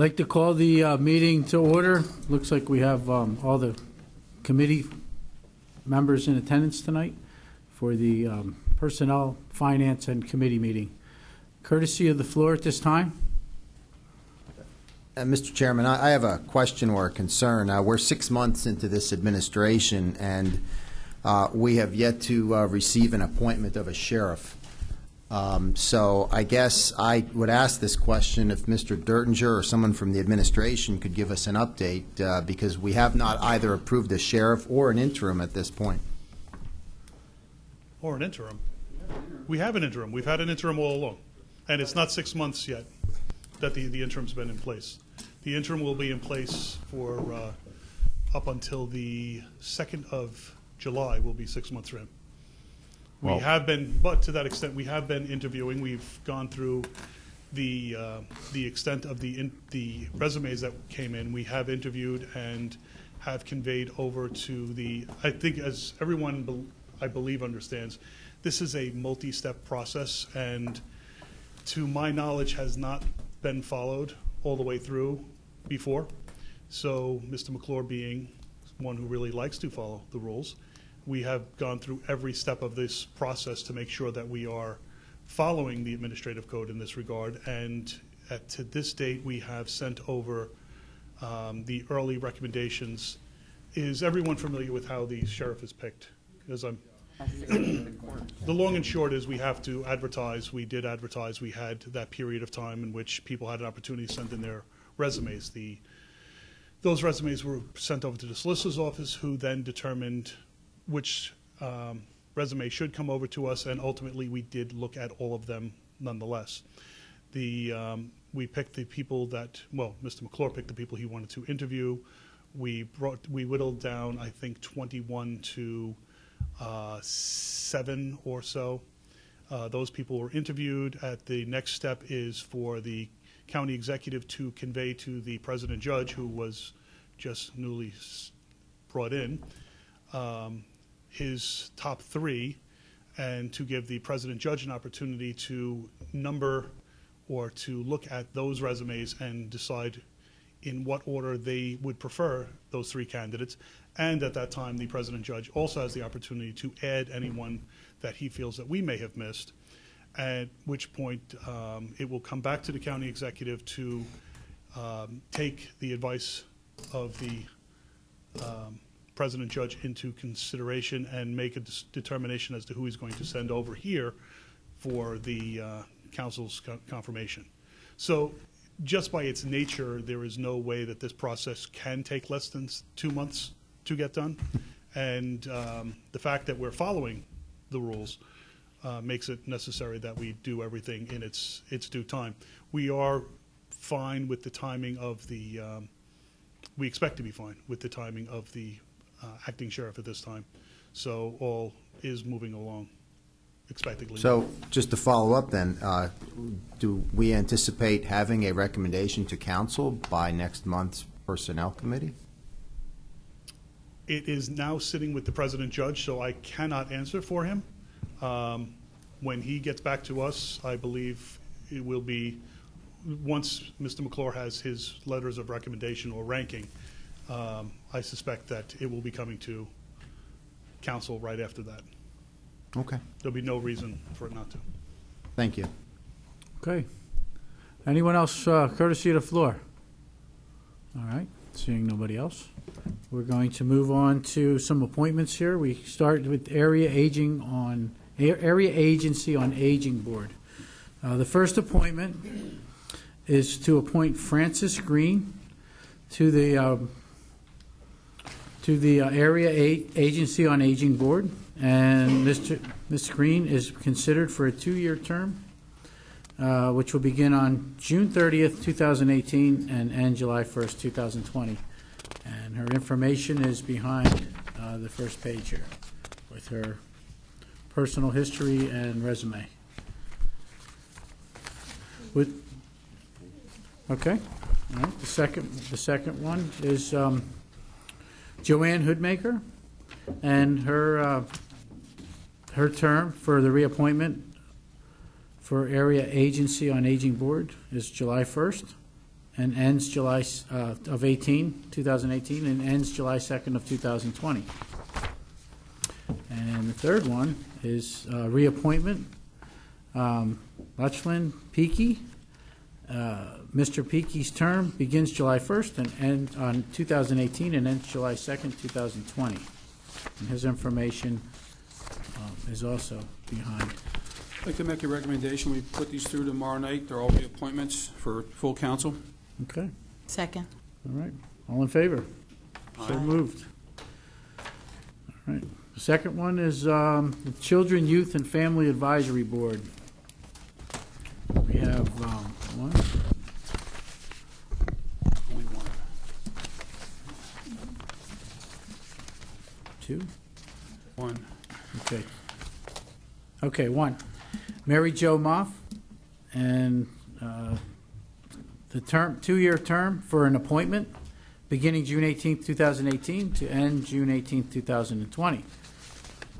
like to call the meeting to order. Looks like we have all the committee members in attendance tonight for the Personnel, Finance, and Committee meeting. Courtesy of the floor at this time. Mr. Chairman, I have a question or a concern. We're 6 months into this administration, and we have yet to receive an appointment of a sheriff. So I guess I would ask this question if Mr. Dertinger or someone from the administration could give us an update, because we have not either approved a sheriff or an interim at this point. Or an interim? We have an interim. We've had an interim all along. And it's not 6 months yet that the interim's been in place. The interim will be in place for up until the 2nd of July will be 6 months for him. We have been, but to that extent, we have been interviewing. We've gone through the extent of the resumes that came in. We have interviewed and have conveyed over to the, I think as everyone I believe understands, this is a multi-step process, and to my knowledge has not been followed all the way through before. So Mr. McClure being one who really likes to follow the rules, we have gone through every step of this process to make sure that we are following the administrative code in this regard. And to this date, we have sent over the early recommendations. Is everyone familiar with how the sheriff is picked? Because the long and short is we have to advertise. We did advertise. We had that period of time in which people had an opportunity to send in their resumes. Those resumes were sent over to the solicitor's office, who then determined which resume should come over to us, and ultimately we did look at all of them nonetheless. We picked the people that, well, Mr. McClure picked the people he wanted to interview. We whittled down, I think, 21 to 7 or so. Those people were interviewed. The next step is for the county executive to convey to the president judge, who was just newly brought in, his top 3, and to give the president judge an opportunity to number or to look at those resumes and decide in what order they would prefer those 3 candidates. And at that time, the president judge also has the opportunity to add anyone that he feels that we may have missed, at which point it will come back to the county executive to take the advice of the president judge into consideration and make a determination as to who he's going to send over here for the council's confirmation. So just by its nature, there is no way that this process can take less than 2 months to get done. And the fact that we're following the rules makes it necessary that we do everything in its due time. We are fine with the timing of the, we expect to be fine with the timing of the acting sheriff at this time. So all is moving along expectedly. So just to follow up then, do we anticipate having a recommendation to council by next month's personnel committee? It is now sitting with the president judge, so I cannot answer for him. When he gets back to us, I believe it will be, once Mr. McClure has his letters of recommendation or ranking, I suspect that it will be coming to council right after that. Okay. There'll be no reason for it not to. Thank you. Okay. Anyone else courtesy of the floor? All right. Seeing nobody else, we're going to move on to some appointments here. We start with Area Agency on Aging Board. The first appointment is to appoint Francis Green to the Area Agency on Aging Board, and Mr. Green is considered for a 2-year term, which will begin on June 30th, 2018 and end July 1st, 2020. And her information is behind the first page here with her personal history and resume. Okay. All right. The second one is Joanne Hoodmaker, and her term for the reappointment for Area Agency on Aging Board is July 1st. and ends July of 2018, and ends July 2nd of 2020. And the third one is reappointment. Lachlan Peakey. Mr. Peakey's term begins July 1st and ends on 2018 and ends July 2nd, 2020. And his information is also behind. I'd like to make a recommendation. We put these through tomorrow night. They're all reappointments for full council. Okay, Second. all right. All in favor? So moved. All right. The second one is the Children, Youth, and Family Advisory Board. We have one. Only one. Two? One. Okay. Okay, one. Mary Jo Moff, and the term, 2-year term for an appointment beginning June 18th, 2018 to end June 18th, 2020.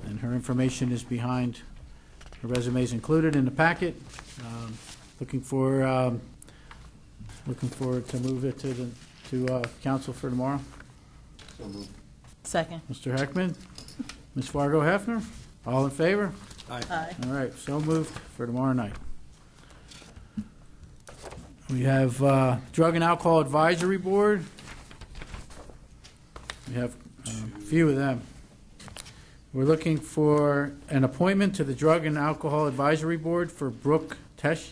And her information is behind, her resume is included in the packet. Looking forward to move it to council for tomorrow. Second. Mr. Heckman, Ms. Fargo Hefner, all in favor? Aye. All right, so moved for tomorrow night. We have Drug and Alcohol Advisory Board. We have a few of them. We're looking for an appointment to the Drug and Alcohol Advisory Board for Brooke Tesh,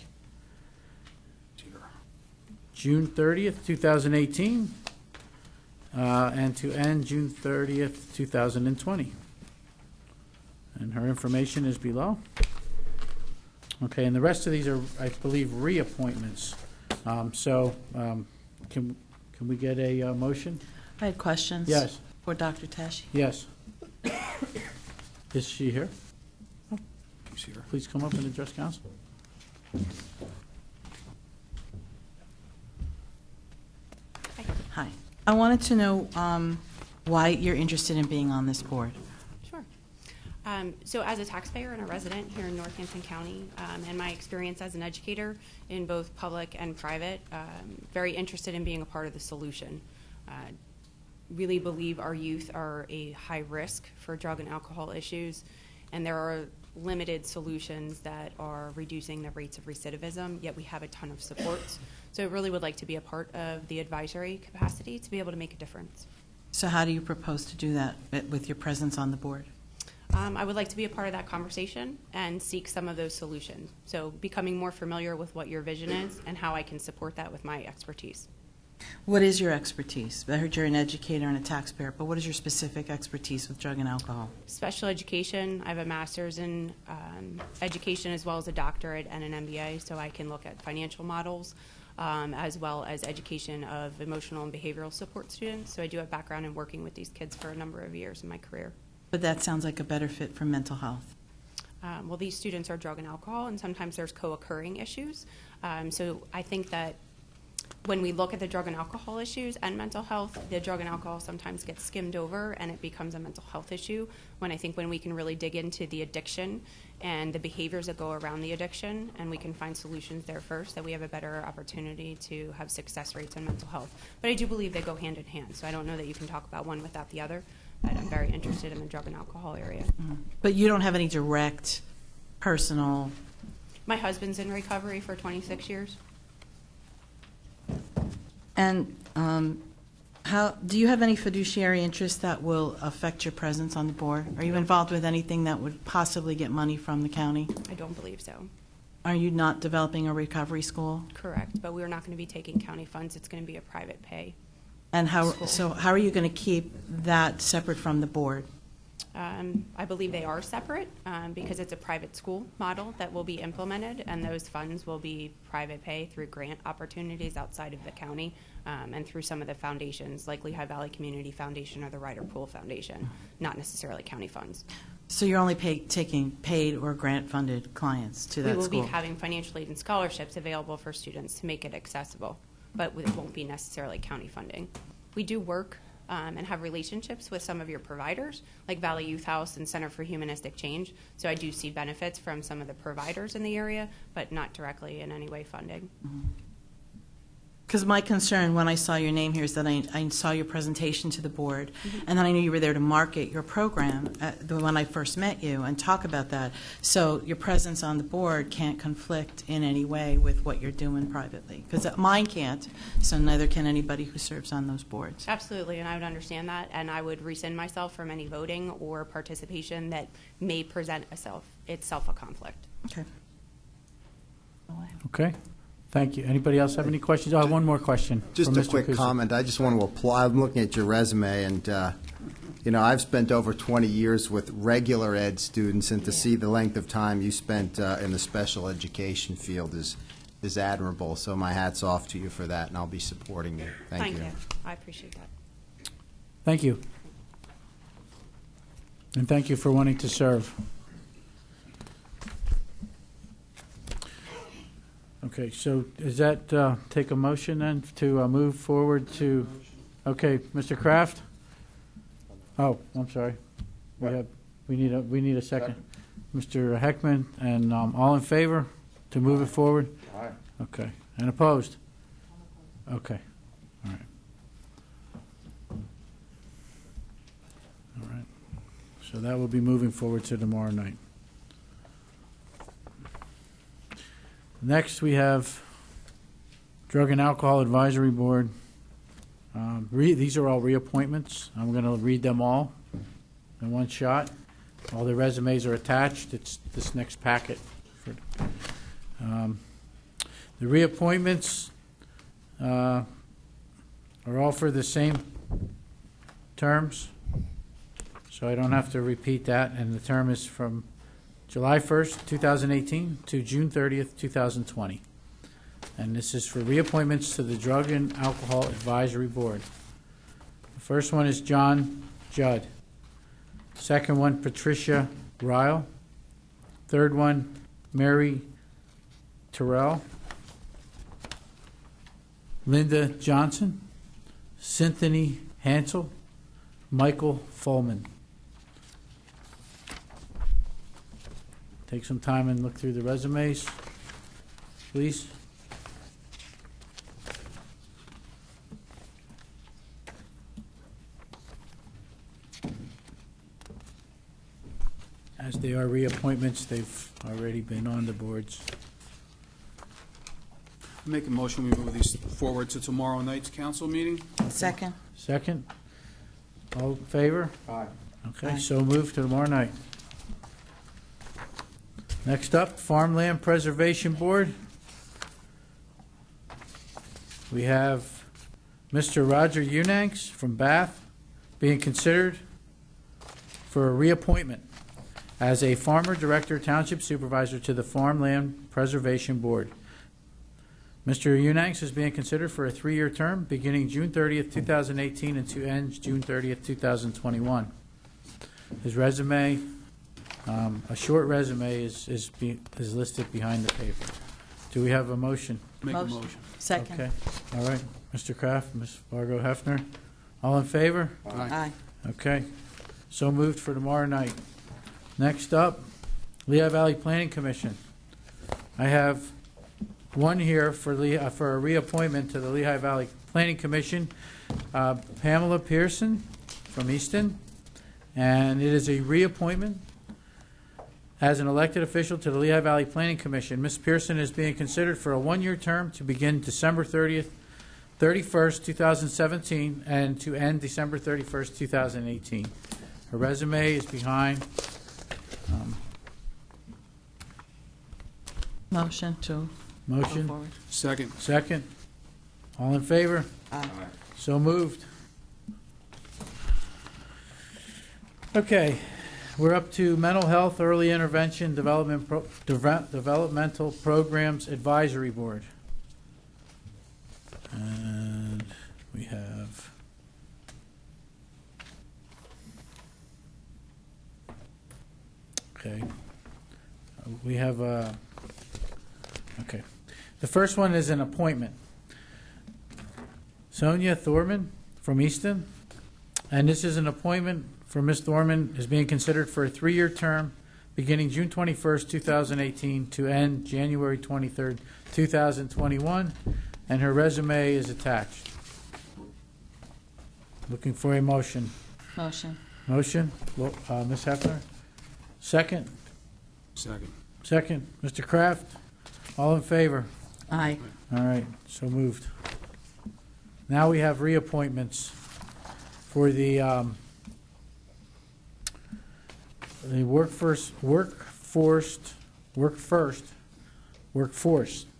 June 30th, 2018, and to end June 30th, 2020. And her information is below. Okay, and the rest of these are, I believe, reappointments. Can we get a motion? I had questions. Yes. For Dr. Tesh. Yes. Is she here? He's here. Please come up and address council. Hi. I wanted to know why you're interested in being on this board. Sure. So as a taxpayer and a resident here in Northampton County, and my experience as an educator in both public and private, very interested in being a part of the solution. Really believe our youth are a high risk for drug and alcohol issues, and there are limited solutions that are reducing the rates of recidivism, yet we have a ton of supports. So I really would like to be a part of the advisory capacity to be able to make a difference. So how do you propose to do that with your presence on the board? I would like to be a part of that conversation and seek some of those solutions. So becoming more familiar with what your vision is and how I can support that with my expertise. What is your expertise? I heard you're an educator and a taxpayer, but what is your specific expertise with drug and alcohol? Special education. I have a master's in education as well as a doctorate and an MBA, so I can look at financial models as well as education of emotional and behavioral support students. So I do have background in working with these kids for a number of years in my career. But that sounds like a better fit for mental health. Well, these students are drug and alcohol, and sometimes there's co-occurring issues. So I think that when we look at the drug and alcohol issues and mental health, the drug and alcohol sometimes gets skimmed over and it becomes a mental health issue, when I think when we can really dig into the addiction and the behaviors that go around the addiction and we can find solutions there first, that we have a better opportunity to have success rates in mental health. But I do believe they go hand in hand, so I don't know that you can talk about one without the other, but I'm very interested in the drug and alcohol area. But you don't have any direct personal... My husband's in recovery for 26 years. And how do you have any fiduciary interest that will affect your presence on the board? Are you involved with anything that would possibly get money from the county? I don't believe so. Are you not developing a recovery school? Correct, but we're not going to be taking county funds. It's going to be a private pay. And how School. are you going to keep that separate from the board? I believe they are separate because it's a private school model that will be implemented, and those funds will be private pay through grant opportunities outside of the county and through some of the foundations, like Lehigh Valley Community Foundation or the Ryder Pool Foundation, not necessarily county funds. So you're only taking paid or grant-funded clients to that We will school? be having financial aid and scholarships available for students to make it accessible, but it won't be necessarily county funding. We do work and have relationships with some of your providers, like Valley Youth House and Center for Humanistic Change. So I do see benefits from some of the providers in the area, but not directly in any way funding. Because my concern when I saw your name here is that I saw your presentation to the board, and then I knew you were there to market your program when I first met you and talk about that. So your presence on the board can't conflict in any way with what you're doing privately. Because mine can't, so neither can anybody who serves on those boards. Absolutely, and I would understand that, and I would rescind myself from any voting or participation that may present itself a conflict. Okay. Okay, thank you. Anybody else have any questions? Oh, one more question. Just from a Mr. quick Kuzic. comment. I just want to apply. I'm looking at your resume, and I've spent over 20 years with regular ed students, and to see the length of time you spent in the special education field is admirable. So my hat's off to you for that, and I'll be supporting you. Thank you. I appreciate that. Thank you. And thank you for wanting to serve. Okay, so does that take a motion then to move forward to, okay, Mr. Kraft? Oh, I'm sorry. We need a second. Mr. Heckman, and all in favor to move it forward? Aye. Okay, and opposed? Okay, all right. All right, so that will be moving forward to tomorrow night. Next, we have Drug and Alcohol Advisory Board. These are all reappointments. I'm going to read them all in one shot. All the resumes are attached. It's this next packet. The reappointments are all for the same terms, so I don't have to repeat that. And the term is from July 1st, 2018 to June 30th, 2020. And this is for reappointments to the Drug and Alcohol Advisory Board. The first one is John Judd. Second one, Patricia Ryle. Third one, Mary Terrell. Linda Johnson. Cynthia Hansel. Michael Fulman. Take some time and look through the resumes, please. As they are reappointments, they've already been on the boards. Make a motion, we move these forward to tomorrow night's council meeting. Second? Second? All in favor? Aye. Okay, Aye. so moved to tomorrow night. Next up, Farmland Preservation Board. We have Mr. Roger Unangs from Bath being considered for a reappointment as a Farmer Director Township Supervisor to the Farmland Preservation Board. Mr. Unangs is being considered for a 3-year term beginning June 30th, 2018 and to end June 30th, 2021. His resume, a short resume, is listed behind the paper. Do we have a motion? Make a motion. Second? Okay, all right. Mr. Kraft, Ms. Fargo Hefner, all in favor? Aye. Okay, so moved for tomorrow night. Next up, Lehigh Valley Planning Commission. I have one here for a reappointment to the Lehigh Valley Planning Commission, Pamela Pearson from Easton, and it is a reappointment as an elected official to the Lehigh Valley Planning Commission. Ms. Pearson is being considered for a 1-year term to begin December 31st, 2017, and to end December 31st, 2018. Her resume is behind. Motion to go Motion, forward. Second. second. All in favor? Aye. So moved. Okay, we're up to Mental Health Early Intervention Developmental Programs Advisory Board. And we have okay. The first one is an appointment. Sonia Thorman from Easton, and this is an appointment for Ms. Thorman, is being considered for a 3-year term beginning June 21st, 2018 to end January 23rd, 2021. and her resume is attached. Looking for a motion. Motion. Motion, Ms. Hefner. Second? Second. Second, Mr. Kraft. All in favor? Aye. All right, so moved. Now we have reappointments for the Workforce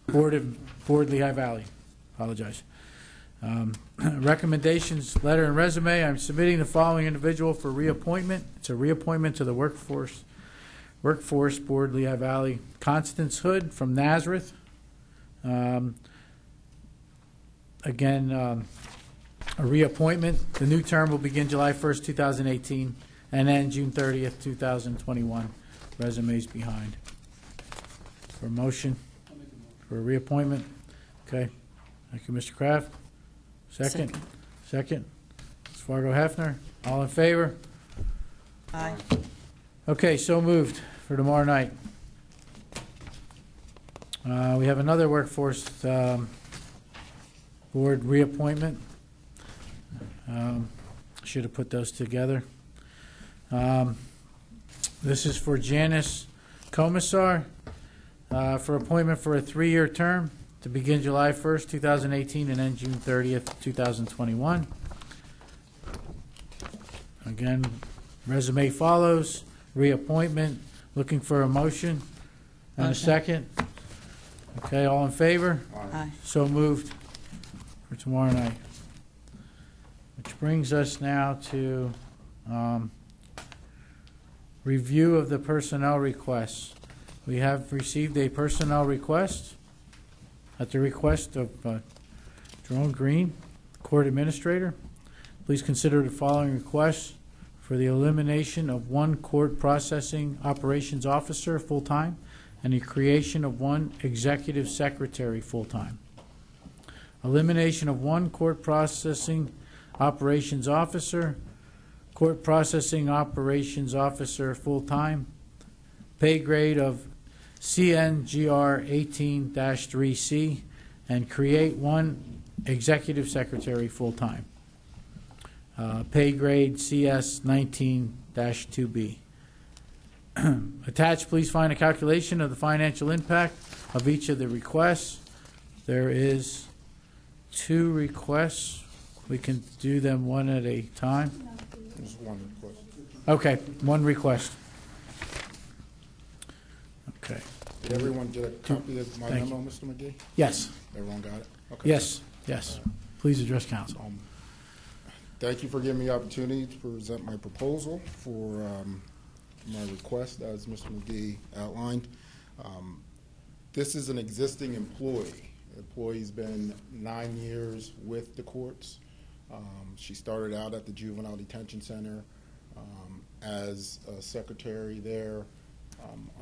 Board Lehigh Valley. Apologize. Recommendations, letter and resume. I'm submitting the following individual for reappointment. It's a reappointment to the Workforce Board Lehigh Valley. Constance Hood from Nazareth. Again, a reappointment. The new term will begin July 1st, 2018, and end June 30th, 2021. Resumes behind. For a motion, for a reappointment. Okay. Thank you, Mr. Kraft. Second. Second. Ms. Fargo Hefner. All in favor? Aye. Okay, so moved for tomorrow night. We have another Workforce Board reappointment. Should have put those together. This is for Janice Commissar for appointment for a 3-year term to begin July 1st, 2018 and end June 30th, 2021. Again, resume follows. Reappointment. Looking for a motion and a Motion. second. Okay, all in favor? Aye. So moved for tomorrow night. Which brings us now to review of the personnel requests. We have received a personnel request at the request of Jerome Green, Court Administrator. Please consider the following requests for the elimination of 1 court processing operations officer full-time and the creation of 1 executive secretary full-time. Elimination of 1 court processing operations officer, court processing operations officer full-time, pay grade of CNGR 18-3C, and create 1 executive secretary full-time. Pay grade CS 19-2B. Attached, please find a calculation of the financial impact of each of the requests. There is 2 requests. We can do them one at a time. There's one request. Okay, 1 request. Okay. Did everyone get a copy of my Thank memo, Mr. McGee? Yes, Everyone got it? Okay. yes, yes. Please address council. Thank you for giving me the opportunity to present my proposal for my request, as Mr. McGee outlined. This is an existing employee. The employee's been 9 years with the courts. She started out at the Juvenile Detention Center as a secretary there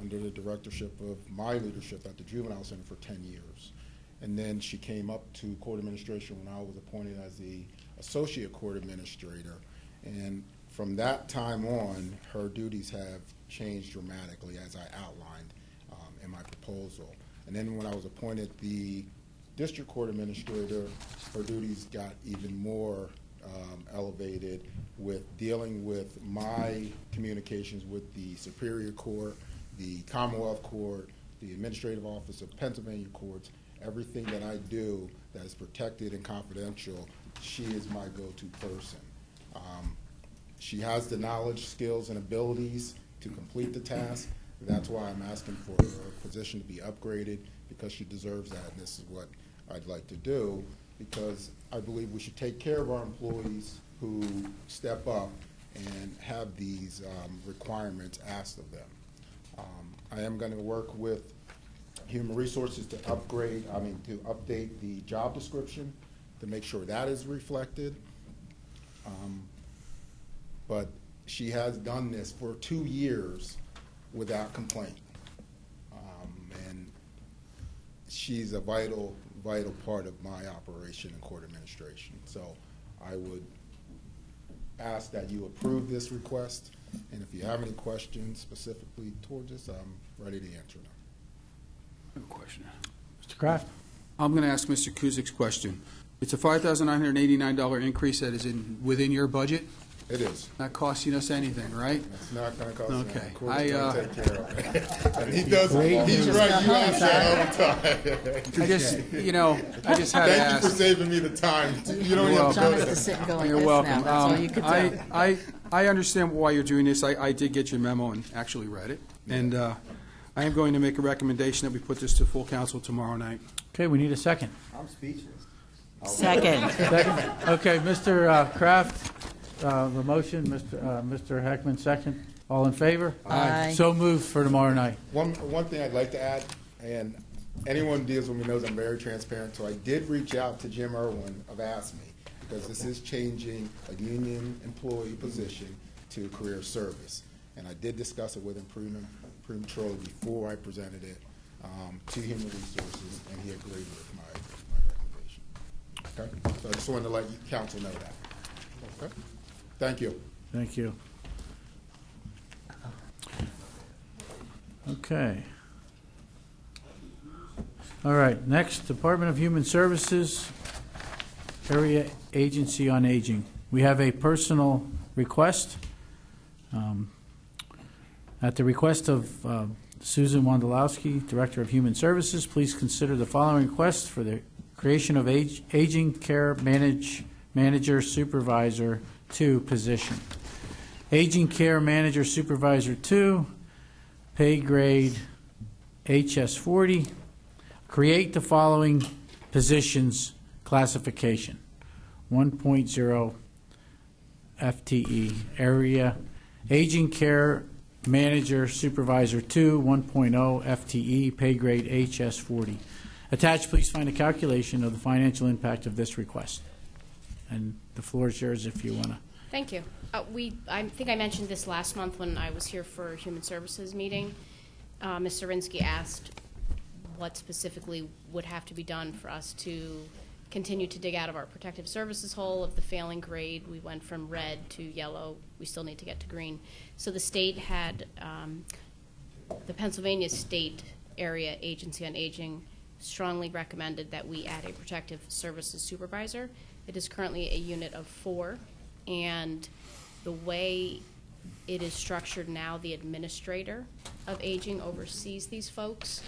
under the directorship of my leadership at the Juvenile Center for 10 years. And then she came up to court administration when I was appointed as the associate court administrator. And from that time on, her duties have changed dramatically, as I outlined in my proposal. And then when I was appointed the district court administrator, her duties got even more elevated with dealing with my communications with the Superior Court, the Commonwealth Court, the Administrative Office of Pennsylvania Courts. Everything that I do that is protected and confidential, she is my go-to person. She has the knowledge, skills, and abilities to complete the task. That's why I'm asking for her position to be upgraded, because she deserves that, and this is what I'd like to do, because I believe we should take care of our employees who step up and have these requirements asked of them. I am going to work with Human Resources to update the job description to make sure that is reflected. But she has done this for 2 years without complaint. And she's a vital part of my operation in court administration. So I would ask that you approve this request, and if you have any questions specifically towards this, I'm ready to answer them. I have a question. Mr. Kraft? I'm going to ask Mr. Kuzik's question. It's a $5,989 increase that is within your budget? It is. Not costing us anything, right? It's not going to cost Okay. anything. Court's going to take care of it. And he does, he's Just right, got you home, ask that all the time. I just had to Thank you for ask. saving me the time. You don't even You're have to John go has there. to sit and go like You're this welcome. now, that's all you could do. I understand why you're doing this. I did get your memo and actually read it. And I am going to make a recommendation that we put this to full council tomorrow night. Okay, we need a second. I'm speechless. Second. Second. Okay, Mr. Kraft, the motion, Mr. Heckman, second. All in favor? Aye. So moved for tomorrow night. One thing I'd like to add, and anyone who deals with me knows I'm very transparent, so I did reach out to Jim Irwin of ASME, because this is changing a union employee position to career service. And I did discuss it with him prematurely before I presented it to Human Resources, and he agreed with my recommendation. Okay? So I just wanted to let you council know that. Okay? Thank you. Thank you. Okay. All right, next, Department of Human Services, Area Agency on Aging. We have a personal request. At the request of Susan Wondolowski, Director of Human Services, please consider the following request for the creation of Aging Care Manager Supervisor 2 position. Aging Care Manager Supervisor 2, pay grade HS40. Create the following positions classification. 1.0 FTE area. Aging Care Manager Supervisor 2, 1.0 FTE, pay grade HS40. Attached, please find a calculation of the financial impact of this request. And the floor is yours if you want to. Thank you. I think I mentioned this last month when I was here for a Human Services meeting. Ms. Zirinsky asked what specifically would have to be done for us to continue to dig out of our protective services hole of the failing grade. We went from red to yellow. We still need to get to green. So the state had, the Pennsylvania State Area Agency on Aging strongly recommended that we add a protective services supervisor. It is currently a unit of 4, and the way it is structured now, the administrator of aging oversees these folks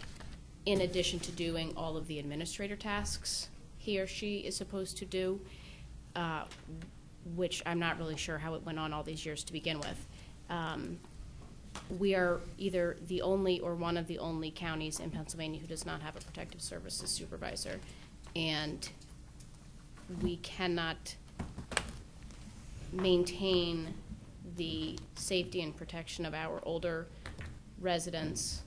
in addition to doing all of the administrator tasks he or she is supposed to do, which I'm not really sure how it went on all these years to begin with. We are either the only or one of the only counties in Pennsylvania who does not have a protective services supervisor, and we cannot maintain the safety and protection of our older residents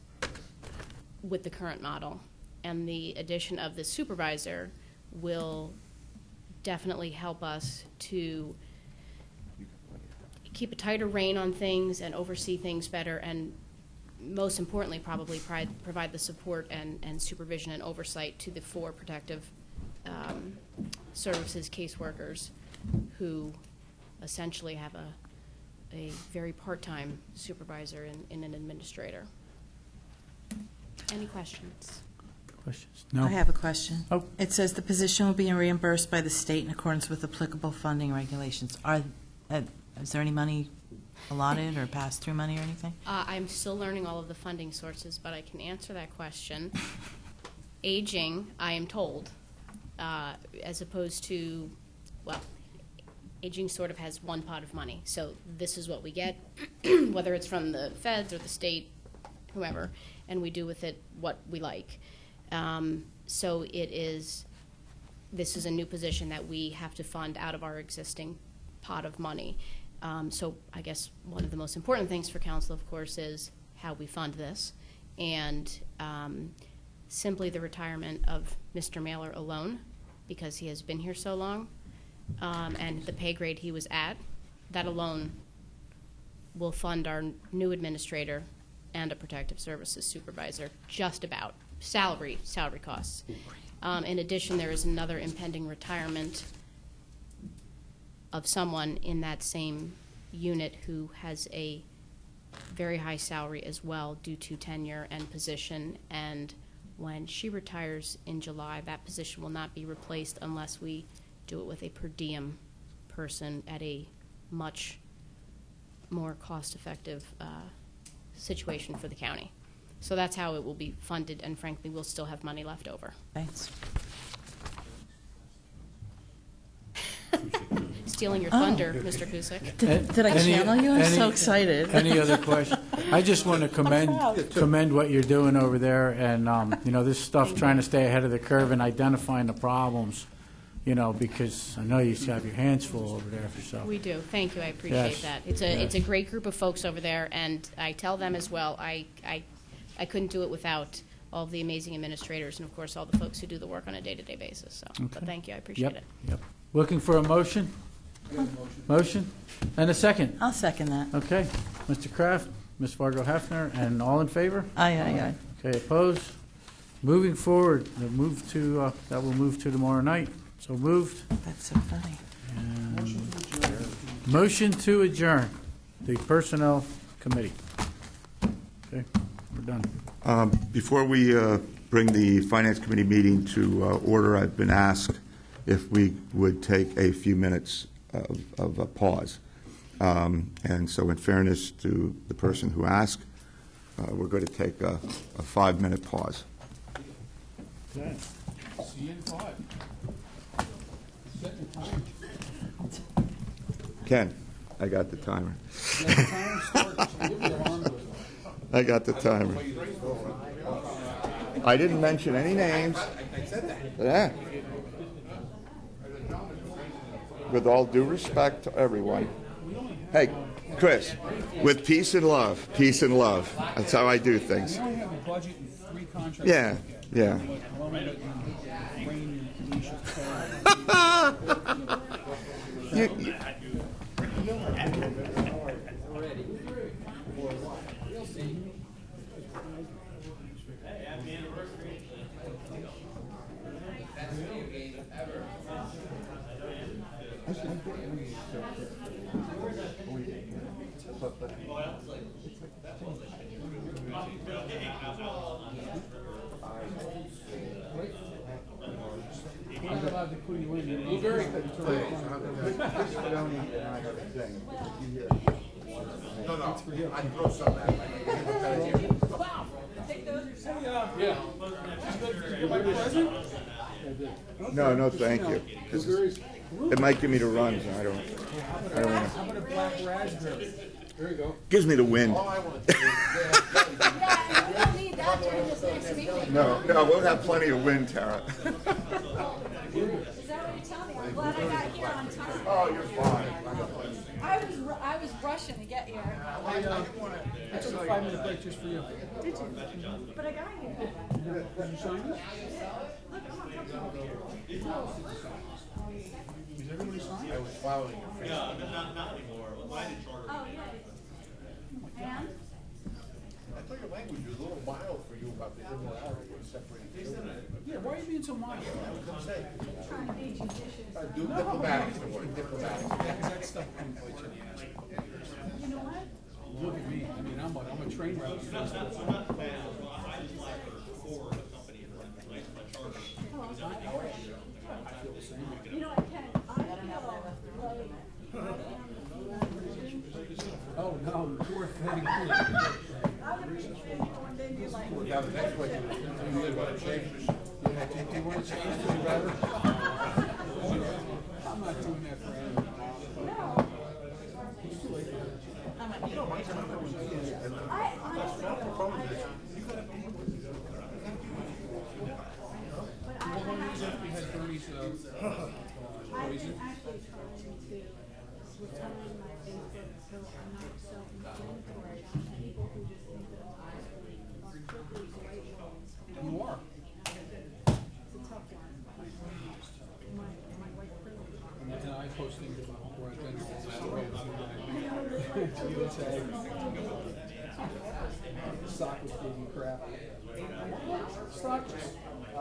with the current model. And the addition of the supervisor will definitely help us to keep a tighter rein on things and oversee things better, and most importantly, probably provide the support and supervision and oversight to the 4 protective services caseworkers who essentially have a very part-time supervisor in an administrator. Any questions? Questions? No? I have a question. Oh. It says the position will be reimbursed by the state in accordance with applicable funding regulations. Is there any money allotted or pass-through money or anything? I'm still learning all of the funding sources, but I can answer that question. Aging, I am told, as opposed to, well, aging sort of has one pot of money. So this is what we get, whether it's from the feds or the state, whoever, and we do with it what we like. So this is a new position that we have to fund out of our existing pot of money. So I guess one of the most important things for council, of course, is how we fund this. And simply the retirement of Mr. Mailer alone, because he has been here so long, and the pay grade he was at, that alone will fund our new administrator and a protective services supervisor, just about, salary costs. In addition, there is another impending retirement of someone in that same unit who has a very high salary as well due to tenure and position, and when she retires in July, that position will not be replaced unless we do it with a per diem person at a much more cost-effective situation for the county. So that's how it will be funded, and frankly, we'll still have money left over. Thanks. Stealing your thunder, Mr. Kusick. Did I channel you? I'm so excited. Any other questions? I just want to commend what you're doing over there, and, this stuff, trying to stay ahead of the curve and identifying the problems, because I know you have your hands full over there, so. We do. Thank you. I appreciate Yes. that. It's a great group of folks over there, and I tell them as well, I couldn't do it without all of the amazing administrators and, of course, all the folks who do the work on a day-to-day basis. So, but thank you. I appreciate it. Yep. Looking for a motion? Motion? And a second? I'll second that. Okay. Mr. Kraft, Ms. Fargo Hefner, and all in favor? Aye. Okay, opposed? Moving forward, that will move to tomorrow night. So moved. That's so funny. Motion to adjourn the Personnel Committee. Okay, we're done. Before we bring the Finance Committee meeting to order, I've been asked if we would take a few minutes of a pause. And so in fairness to the person who asked, we're going to take a 5-minute pause. Okay. See you in 5. Set the time. Ken, I got the timer. Let the timer start. Just move your arm with it. I got the timer. I didn't mention any names. I said that. Yeah. With all due respect to everyone. Hey, Chris, with peace and love. Peace and love. That's how I do things. We only have a budget and 3 contracts. Yeah, yeah. I'm allowed to put you in. You're very good. I throw some at No, thank you. It might give me the runs, and I don't want How about a black raspberry? There you go. Gives me the wind. No, we'll have plenty of wind, Tara. Is that what you're telling me? I'm glad I got here on time. Oh, you're fine. I was rushing to get here. I took a 5-minute break just for you. Did you? But I got here. Did you sign this? Is everybody signed? I was following your face. Oh, yeah. And? I thought your language was a little mild for you about the immorality of separating. Yeah, why are you being so mild? Trying to be judicious. Do diplomatic, the word diplomatic. That stuff comes by chance. You know what? Look at me. I mean, I'm a train wreck. You know, I feel Oh, no, poor thing. I would be one day be like, Now, the next question is, do you want to change this? Do you want to change to the better? I'm not doing that for anyone. I honestly don't. We had Bernie's I've poison. been actually trying to return my Facebook so I'm not so inflammatory on people who just think that I are cookies right ones. You are. It's a tough one. My white privilege. And I post things about where I've been to all the USA. Soccer's taking crap. Soccer. I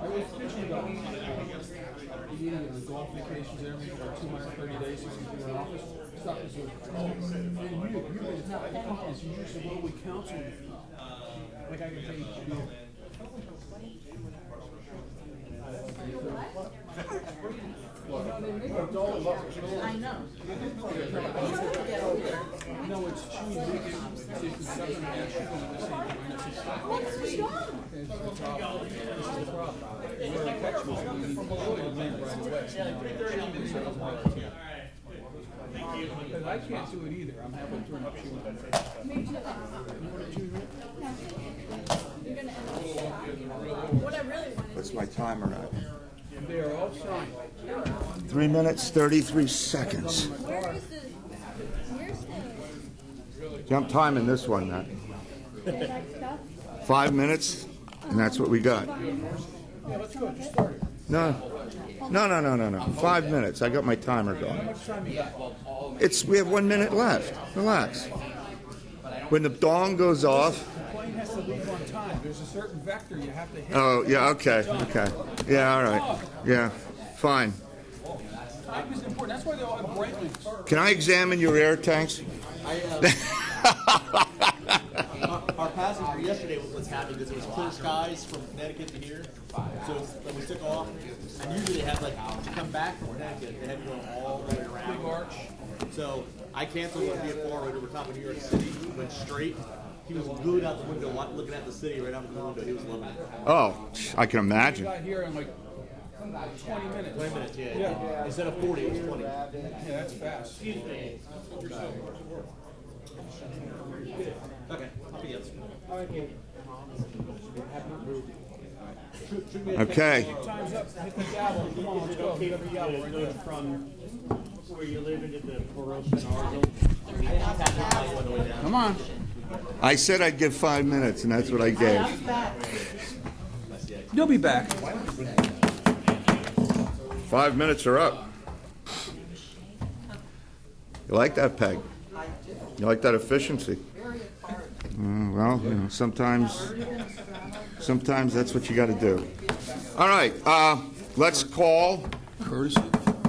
was pitching about eating on golf vacations there for 230 days since he's been in office. Soccer's good. And you've been not confidence. You used to what we counsel. Like I can pay you. I know. No, it's chewing. It's southern and chewing at the same time. It's the problem. This is the problem. We're in Texas, we need to leave right away. Because I can't do it either. I'm having to turn up chewing. What I really want What's my timer at? They are all signed. 3 minutes, 33 seconds. where's the I'm timing this one, Matt. like stuff? 5 minutes, and that's what we got. Yeah, let's go. Just start it. No. 5 minutes. I got my timer How going. much time you got? We have 1 minute left. Relax. When the dong goes off. The plane has to leave on time. There's a certain vector you have to hit. Oh, yeah, okay. Yeah, all right. Yeah, fine. Time is important. That's why they all have brightness. Can I examine your air tanks? Our passenger yesterday was happening because it was clear skies from Connecticut to here. So when we took off, and usually they have to come back from Connecticut, they had to go all the way around. Big arch. So I canceled one VFR right over top of New York City, went straight. He was glued out the window, looking at the city right out the window. He was loving it. Oh, I can We imagine. got here in like 20 minutes. 20 minutes, yeah. Instead of 40, it was 20. Yeah, that's fast. Okay, I'll be yes. Okay. Time's up. Hit the gavel. Come on, let's go. Hit every gavel right there. From where you live into the Porosa Come on. I said I'd give 5 minutes, and that's what I gave. You'll be back. 5 minutes are up. You like that, Peg? You like that efficiency? Well, sometimes that's what you got to do. All right, let's call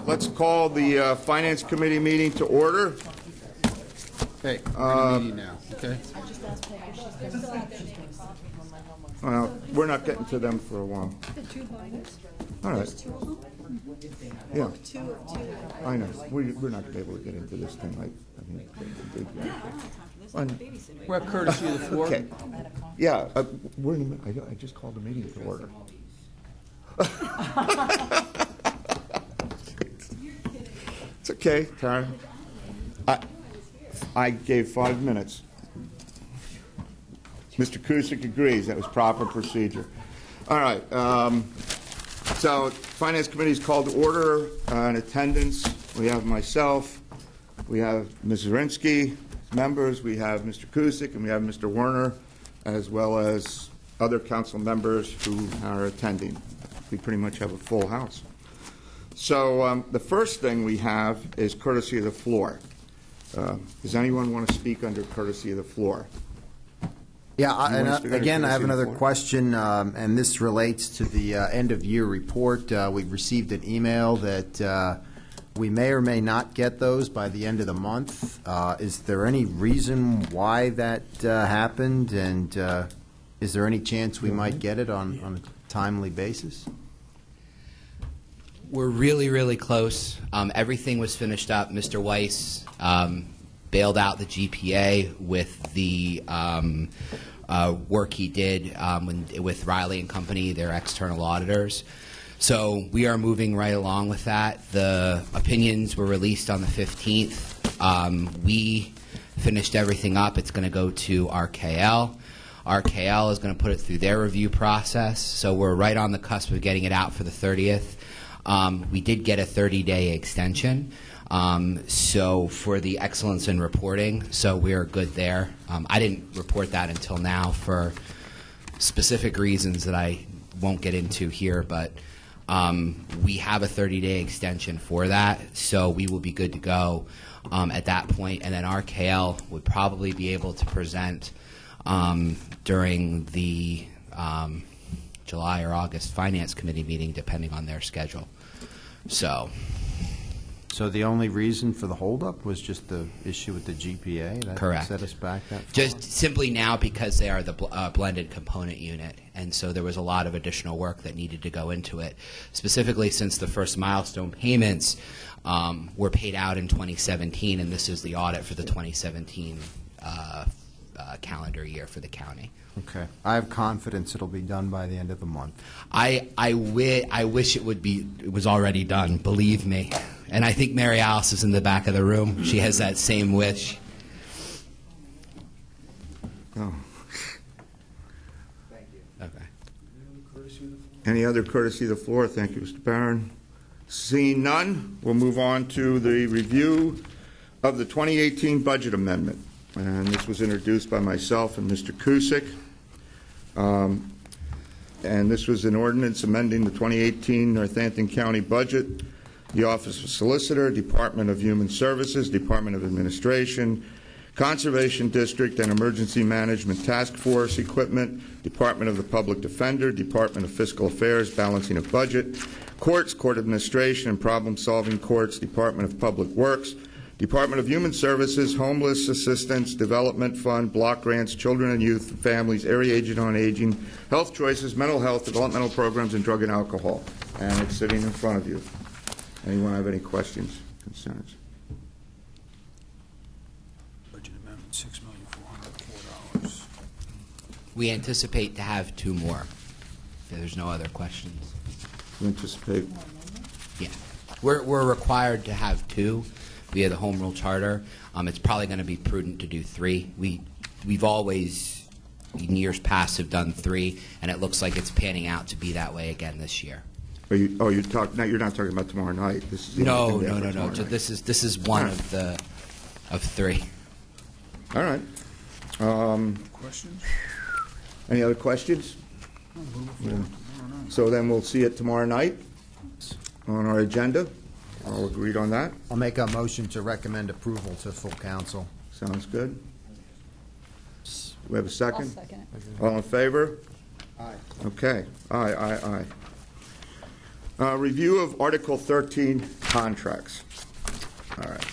the Finance Committee meeting to order. Okay, we're in the meeting now, okay? Well, we're not getting to them for a while. The two binders. All right. There's two of them? Yeah, Two of two. I know. We're not going to be able to get into this tonight. We're at courtesy of the floor. Okay. Yeah, we're in the, I just called the meeting to order. It's okay, Tara. I gave 5 minutes. Mr. Kusick agrees. That was proper procedure. All right. So, Finance Committee is called to order. In attendance, we have myself, we have Ms. Zirinsky, members, we have Mr. Kusick, and we have Mr. Werner, as well as other council members who are attending. We pretty much have a full house. So, the first thing we have is courtesy of the floor. Does anyone want to speak under courtesy of the floor? Yeah, You wanna speak under again, I have courtesy of the another floor? question, and this relates to the end-of-year report. We've received an email that we may or may not get those by the end of the month. Is there any reason why that happened, and is there any chance we might get it on a timely basis? We're really, really close. Everything was finished up. Mr. Weiss bailed out the GPA with the work he did with Riley and Company, their external auditors. So we are moving right along with that. The opinions were released on the 15th. We finished everything up. It's going to go to RKL. RKL is going to put it through their review process. So we're right on the cusp of getting it out for the 30th. We did get a 30-day extension. So for the excellence in reporting, so we're good there. I didn't report that until now for specific reasons that I won't get into here, but we have a 30-day extension for that, so we will be good to go at that point. And then RKL would probably be able to present during the July or August Finance Committee meeting, depending on their schedule. So So the only reason for the holdup was just the issue with the GPA? That Correct. set us back that far? Just simply now because they are the blended component unit, and so there was a lot of additional work that needed to go into it, specifically since the first milestone payments were paid out in 2017, and this is the audit for the 2017 calendar year for the county. Okay. I have confidence it'll be done by the end of the month. I wish it was already done, believe me. And I think Mary Alice is in the back of the room. She has that same wish. Oh. Thank you. Okay. Any other courtesy of the floor? Thank you, Mr. Barron. Seeing none, we'll move on to the review of the 2018 budget amendment. And this was introduced by myself and Mr. Cusick. And this was an ordinance amending the 2018 Northampton County budget, the Office of Solicitor, Department of Human Services, Department of Administration, Conservation District and Emergency Management Task Force equipment, Department of the Public Defender, Department of Fiscal Affairs, balancing of budget, courts, court administration and problem-solving courts, Department of Public Works, Department of Human Services, Homeless Assistance Development Fund, block grants, children and youth, families, area agent on aging, health choices, mental health, developmental programs, and drug and alcohol. And it's sitting in front of you. Anyone have any questions, concerns? Budget amendment, $6,404,000. We anticipate to have two more. If there's no other questions. You anticipate? Yeah. We're required to have two via the Home Rule Charter. It's probably going to be prudent to do three. We've always, in years past, have done three, and it looks like it's panning out to be that way again this year. You're not talking about tomorrow night. This is the No. only thing So night. this is one of three. All right. Questions? Any other questions? Yeah. So then we'll see it tomorrow night on our agenda. All agreed on that? I'll make a motion to recommend approval to full council. Sounds good. We have a second? I'll second it. All in favor? Aye. Okay. Aye. Review of Article 13 contracts. All right.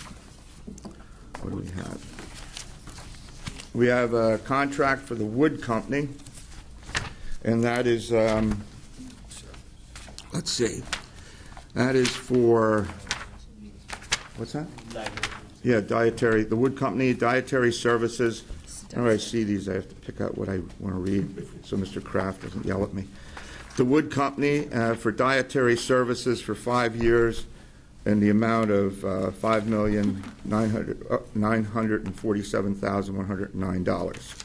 What do we have? We have a contract for the Wood Company, and that is, let's see, that is for, what's that? Yeah, dietary, the Wood Company, dietary services. Whenever I see these, I have to pick out what I want to read so Mr. Kraft doesn't yell at me. The Wood Company for dietary services for 5 years in the amount of $5,947,109.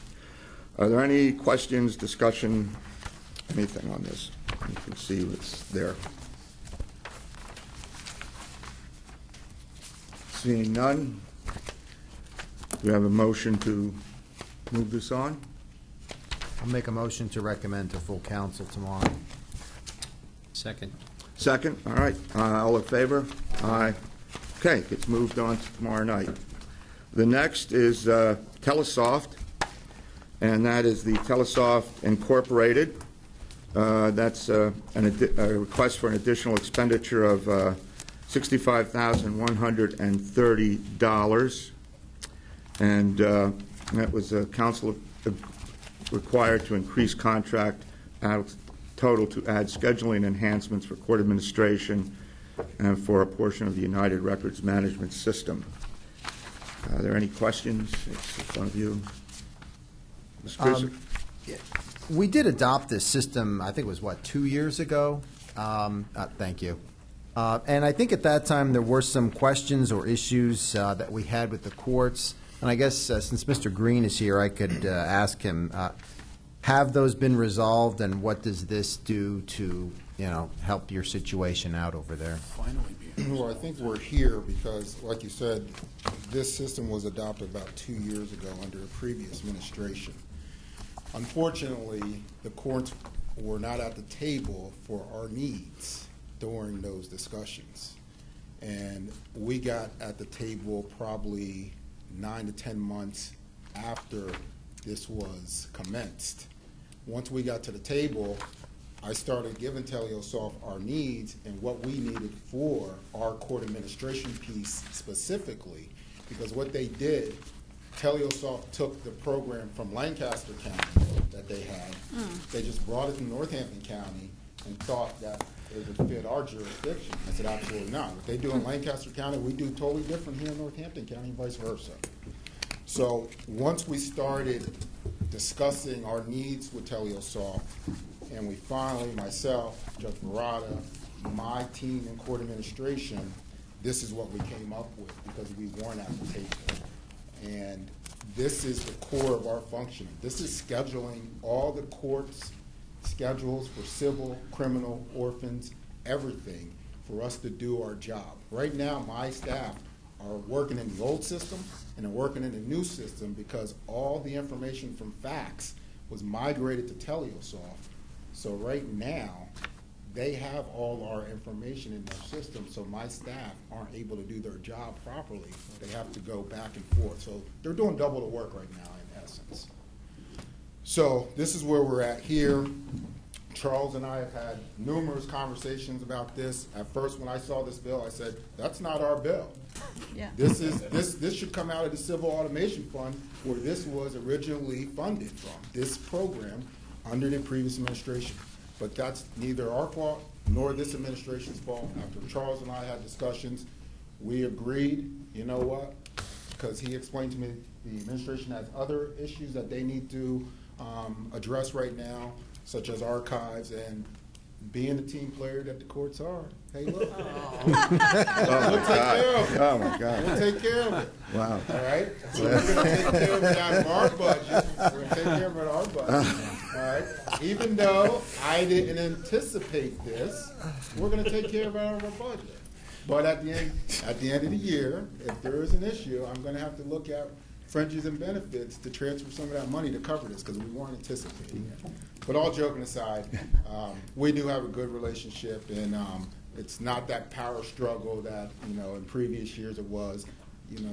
Are there any questions, discussion, anything on this? You can see what's there. Seeing none, do we have a motion to move this on? I'll make a motion to recommend to full council tomorrow. Second. Second, all right. All in favor? Aye. Okay, it's moved on to tomorrow night. The next is Telesoft, and that is the Telesoft Incorporated. That's a request for an additional expenditure of $65,130. And that was council required to increase contract total to add scheduling enhancements for court administration and for a portion of the United Records Management System. Are there any questions? It's in front of you. Ms. Cusick? We did adopt this system, I think it was, 2 years ago? Thank you. And I think at that time there were some questions or issues that we had with the courts. And I guess since Mr. Green is here, I could ask him, have those been resolved, and what does this do to, help your situation out over there? Well, I think we're here because, like you said, this system was adopted about 2 years ago under a previous administration. Unfortunately, the courts were not at the table for our needs during those discussions. And we got at the table probably 9 to 10 months after this was commenced. Once we got to the table, I started giving Teleosoft our needs and what we needed for our court administration piece specifically, because what they did, Teleosoft took the program from Lancaster County that they had, they just brought it to Northampton County and thought that it would fit our jurisdiction. I said, absolutely not. What they do in Lancaster County, we do totally different here in Northampton County and vice versa. So once we started discussing our needs with Teleosoft, and we finally, myself, Judge Barada, my team in court administration, this is what we came up with because we weren't at the table. And this is the core of our functioning. This is scheduling all the courts' schedules for civil, criminal, orphans, everything for us to do our job. Right now, my staff are working in the old system and are working in the new system because all the information from fax was migrated to Teleosoft. So right now, they have all our information in their system, so my staff aren't able to do their job properly. They have to go back and forth. So they're doing double the work right now, in essence. So this is where we're at here. Charles and I have had numerous conversations about this. At first, when I saw this bill, I said, that's not our bill. Yeah. This should come out of the Civil Automation Fund where this was originally funded from, this program under the previous administration. But that's neither our fault nor this administration's fault. After Charles and I had discussions, we agreed, you know what, because he explained to me the administration has other issues that they need to address right now, such as archives and being the team player that the courts are. Hey, look. We'll take care of it. Oh, my God. We'll take care of it. Wow. All right? So we're going to take care of it out of our budget. We're going to take care of it out of our budget. All right? Even though I didn't anticipate this, we're going to take care of it out of our budget. But at the end of the year, if there is an issue, I'm going to have to look at fringes and benefits to transfer some of that money to cover this because we weren't anticipating it. But all joking aside, we do have a good relationship, and it's not that power struggle that in previous years it was.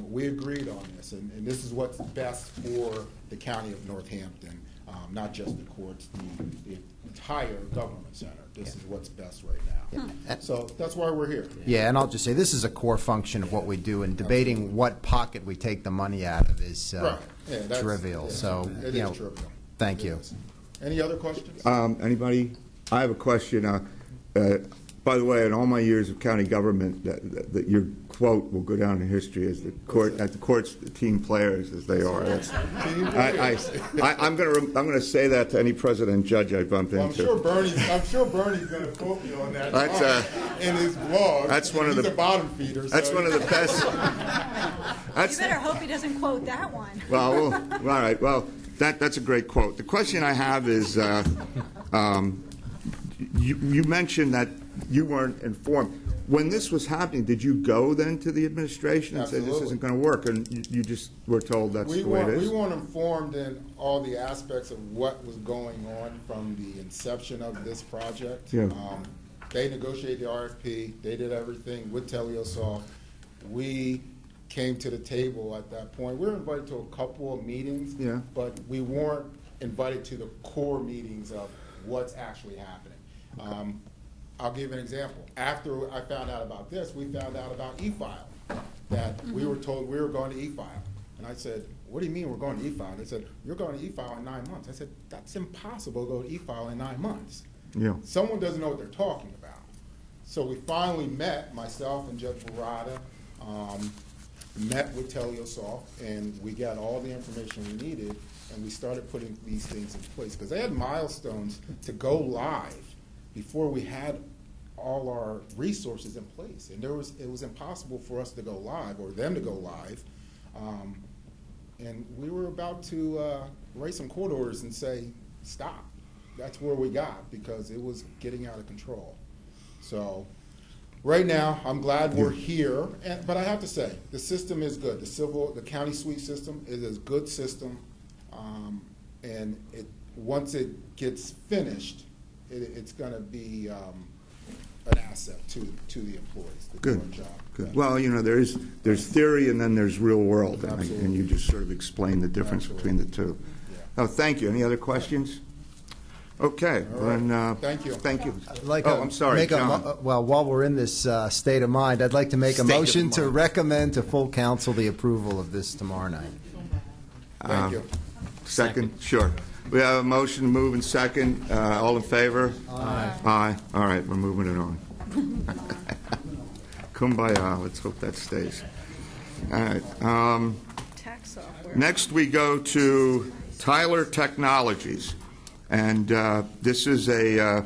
We agreed on this, and this is what's best for the county of Northampton, not just the courts, the entire government center. This is what's best right now. So that's why we're here. Yeah, and I'll just say this is a core function of what we do, and debating what pocket we take the money out of is trivial. Yeah, so, it is trivial. Thank you. Any other questions? Anybody? I have a question. By the way, in all my years of county government, that your quote will go down in history as the court's team players as they are. I'm going to say that to any president and judge I bump into. I'm sure Bernie's going to quote me on that in his blog. That's one of the bottom feeder. That's one of the best. You better hope he doesn't quote that one. Well, all right. Well, that's a great quote. The question I have is, you mentioned that you weren't informed. When this was happening, did you go then to the administration and say this isn't going to work, and you just were told that's the way it is? We weren't informed in all the aspects of what was going on from the inception of this project. Yeah. They negotiated the RFP. They did everything with Teleosoft. We came to the table at that point. We were invited to a couple of meetings, but we weren't invited to the core meetings of what's actually happening. I'll give an example. After I found out about this, we found out about e-file, that we were told we were going to e-file. And I said, what do you mean we're going to e-file? They said, you're going to e-file in 9 months. I said, that's impossible to go to e-file in 9 months. Yeah. Someone doesn't know what they're talking about. So we finally met, myself and Judge Barada, met with Teleosoft, and we got all the information we needed, and we started putting these things in place. Because they had milestones to go live before we had all our resources in place. And it was impossible for us to go live, or them to go live. And we were about to write some court orders and say, stop. That's where we got, because it was getting out of control. So right now, I'm glad we're here. But I have to say, the system is good. The county suite system is a good system. And once it gets finished, it's going to be an asset to the employees to do our job. Good. Well, there's theory and then there's real world, and you just sort of explain the difference between the two. Yeah. Oh, thank you. Any other questions? Okay, then, Thank you. Thank you. I'm sorry, John. Well, while we're in this state of mind, I'd like to make a State of motion to mind. recommend to full council the approval of this tomorrow night. Thank you. Second, sure. We have a motion to move in second. All in favor? Aye. Aye. All right, we're moving it on. Kumbaya, let's hope that stays. All right. Tax software. Next, we go to Tyler Technologies. And this is a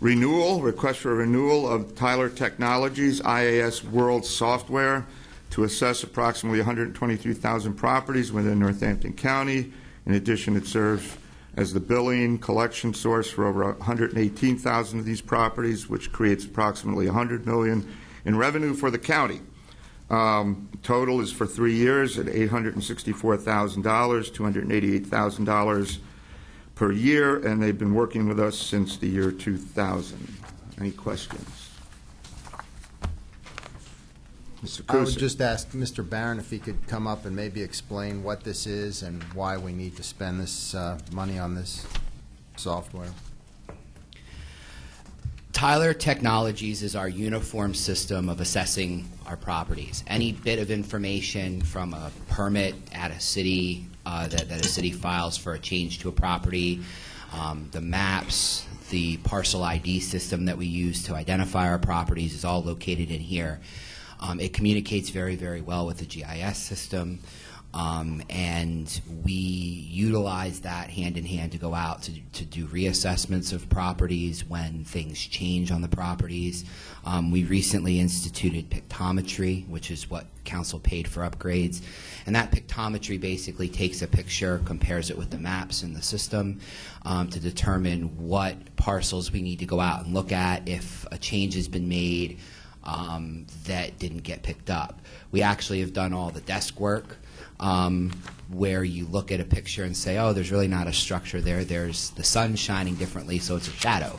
request for a renewal of Tyler Technologies IAS World software to assess approximately 123,000 properties within Northampton County. In addition, it serves as the billing collection source for over 118,000 of these properties, which creates approximately $100 million in revenue for the county. Total is for 3 years at $864,000, $288,000 per year, and they've been working with us since the year 2000. Any questions? Mr. I would Kusick. just ask Mr. Barron if he could come up and maybe explain what this is and why we need to spend this money on this software. Tyler Technologies is our uniform system of assessing our properties. Any bit of information from a permit at a city that a city files for a change to a property, the maps, the parcel ID system that we use to identify our properties is all located in here. It communicates very, very well with the GIS system. And we utilize that hand in hand to go out to do reassessments of properties when things change on the properties. We recently instituted pictometry, which is what council paid for upgrades. And that pictometry basically takes a picture, compares it with the maps in the system to determine what parcels we need to go out and look at if a change has been made that didn't get picked up. We actually have done all the desk work. Where you look at a picture and say, oh, there's really not a structure there. There's the sun shining differently, so it's a shadow.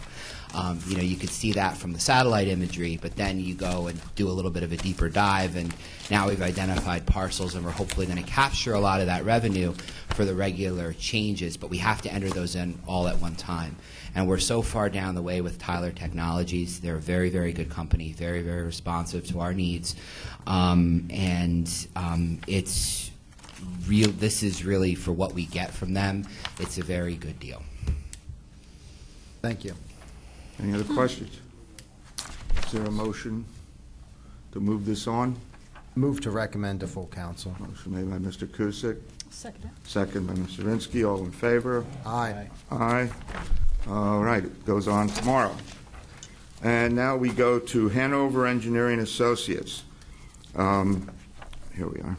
You could see that from the satellite imagery, but then you go and do a little bit of a deeper dive, and now we've identified parcels, and we're hopefully going to capture a lot of that revenue for the regular changes, but we have to enter those in all at one time. And we're so far down the way with Tyler Technologies. They're a very, very good company, very, very responsive to our needs. It's real. This is really for what we get from them. It's a very good deal. Thank you. Any other questions? Is there a motion to move this on? Move to recommend to full council. Motion made by Mr. Kusick, Second. second by Mr. Rinsky. All in favor? Aye. Aye. All right, it goes on tomorrow. And now we go to Hanover Engineering Associates. Here we are.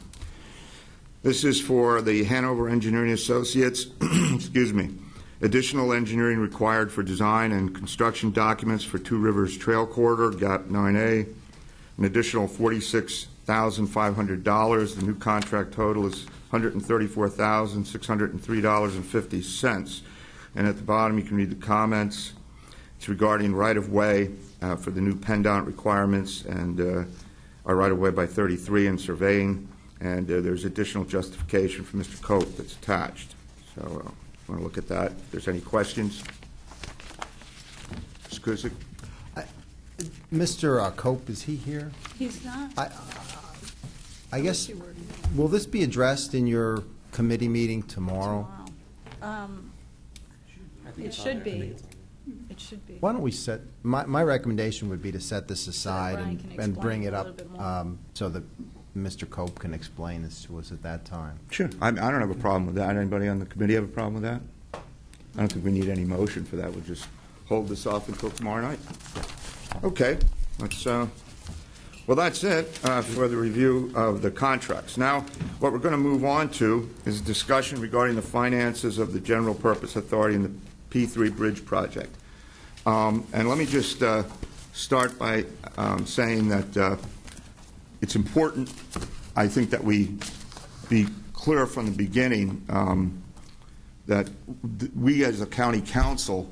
This is for the Hanover Engineering Associates, excuse me, additional engineering required for design and construction documents for Two Rivers Trail Corridor, GAP 9A, an additional $46,500. The new contract total is $134,603.50. And at the bottom, you can read the comments. It's regarding right-of-way for the new PennDOT requirements and our right-of-way by 33 and surveying. And there's additional justification from Mr. Cope that's attached. So I want to look at that. If there's any questions. Mr. Kusick? Mr. Cope, is he here? He's not. I guess, will this be addressed in your committee meeting tomorrow? It should be. It should be. Why don't we set, my recommendation would be to set this aside Brian can and bring explain it a up little bit more. so that Mr. Cope can explain this to us at that time. Sure. I don't have a problem with that. Anybody on the committee have a problem with that? I don't think we need any motion for that. We'll just hold this off until tomorrow night. Okay. Let's, well, that's it for the review of the contracts. Now, what we're going to move on to is a discussion regarding the finances of the General Purpose Authority and the P3 Bridge Project. And let me just start by saying that it's important, I think, that we be clear from the beginning that we as a county council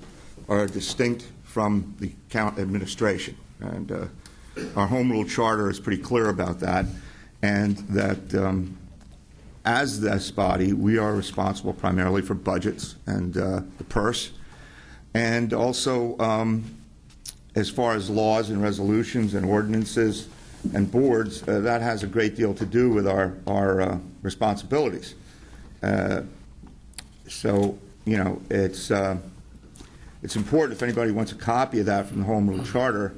are distinct from the county administration. And our home rule charter is pretty clear about that. And that as this body, we are responsible primarily for budgets and the purse. And also, as far as laws and resolutions and ordinances and boards, that has a great deal to do with our responsibilities. So, you know, it's important if anybody wants a copy of that from the Home Rule Charter,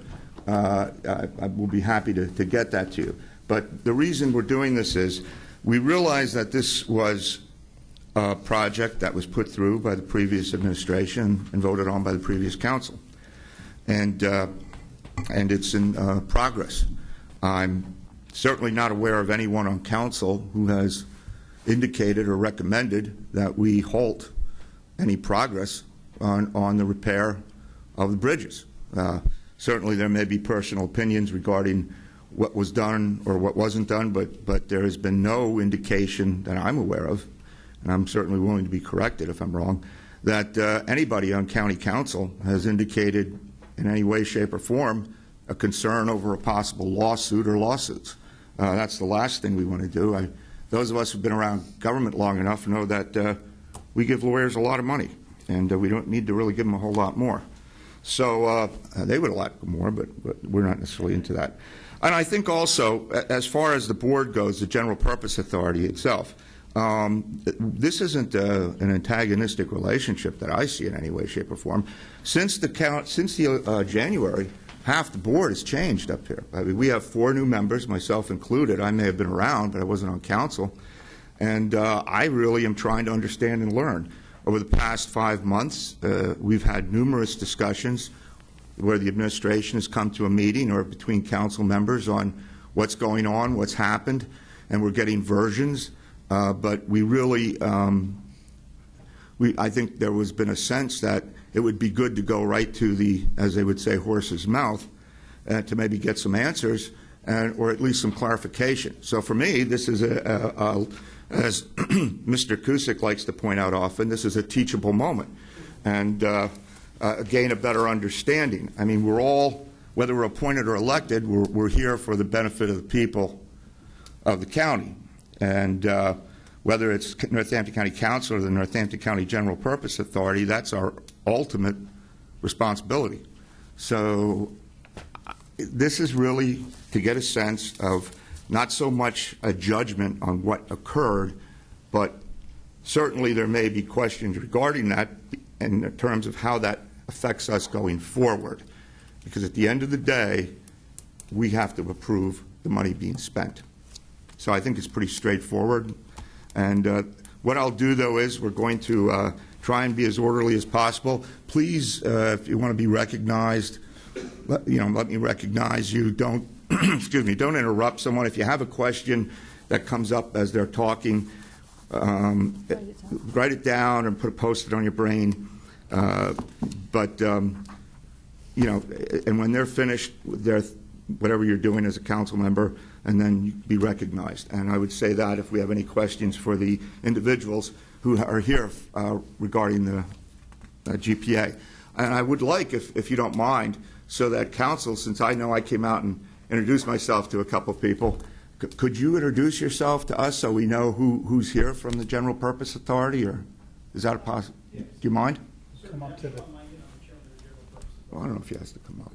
I will be happy to get that to you. But the reason we're doing this is we realize that this was a project that was put through by the previous administration and voted on by the previous council. And it's in progress. I'm certainly not aware of anyone on council who has indicated or recommended that we halt any progress on the repair of the bridges. Certainly there may be personal opinions regarding what was done or what wasn't done, but there has been no indication that I'm aware of, and I'm certainly willing to be corrected if I'm wrong, that anybody on county council has indicated in any way, shape, or form a concern over a possible lawsuit or lawsuits. That's the last thing we want to do. Those of us who've been around government long enough know that we give lawyers a lot of money, and we don't need to really give them a whole lot more. So they would like more, but we're not necessarily into that. And I think also, as far as the board goes, the General Purpose Authority itself, this isn't an antagonistic relationship that I see in any way, shape, or form. Since January, half the board has changed up here. I mean, we have 4 new members, myself included. I may have been around, but I wasn't on council. And I really am trying to understand and learn. Over the past 5 months, we've had numerous discussions where the administration has come to a meeting or between council members on what's going on, what's happened, and we're getting versions. But we really, I think there has been a sense that it would be good to go right to the, as they would say, horse's mouth, to maybe get some answers or at least some clarification. So for me, this is as Mr. Cusick likes to point out often, this is a teachable moment and gain a better understanding. I mean, we're all, whether we're appointed or elected, we're here for the benefit of the people of the county. And whether it's Northampton County Council or the Northampton County General Purpose Authority, that's our ultimate responsibility. So this is really to get a sense of not so much a judgment on what occurred, but certainly there may be questions regarding that in terms of how that affects us going forward. Because at the end of the day, we have to approve the money being spent. So I think it's pretty straightforward. And what I'll do, though, is we're going to try and be as orderly as possible. Please, if you want to be recognized, let me recognize you. Don't, excuse me, don't interrupt someone. If you have a question that comes up as they're talking, write it down and post it on your brain. But and when they're finished with whatever you're doing as a council member, and then you be recognized. And I would say that if we have any questions for the individuals who are here regarding the GPA. And I would like, if you don't mind, so that council, since I know I came out and introduced myself to a couple of people, could you introduce yourself to us so we know who's here from the General Purpose Authority, or is that a possible? Yes. Do you mind? Come up to the. Well, I don't know if he has to come up.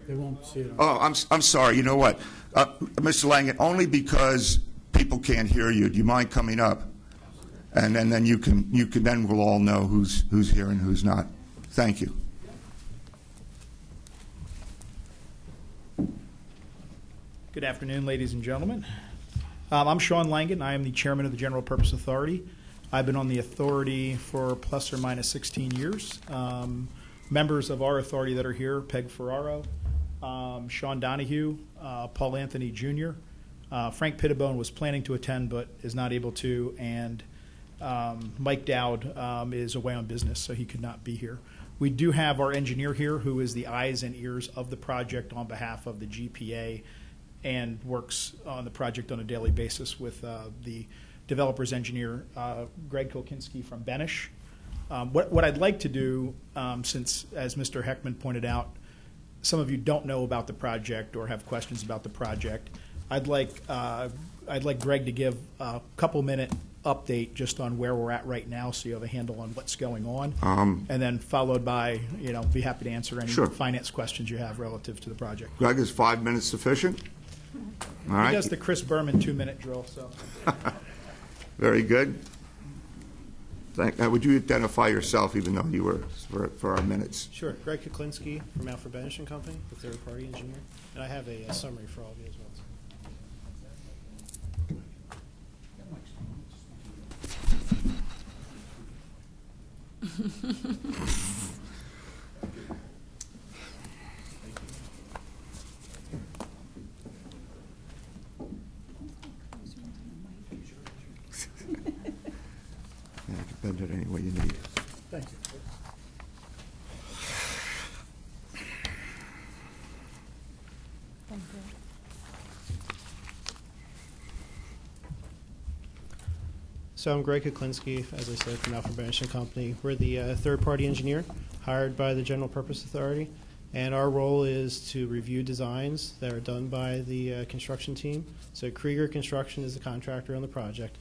They won't see it. Oh, I'm sorry. You know what, Mr. Langen, only because people can't hear you. Do you mind coming up? And then you can then we'll all know who's here and who's not. Thank you. Good afternoon, ladies and gentlemen. I'm Sean Langen. I am the chairman of the General Purpose Authority. I've been on the authority for plus or minus 16 years. Members of our authority that are here: Peg Ferraro, Sean Donahue, Paul Anthony Jr., Frank Pittibone was planning to attend but is not able to, and Mike Dowd is away on business, so he could not be here. We do have our engineer here, who is the eyes and ears of the project on behalf of the GPA and works on the project on a daily basis with the developer's engineer, Greg Kolkinski from Benish. What I'd like to do, since, as Mr. Heckman pointed out, some of you don't know about the project or have questions about the project, I'd like Greg to give a couple-minute update just on where we're at right now, so you have a handle on what's going on, and then followed by, be happy to answer any Sure. finance questions you have relative to the project. Greg, is 5 minutes sufficient? All right. He does the Chris Berman 2-minute drill, so. Very good. Would you identify yourself, even though you were for our minutes? Sure. Greg Kuklinski from Alfred Benish and Company, the third-party engineer. And I have a summary for all of you as well. Yeah, I can bend it any way you need. Thank you. So I'm Greg Kuklinski, as I said, from Alfred Benish and Company. We're the third-party engineer hired by the General Purpose Authority, and our role is to review designs that are done by the construction team. So Krieger Construction is the contractor on the project.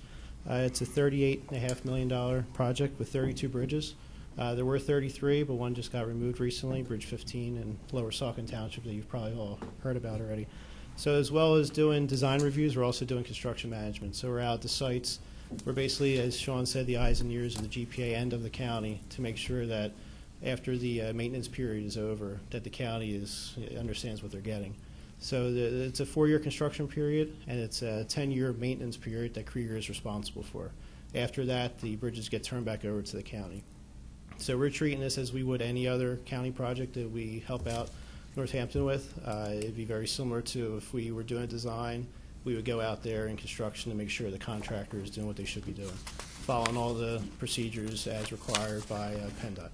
It's a $38.5 million project with 32 bridges. There were 33, but one just got removed recently, Bridge 15 in Lower Saucon Township, that you've probably all heard about already. So as well as doing design reviews, we're also doing construction management. So we're out at the sites. We're basically, as Sean said, the eyes and ears of the GPA end of the county to make sure that after the maintenance period is over, that the county understands what they're getting. So it's a 4-year construction period, and it's a 10-year maintenance period that Krieger is responsible for. After that, the bridges get turned back over to the county. So we're treating this as we would any other county project that we help out Northampton with. It'd be very similar to if we were doing a design, we would go out there in construction to make sure the contractor is doing what they should be doing, following all the procedures as required by PennDOT.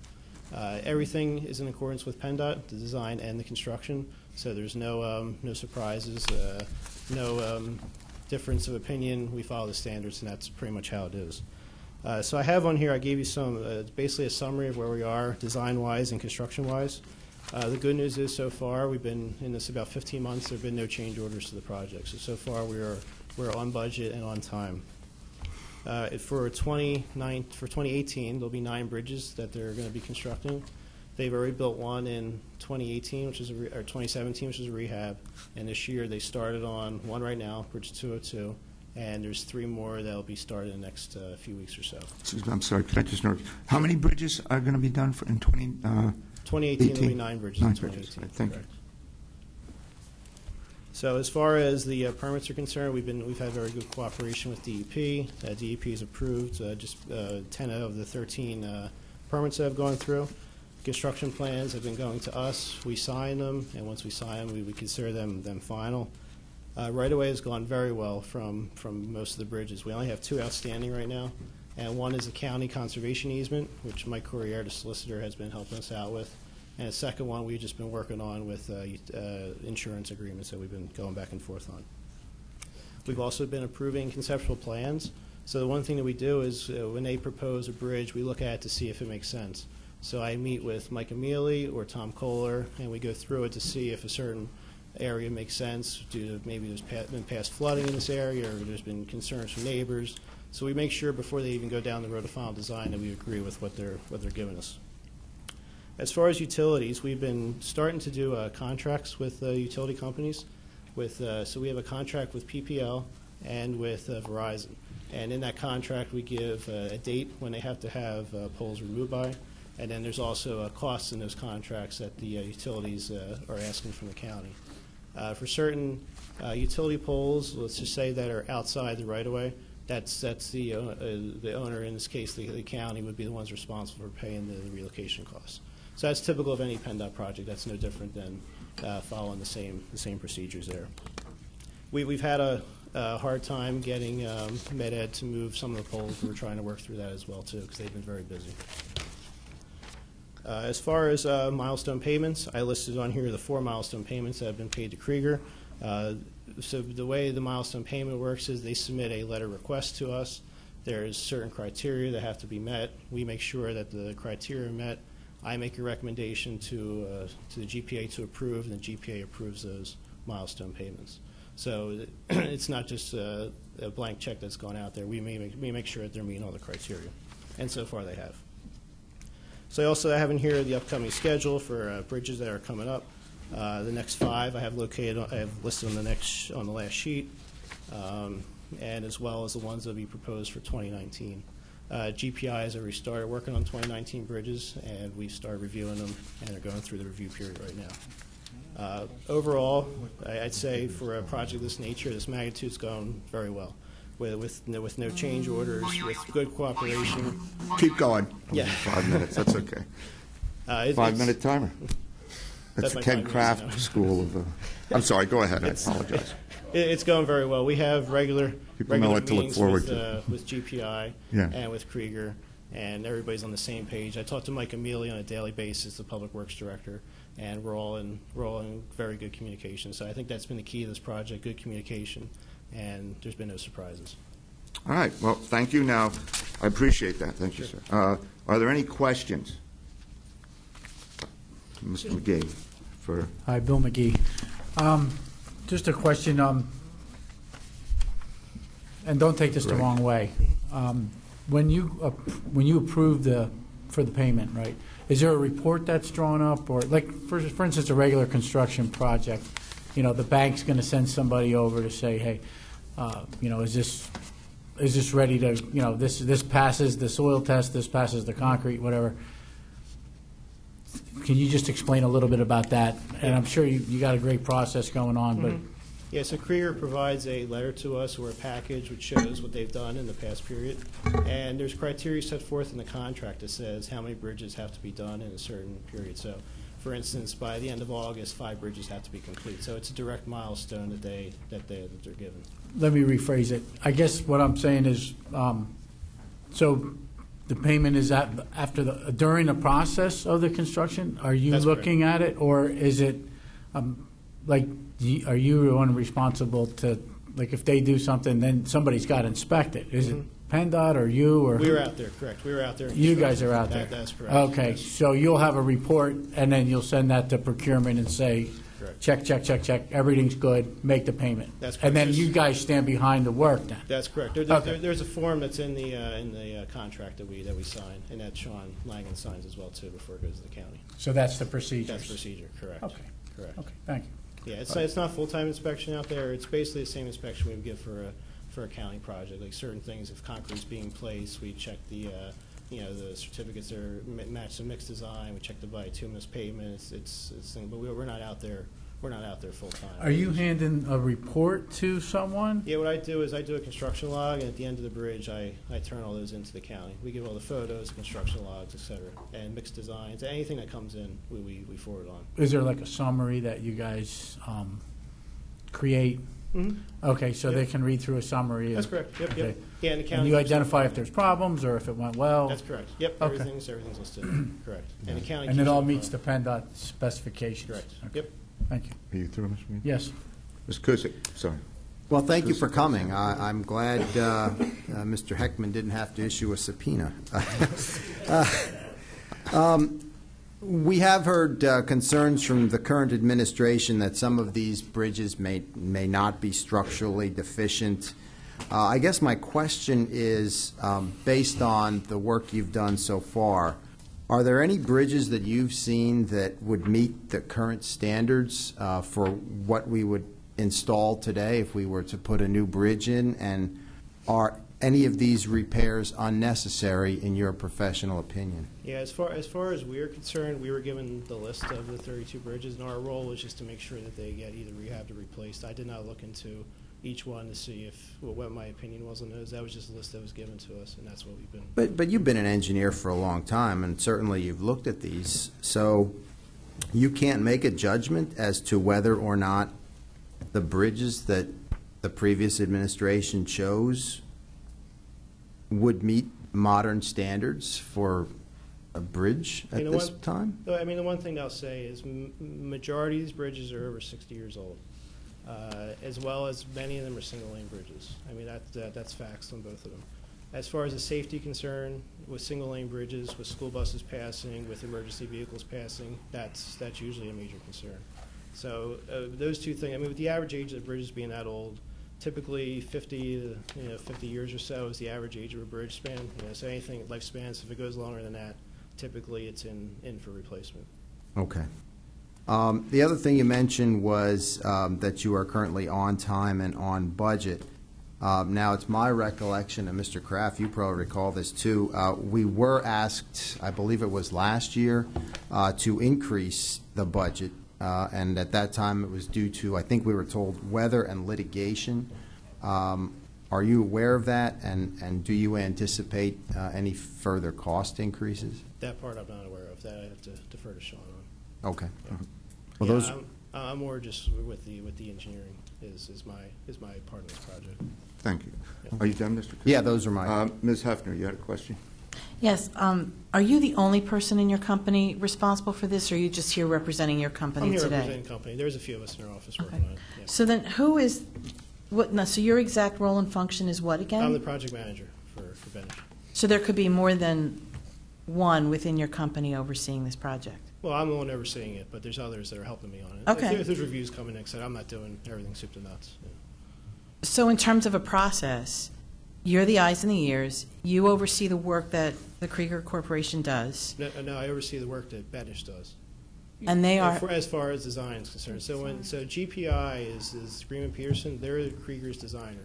Everything is in accordance with PennDOT, the design and the construction, so there's no surprises, no difference of opinion. We follow the standards, and that's pretty much how it is. So I have on here, I gave you some, basically a summary of where we are design-wise and construction-wise. The good news is so far, we've been in this about 15 months, there have been no change orders to the project. So far we're on budget and on time. For 2018, there'll be 9 bridges that they're going to be constructing. They've already built one in 2018, or 2017, which is a rehab. And this year they started on one right now, Bridge 202. And there's 3 more that'll be started in the next few weeks or so. Excuse me, I'm sorry, could I just note, how many bridges are going to be done in 2018, there'll be 9 bridges. 9 in bridges, 2018. right, thank you. Correct. So as far as the permits are concerned, we've had very good cooperation with DEP. DEP has approved just 10 of the 13 permits that have gone through. Construction plans have been going to us. We sign them, and once we sign them, we consider them final. Right-of-way has gone very well from most of the bridges. We only have 2 outstanding right now, and one is a county conservation easement, which Mike Courier, the solicitor, has been helping us out with. And the second one we've just been working on with insurance agreements that we've been going back and forth on. We've also been approving conceptual plans. So the one thing that we do is when they propose a bridge, we look at it to see if it makes sense. So I meet with Mike Amealy or Tom Kohler, and we go through it to see if a certain area makes sense due to maybe there's been past flooding in this area or there's been concerns from neighbors. So we make sure before they even go down the road of final design that we agree with what they're giving us. As far as utilities, we've been starting to do contracts with utility companies. So we have a contract with PPL and with Verizon. And in that contract, we give a date when they have to have poles removed by. And then there's also costs in those contracts that the utilities are asking from the county. For certain utility poles, let's just say that are outside the right-of-way, that's the owner, in this case the county, would be the ones responsible for paying the relocation costs. So that's typical of any PennDOT project. That's no different than following the same procedures there. We've had a hard time getting Med-Ed to move some of the poles. We're trying to work through that as well too, because they've been very busy. As far as milestone payments, I listed on here the 4 milestone payments that have been paid to Krieger. So the way the milestone payment works is they submit a letter request to us. There's certain criteria that have to be met. We make sure that the criteria are met. I make a recommendation to the GPA to approve, and the GPA approves those milestone payments. So it's not just a blank check that's gone out there. We make sure that they're meeting all the criteria, and so far they have. So I also have in here the upcoming schedule for bridges that are coming up. The next 5 I have located. I have listed on the last sheet, and as well as the ones that will be proposed for 2019. GPI has already started working on 2019 bridges, and we started reviewing them, and are going through the review period right now. Overall, I'd say for a project of this nature, this magnitude, is going very well. With no change orders, with good cooperation. Keep going. Yeah. 5 minutes, that's okay. 5-minute timer. That's my Ken 5 minutes, Kraft you know. School of, I'm sorry, go ahead, I apologize. It's going very well. We have regular People know what to look meetings forward with GPI Yeah. and with Krieger, and everybody's on the same page. I talk to Mike Amelia on a daily basis, the Public Works Director, and we're all in very good communication. So I think that's been the key to this project, good communication, and there's been no surprises. All right, well, thank you now. I appreciate that, thank you, sir. Are there any questions? Mr. McGee, for... Hi, Bill McGee. Just a question, and don't take this the Right. wrong way. When you approve for the payment, right, is there a report that's drawn up? Or, like, for instance, a regular construction project, you know, the bank's going to send somebody over to say, hey, you know, is this ready to, you know, this passes the soil test, this passes the concrete, whatever. Can you just explain a little bit about that? And I'm sure you got a great process going on, but Yeah, so Krieger provides a letter to us or a package which shows what they've done in the past period. And there's criteria set forth in the contract that says how many bridges have to be done in a certain period. So, for instance, by the end of August, 5 bridges have to be complete. So it's a direct milestone that they're given. let me rephrase it. I guess what I'm saying is, so the payment is during the process of the construction? Are you That's looking at it, or is it, like, are you the one responsible to, like, if they do something, then somebody's got to inspect it? Is it PennDOT or you, or? We were out there, correct. We were out there. You guys are out there? That's correct. Okay, Yes. so you'll have a report, and then you'll send that to procurement and say, Correct. check, check, check, check, everything's good, make the payment. That's And then correct. you guys stand behind the work then? That's correct. Okay. There's a form that's in the contract that we sign, and that Sean Langen signs as well, too, before it goes to the county. So that's the procedure? That's procedure, correct. Okay. Correct. Okay, thank you. Yeah, it's not full-time inspection out there. It's basically the same inspection we would give for a county project. Like certain things, if concrete's being placed, we check the certificates are match the mixed design. We check the bituminous pavement. It's but we're not out there. We're not out there full-time. Are you handing a report to someone? Yeah, what I do is I do a construction log, and at the end of the bridge, I turn all those into the county. We give all the photos, construction logs, et cetera, and mixed designs. Anything that comes in, we forward on. Is there like a summary that you guys create? Okay, so they can read through a summary? That's correct. Yep, Okay. yep. Yeah, and the county. And you identify if there's problems or if it went well? That's correct. Yep, Okay. everything's listed. Correct. And the county. And keeps it all it meets file. the PennDOT specifications? Correct. Okay. Yep. Thank you. Are you through, Mr. Mead? Yes. Ms. Kuzic, sorry. Well, thank you for coming. I'm glad Mr. Heckman didn't have to issue a subpoena. We have heard concerns from the current administration that some of these bridges may not be structurally deficient. I guess my question is, based on the work you've done so far, are there any bridges that you've seen that would meet the current standards for what we would install today if we were to put a new bridge in? And are any of these repairs unnecessary in your professional opinion? Yeah, as far as we're concerned, we were given the list of the 32 bridges, and our role was just to make sure that they get either rehabbed or replaced. I did not look into each one to see what my opinion was on those. That was just a list that was given to us, and that's what we've been. But you've been an engineer for a long time, and certainly you've looked at these. So you can't make a judgment as to whether or not the bridges that the previous administration chose would meet modern standards for a bridge at this time? I mean, the one thing I'll say is majority of these bridges are over 60 years old, as well as many of them are single-lane bridges. I mean, that's facts on both of them. As far as the safety concern, with single-lane bridges, with school buses passing, with emergency vehicles passing, that's usually a major concern. So those two things, I mean, with the average age of the bridges being that old, typically 50 years or so is the average age of a bridge span. So anything, lifespans, if it goes longer than that, typically it's in for replacement. Okay. The other thing you mentioned was that you are currently on time and on budget. Now, it's my recollection, and Mr. Kraft, you probably recall this too, we were asked, I believe it was last year, to increase the budget, and at that time it was due to, I think we were told, weather and litigation. Are you aware of that, and do you anticipate any further cost increases? That part I'm not aware of. That I have to defer to Sean on. Okay. Yeah. Well, Yeah, those. I'm more just with the engineering is my part of this project. Thank you. Yeah. Are you done, Mr. Cook? Yeah, those are mine. Ms. Hefner, you had a question? Yes. Are you the only person in your company responsible for this, or are you just here representing your company I'm here today? representing the company. There's a few of us in our office working Okay. on it. Yeah. So then who is, so your exact role and function is what again? I'm the project manager for Benish. So there could be more than one within your company overseeing this project? Well, I'm the one overseeing it, but there's others that are helping me on it. Okay. If there's reviews coming next, I'm not doing everything soup to nuts. Yeah. So in terms of a process, you're the eyes and the ears. You oversee the work that the Krieger Corporation does. No, I oversee the work that Benish does. And they are... As far as design is concerned. So GPI is Greenman Peterson, they're Krieger's designer.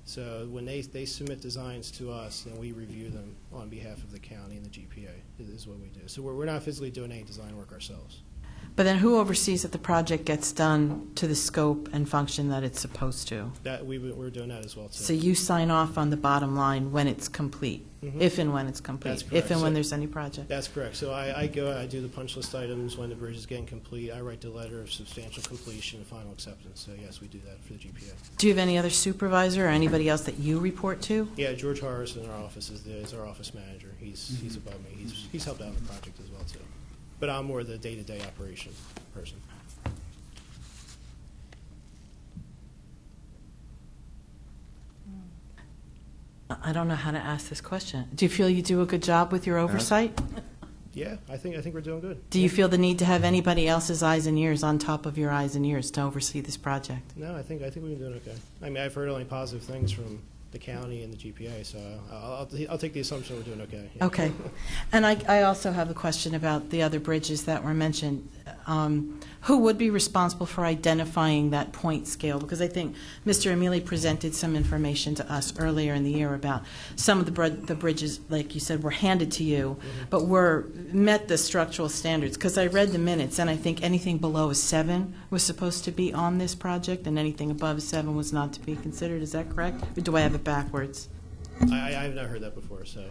So when they submit designs to us, and we review them on behalf of the county and the GPA, is what we do. So we're not physically doing any design work ourselves. But then who oversees that the project gets done to the scope and function that it's supposed to? We're doing that as well, too. So you sign off on the bottom line when it's complete, if and when it's complete, That's correct. if and when So- there's any project? That's correct. So I go, I do the punch list items when the bridge is getting complete. I write the letter of substantial completion and final acceptance. So yes, we do that for the GPA. Do you have any other supervisor or anybody else that you report to? Yeah, George Harris in our office is our office manager. He's above me. He's helped out in the project as well, too. But I'm more the day-to-day operation person. I don't know how to ask this question. Do you feel you do a good job with your oversight? Yeah, I think we're doing good. Do you feel the need to have anybody else's eyes and ears on top of your eyes and ears to oversee this project? No, I think we've been doing okay. I mean, I've heard only positive things from the county and the GPA, so I'll take the assumption we're doing okay. Yeah. Okay. And I also have a question about the other bridges that were mentioned. Who would be responsible for identifying that point scale? Because I think Mr. Emili presented some information to us earlier in the year about some of the bridges, like you said, were handed to you, but met the structural standards. Because I read the minutes, and I think anything below a 7 was supposed to be on this project, and anything above a 7 was not to be considered. Is that correct? Or do I have it backwards? I've not heard that before, so.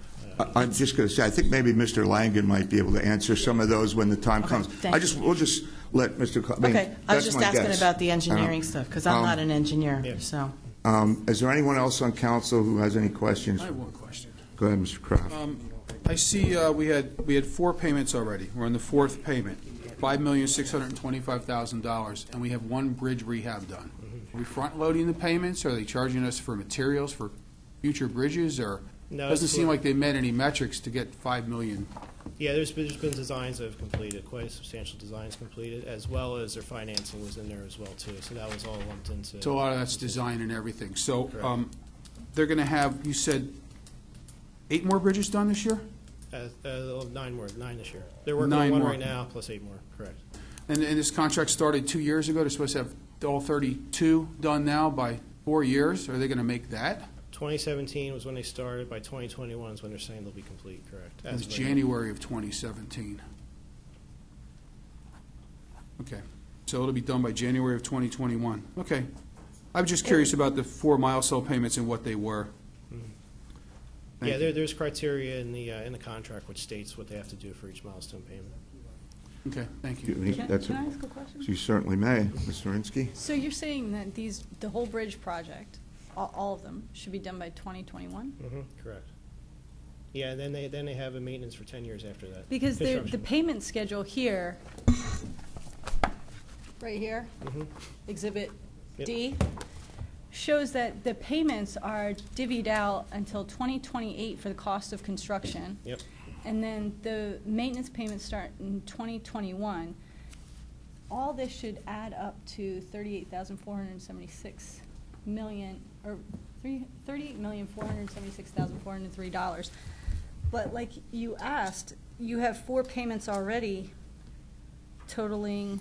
I'm just going to say, I think maybe Mr. Langen might be able to answer some of those when the time comes. thank you. We'll just let Mr. Okay, I was just asking guess. about the engineering stuff, because I'm not an engineer, Yeah. so. Is there anyone else on council who has any questions? I have one question. Go ahead, Mr. Kraft. I see we had 4 payments already. We're on the 4th payment, $5,625,000, and we have 1 bridge rehab done. Are we front-loading the payments? Are they charging us for materials for future bridges, or No, doesn't it's seem what- like they met any metrics to get $5 million? Yeah, there's been designs that have completed, quite substantial designs completed, as well as their financing was in there as well, too. So that was all lumped into. So a lot of that's design and everything. So Correct. they're going to have, you said, 8 more bridges done this year? 9 this year. They're working 9 on one more. right now, plus 8 more, correct. And this contract started 2 years ago. They're supposed to have all 32 done now by 4 years. Are they going to make that? 2017 was when they started. By 2021 is when they're saying they'll be complete, correct? It was As of right now. January of 2017. Okay, so it'll be done by January of 2021. Okay. I'm just curious about the 4 milestone payments and what they were. Thank Yeah, you. there's criteria in the contract which states what they have to do for each milestone payment. Okay, thank Do you you. have any- that's Can a- I ask a question? You certainly may, Mr. Rinsky. So you're saying that the whole bridge project, all of them, should be done by 2021? Correct. Yeah, and then they have a maintenance for 10 years after that. Because the Construction. payment schedule here, right here, Exhibit Yep. D, shows that the payments are divvied out until 2028 for the cost of construction. Yep. And then the maintenance payments start in 2021. all this should add up to $38,476 million, or $38,476,403. But like you asked, you have 4 payments already totaling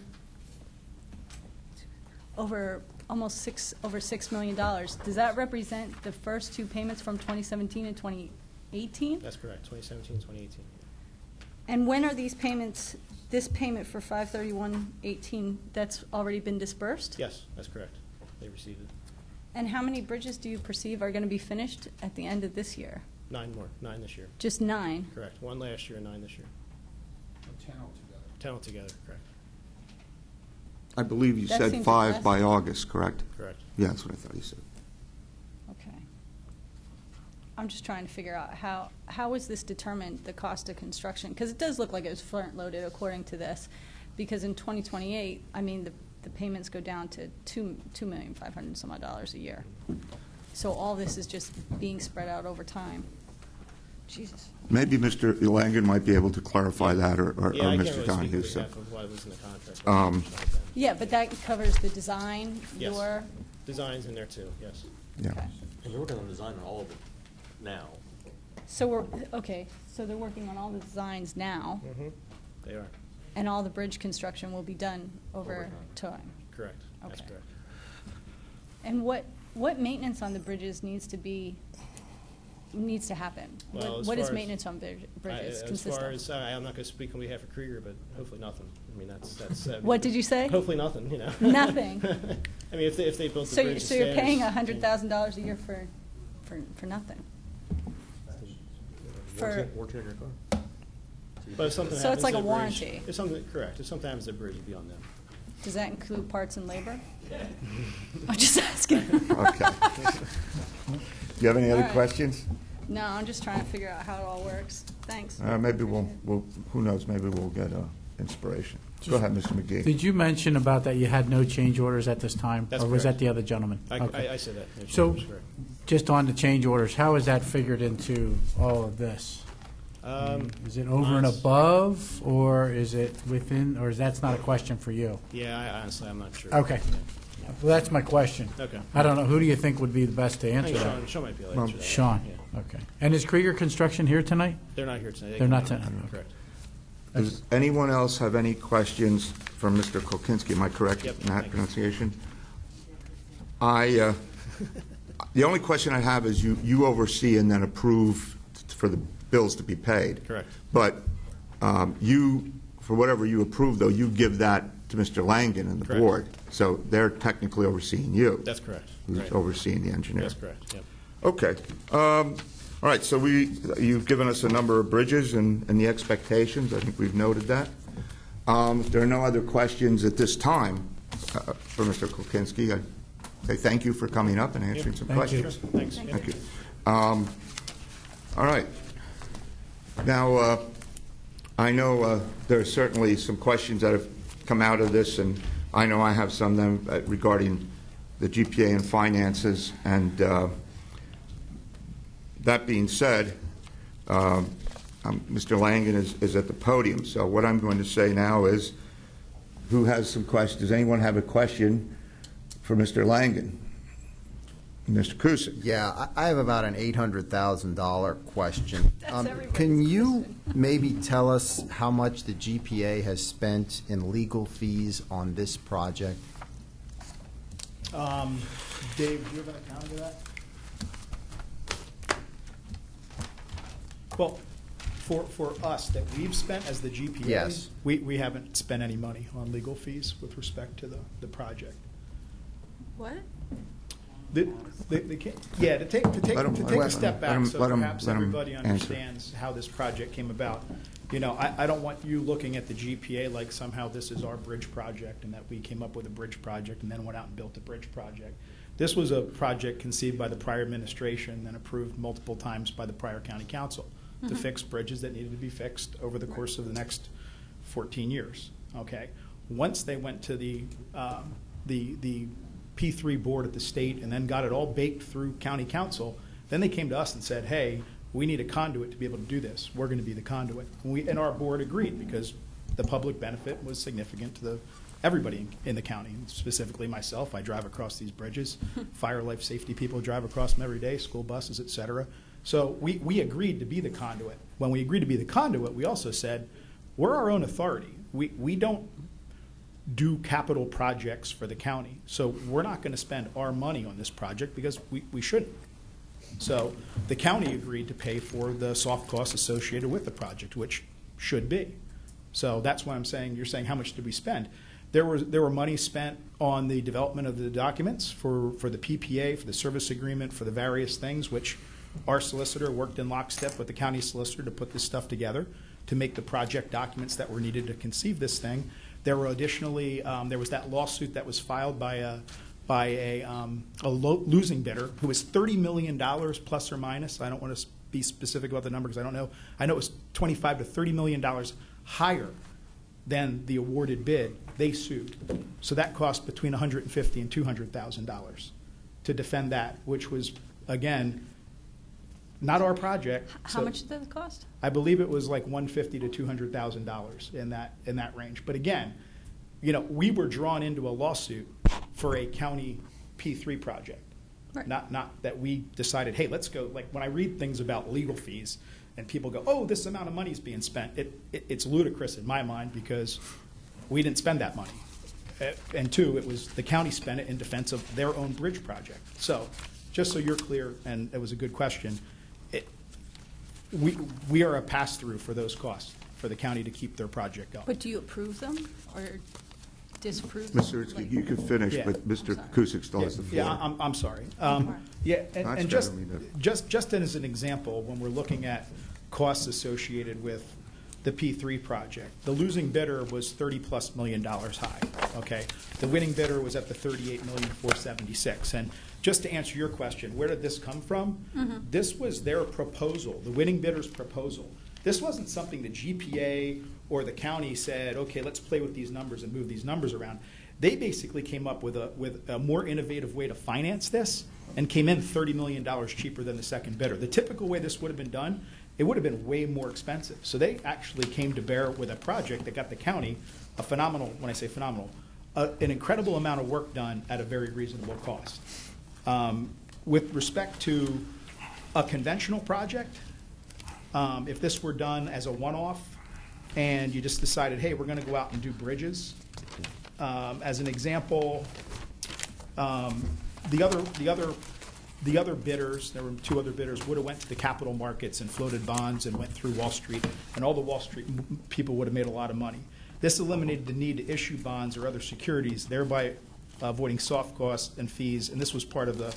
over $6 million. Does that represent the first 2 payments from 2017 and 2018? That's correct, 2017, 2018. And when are these payments, this payment for 5/31/18, that's already been dispersed? Yes, that's correct. They received it. And how many bridges do you perceive are going to be finished at the end of this year? 9 more, 9 this year. Just 9? Correct. 1 last year and 9 this year. 10 altogether. 10 altogether, correct. I believe you That said seems 5 aggressive. by August, correct? Correct. Yeah, that's what I thought you said. Okay. I'm just trying to figure out how was this determined, the cost of construction? Because it does look like it was front-loaded according to this, because in 2028, I mean, the payments go down to $2,500,000 some odd a year. So all this is just being spread out over time. Jesus. Maybe Mr. Langen might be able to clarify that, or Yeah, I can't Mr. really Donahue. speak so. on behalf of what was in the contract. Yeah, but that covers the design, Yes. your, Designs in there too, yes. Yeah. okay. And they're working on design on all of it now. So so they're working on all the designs now, They are, and all the bridge construction will be done over time. correct. That's Okay. correct. And what maintenance on the bridges needs to happen? Well, as What is far as- maintenance on bridges As consist far of? as, I'm not going to speak on behalf of Krieger, but hopefully nothing. I mean, that's. What did you say? Hopefully nothing, you know. Nothing. I mean, if they built the So bridge. so you're paying standards- $100,000 a year for nothing? For, Working on your car. But if something So it's happens like to a the bridge- warranty. If something, correct. If something happens to the bridge, it'd be on them. does that include parts and labor? I'm just asking. Okay. Do you have any All other right. questions? No, I'm just trying to figure out how it all works. Thanks. Maybe we'll, who knows, maybe we'll get inspiration. Go ahead, Mr. McGee. Did you mention about that you had no change orders at this time? That's Or was correct. that the other gentleman? Okay. I said that. No, So, that's correct. just on the change orders, how is that figured into all of this? Is it over and Mine's- above, or is it within, or is that's not a question for you? Yeah, honestly, I'm not sure. Okay. Well, that's my question. Okay. I don't know, who do you think would be the best to I answer think that? Sean might be able to answer that. Sean, Yeah. okay. And is Krieger Construction here tonight? They're not here tonight. They're not can- tonight, okay. Correct. Does anyone else have any questions for Mr. Kokinski? Am I correct Yep, in that thank you. pronunciation? The only question I have is you oversee and then approve for the bills to be paid. Correct. But you, for whatever you approve, though, you give that to Mr. Langen and the Correct. board. So they're technically overseeing you. That's correct. Who's Right. overseeing the engineer. That's correct, yep. Okay. All right, so you've given us a number of bridges and the expectations. I think we've noted that. If there are no other questions at this time for Mr. Kokinski, I say thank you for coming up and answering some Thank you. questions. Thanks. Thank you. All right. Now, I know there are certainly some questions that have come out of this, and I know I have some of them regarding the GPA and finances. And that being said, Mr. Langen is at the podium. So what I'm going to say now is, who has some questions? Does anyone have a question for Mr. Langen? Mr. Kusick? Yeah, I have about an $800,000 question. Can you maybe tell us how much the GPA has spent in legal fees on this project? Dave, do you have an account of that? Well, for us, that we've spent as the GPA, Yes. we haven't spent any money on legal fees with respect to the project. What? To take a step back, so let him perhaps answer. everybody understands how this project came about. You know, I don't want you looking at the GPA like somehow this is our bridge project and that we came up with a bridge project and then went out and built a bridge project. This was a project conceived by the prior administration and approved multiple times by the prior county council to fix bridges that needed to be fixed over the course of the next 14 years. Okay, once they went to the P3 board at the state and then got it all baked through county council, then they came to us and said, hey, we need a conduit to be able to do this. We're going to be the conduit. And our board agreed because the public benefit was significant to everybody in the county, specifically myself. I drive across these bridges. Fire, life safety people drive across them every day, school buses, et cetera. So we agreed to be the conduit. When we agreed to be the conduit, we also said, we're our own authority. We don't do capital projects for the county. So we're not going to spend our money on this project because we shouldn't. So the county agreed to pay for the soft costs associated with the project, which should be. So that's why I'm saying, you're saying how much did we spend? There were money spent on the development of the documents for the PPA, for the service agreement, for the various things, which our solicitor worked in lockstep with the county solicitor to put this stuff together to make the project documents that were needed to conceive this thing. There were additionally, there was that lawsuit that was filed by a losing bidder who was $30 million plus or minus. I don't want to be specific about the number because I don't know. I know it was $25 to $30 million higher than the awarded bid. They sued. So that cost between $150,000 and $200,000 to defend that, which was, again, not our project. How much did that cost? I believe it was like $150,000 to $200,000 in that range. But again, we were drawn into a lawsuit for a county P3 project. Right. Not that we decided, hey, let's go. Like when I read things about legal fees and people go, oh, this amount of money is being spent, it's ludicrous in my mind because we didn't spend that money. And two, it was the county spent it in defense of their own bridge project. So just so you're clear, and it was a good question, we are a pass-through for those costs for the county to keep their project going. But do you approve them or disapprove them? Mr. Itzke, you can finish, Yeah. but Mr. Kusick still has the floor. Yeah, I'm sorry. And just as an example, when we're looking at costs associated with the P3 project, the losing bidder was $30+ million high. Okay, the winning bidder was at the $38,476,000. And just to answer your question, where did this come from? Mm-hmm. This was their proposal, the winning bidder's proposal. This wasn't something the GPA or the county said, okay, let's play with these numbers and move these numbers around. They basically came up with a more innovative way to finance this and came in $30 million cheaper than the second bidder. The typical way this would have been done, it would have been way more expensive. So they actually came to bear with a project that got the county a phenomenal, when I say phenomenal, an incredible amount of work done at a very reasonable cost. With respect to a conventional project, if this were done as a one-off and you just decided, hey, we're going to go out and do bridges, as an example, the other bidders, there were two other bidders, would have went to the capital markets and floated bonds and went through Wall Street, and all the Wall Street people would have made a lot of money. This eliminated the need to issue bonds or other securities, thereby avoiding soft costs and fees, and this was part of the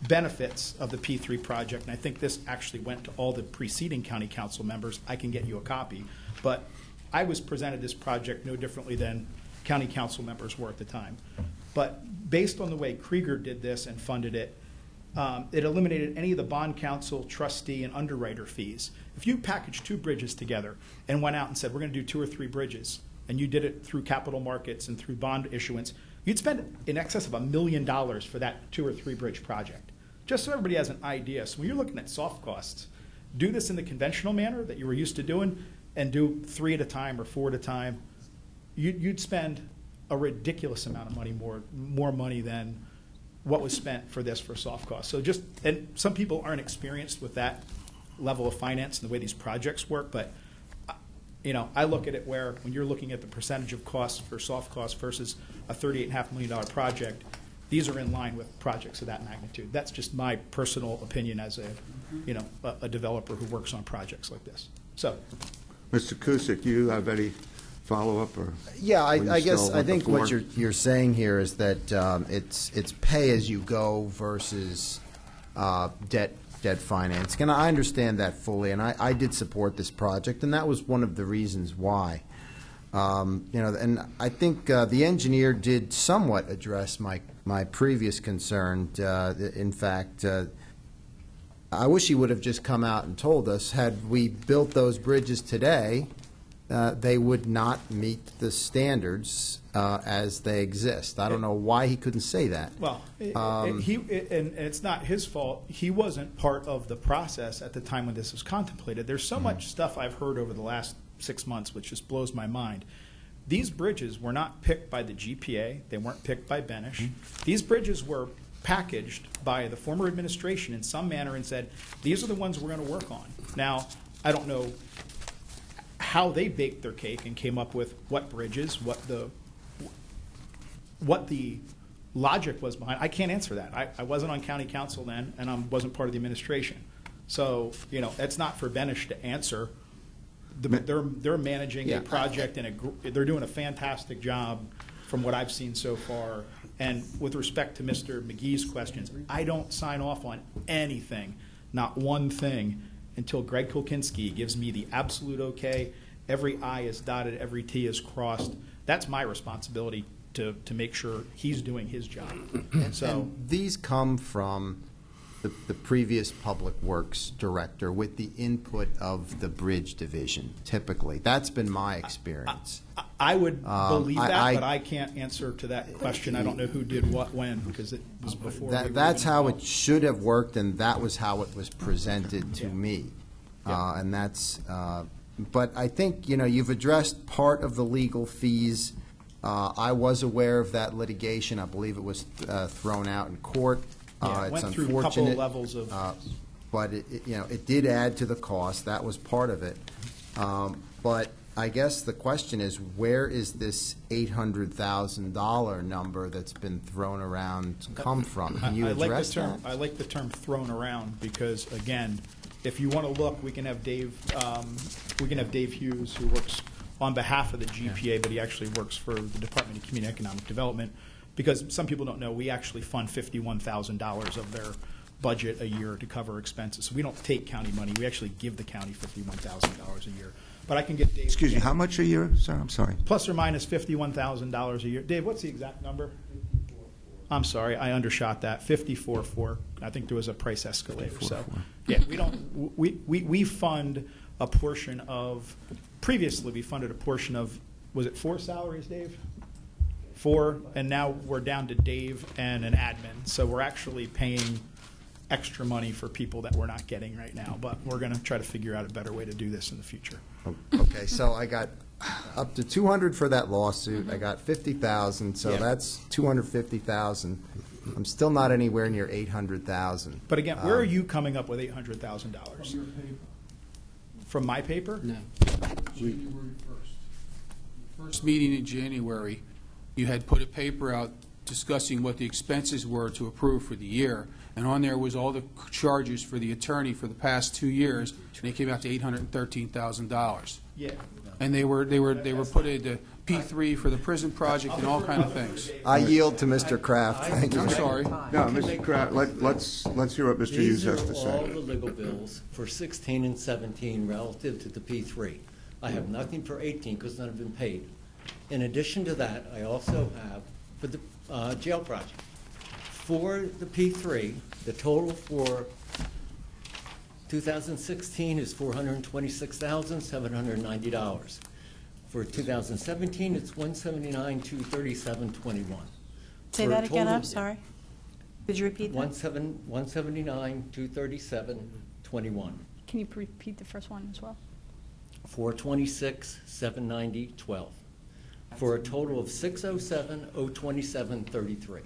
benefits of the P3 project, and I think this actually went to all the preceding county council members. I can get you a copy, but I was presented this project no differently than county council members were at the time. But based on the way Krieger did this and funded it, it eliminated any of the bond counsel, trustee, and underwriter fees. If you packaged two bridges together and went out and said, we're going to do 2 or 3 bridges, and you did it through capital markets and through bond issuance, you'd spend in excess of $1 million for that 2 or 3 bridge project. Just so everybody has an idea. So when you're looking at soft costs, do this in the conventional manner that you were used to doing and do 3 at a time or 4 at a time. You'd spend a ridiculous amount of money, more money than what was spent for this for soft costs. So and some people aren't experienced with that level of finance and the way these projects work, but I look at it where when you're looking at the percentage of costs for soft costs versus a $38.5 million project, these are in line with projects of that magnitude. That's just my personal opinion as a developer who works on projects like this. So, Mr. Kusick, you have any follow-up or? Yeah, I guess still I want the think floor? what you're saying here is that it's pay as you go versus debt financing, and I understand that fully. And I did support this project, and that was one of the reasons why. And I think the engineer did somewhat address my previous concern. In fact, I wish he would have just come out and told us, had we built those bridges today, they would not meet the standards as they exist. I don't know why he couldn't say that. Well, and it's not his fault. He wasn't part of the process at the time when this was contemplated. There's so much stuff I've heard over the last 6 months, which just blows my mind. These bridges were not picked by the GPA. They weren't picked by Benish. These bridges were packaged by the former administration in some manner and said, these are the ones we're going to work on. Now, I don't know how they baked their cake and came up with what bridges, what the logic was behind. I can't answer that. I wasn't on county council then, and I wasn't part of the administration. So, you know, that's not for Benish to answer. They're managing a project, and they're doing a fantastic job from what I've seen so far. And with respect to Mr. McGee's questions, I don't sign off on anything, not one thing, until Greg Kulkinski gives me the absolute okay. Every I is dotted, every T is crossed. That's my responsibility to make sure he's doing his job. And these come from the previous Public Works Director with the input of the Bridge Division, typically. That's been my experience. I would believe that, but I can't answer to that question. I don't know who did what when, because it was before. That's how it should have worked, and that was how it was presented to me. And that's, but I think, you know, you've addressed part of the legal fees. I was aware of that litigation. I believe it was thrown out in court. It went through a couple of levels of. But you know, it did add to the cost. That was part of it. But I guess the question is, where is this $800,000 number that's been thrown around come from? Can you address that? I like the term "thrown around" because, again, if you want to look, we can have Dave. We can have Dave Hughes, who works on behalf of the GPA, but he actually works for the Department of Community Economic Development. Because some people don't know, we actually fund $51,000 of their budget a year to cover expenses. So we don't take county money. We actually give the county $51,000 a year. But I can get Dave. Excuse me, how much a year, sir? I'm sorry. Plus or minus $51,000 a year. Dave, what's the exact number? I'm sorry, I undershot that. 54.4. I think there was a price escalator. So yeah, we don't. We fund a portion of. Previously, we funded a portion of. Was it 4 salaries, Dave? 4, and now we're down to Dave and an admin. So we're actually paying extra money for people that we're not getting right now. But we're going to try to figure out a better way to do this in the future. Okay, so I got up to $200 for that lawsuit. I got $50,000, so that's $250,000. I'm still not anywhere near $800,000. But again, where are you coming up with $800,000? From my paper? No. January 1st. First meeting in January, you had put a paper out discussing what the expenses were to approve for the year, and on there was all the charges for the attorney for the past 2 years, and they came out to $813,000. Yeah. And they were put into P3 for the prison project and all kind of things. I yield to Mr. Kraft. Thank you. I'm sorry. No, Mr. Kraft, let's hear what Mr. Hughes has to These are all say. the legal bills for 16 and 17 relative to the P3. I have nothing for 18 because none have been paid. In addition to that, I also have for the jail project. For the P3, the total for 2016 is $426,790. For 2017, it's $179,237.21. Say that again, I'm sorry. Could you repeat that? $179,237.21. Can you repeat the first one as well? $426,790.12. For a total of $607,027.33.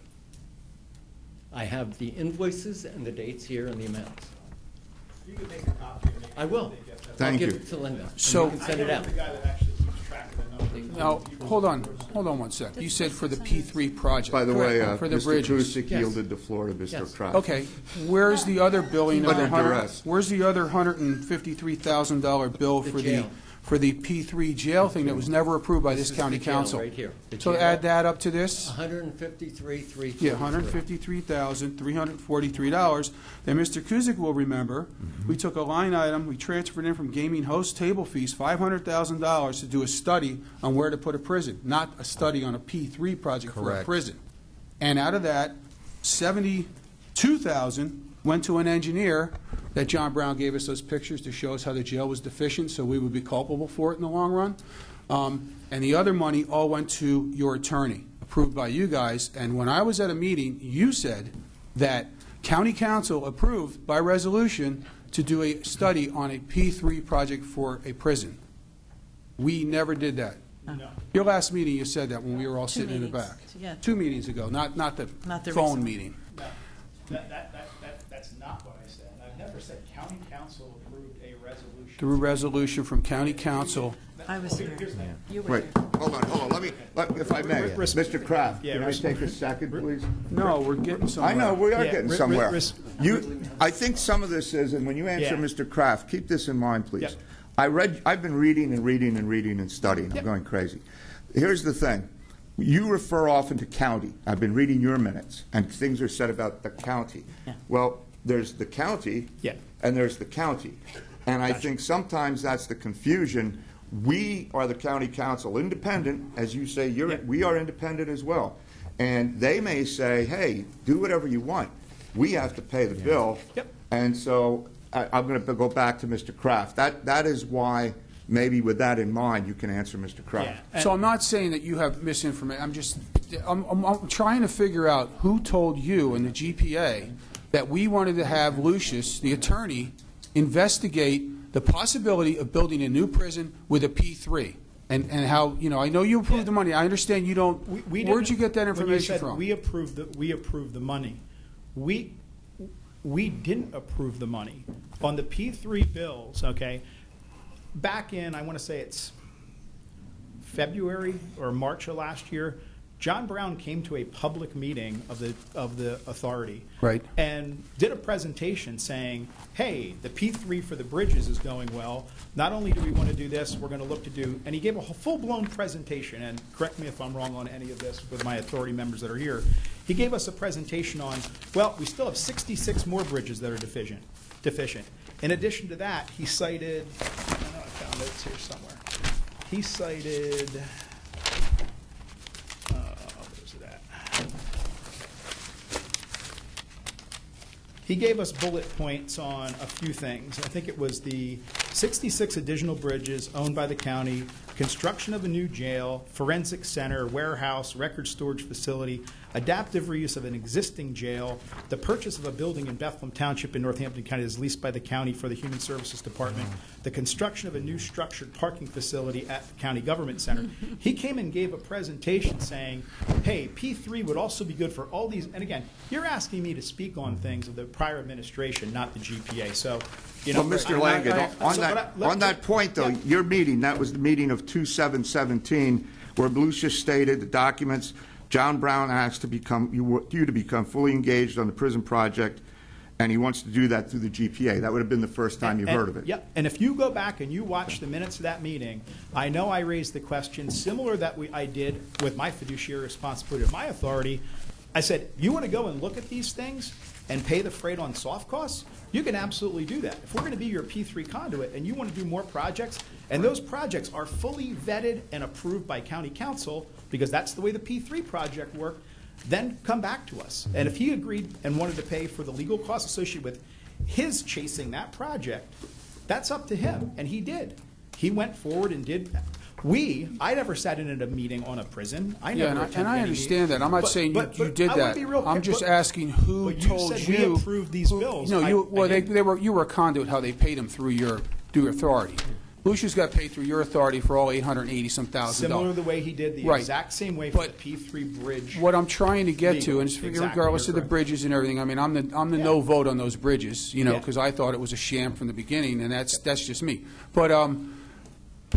I have the invoices and the dates here and the amounts. You can make a copy. I will. Thank I'll you. give it to Linda. So- and you can send it out. Now, hold on one sec. You said for the P3 project. By the way, for the Mr. bridges. Kusick yielded the floor to Mr. Yes. Kraft. Okay, where's the other billing? Under duress. Where's the other $153,000 bill for jail. for the P3 jail thing that was never approved by this is county the jail council? right here. The So jail. add that up to this? $153,343. Yeah, $153,343. Then Mr. Kuzic will remember, we took a line item, we transferred in from gaming host table fees, $500,000 to do a study on where to put a prison, not a study on a P3 project for a Correct. prison. And out of that, $72,000 went to an engineer that John Brown gave us those pictures to show us how the jail was deficient, so we would be culpable for it in the long run. And the other money all went to your attorney, approved by you guys. And when I was at a meeting, you said that county council approved by resolution to do a study on a P3 project for a prison. We never did that. Your last meeting, you said that when we were all Two sitting in the meetings. back. Yeah. 2 meetings ago, not the Not the phone recent- meeting. No, that's not what I said. I've never said county council approved a resolution. Through resolution from county council. I was here. You were Wait, here. hold on, if I may. Mr. Kraft, Yeah, can I take a second, please? No, we're getting somewhere. I know, we are Yeah, getting ri- somewhere. ri- I think some of this is, and when you answer Yeah. Mr. Kraft, keep this in mind, please. Yep. I've been reading and studying. I'm going crazy. Here's the thing. You refer often to county. I've been reading your minutes, and things are said about the county. Yeah. Well, there's the county, Yeah. and there's the county. And I think sometimes that's the confusion. We are the county council, independent, as you say, we are independent as well. And they may say, hey, do whatever you want. We have to pay the bill. Yep. And so I'm going to go back to Mr. Kraft. That is why, maybe with that in mind, you can answer Mr. Kraft. Yeah. So I'm not saying that you have misinformation. I'm trying to figure out who told you and the GPA that we wanted to have Lucius, the attorney, investigate the possibility of building a new prison with a P3. And how, I know you approved the money. I understand you don't. Where'd you get that information from? We approved the money. We didn't approve the money. On the P3 bills, okay, back in, I want to say it's February or March of last year, John Brown came to a public meeting of the authority, right, and did a presentation saying, hey, the P3 for the bridges is going well. Not only do we want to do this, we're going to look to do, and he gave a full-blown presentation, and correct me if I'm wrong on any of this with my authority members that are here. He gave us a presentation on, well, we still have 66 more bridges that are deficient. In addition to that, he cited, I know I found notes here somewhere. He cited, where's it at? He gave us bullet points on a few things. I think it was the 66 additional bridges owned by the county, construction of a new jail, forensic center, warehouse, record storage facility, adaptive reuse of an existing jail, the purchase of a building in Bethlehem Township in Northampton County that is leased by the county for the Human Services Department, the construction of a new structured parking facility at the County Government Center. He came and gave a presentation saying, hey, P3 would also be good for all these, and again, you're asking me to speak on things of the prior administration, not the GPA. So, Well, Mr. Langen, on that point, though, your meeting, that was the meeting of 2/7/17, where Lucius stated the documents, John Brown asked to become you to become fully engaged on the prison project, and he wants to do that through the GPA. That would have been the first time you've heard of it. Yep. And if you go back and you watch the minutes of that meeting, I know I raised the question similar that I did with my fiduciary responsibility of my authority. I said, you want to go and look at these things and pay the freight on soft costs? You can absolutely do that. If we're going to be your P3 conduit and you want to do more projects, and those projects are fully vetted and approved by county council, because that's the way the P3 project worked, then come back to us. And if he agreed and wanted to pay for the legal costs associated with his chasing that project, that's up to him, and he did. He went forward and did. I never sat in at a meeting on a prison. I never attended and I any understand meeting. that. I'm not saying you did I wanna that. be real I'm clear, just but- asking who but told said you. we approved these bills. No, I you didn't. were a conduit how they paid him through your authority. Lucius got paid through your authority for all $880-some thousand. Similar the way he did the Right. exact same way for But the P3 bridge. What I'm trying to get to, legal. and it's Exactly, regardless you're of the correct. bridges and everything, I mean, I'm the Yeah. no vote on those bridges, Yeah. because I thought it was a sham from the beginning, and that's just me. But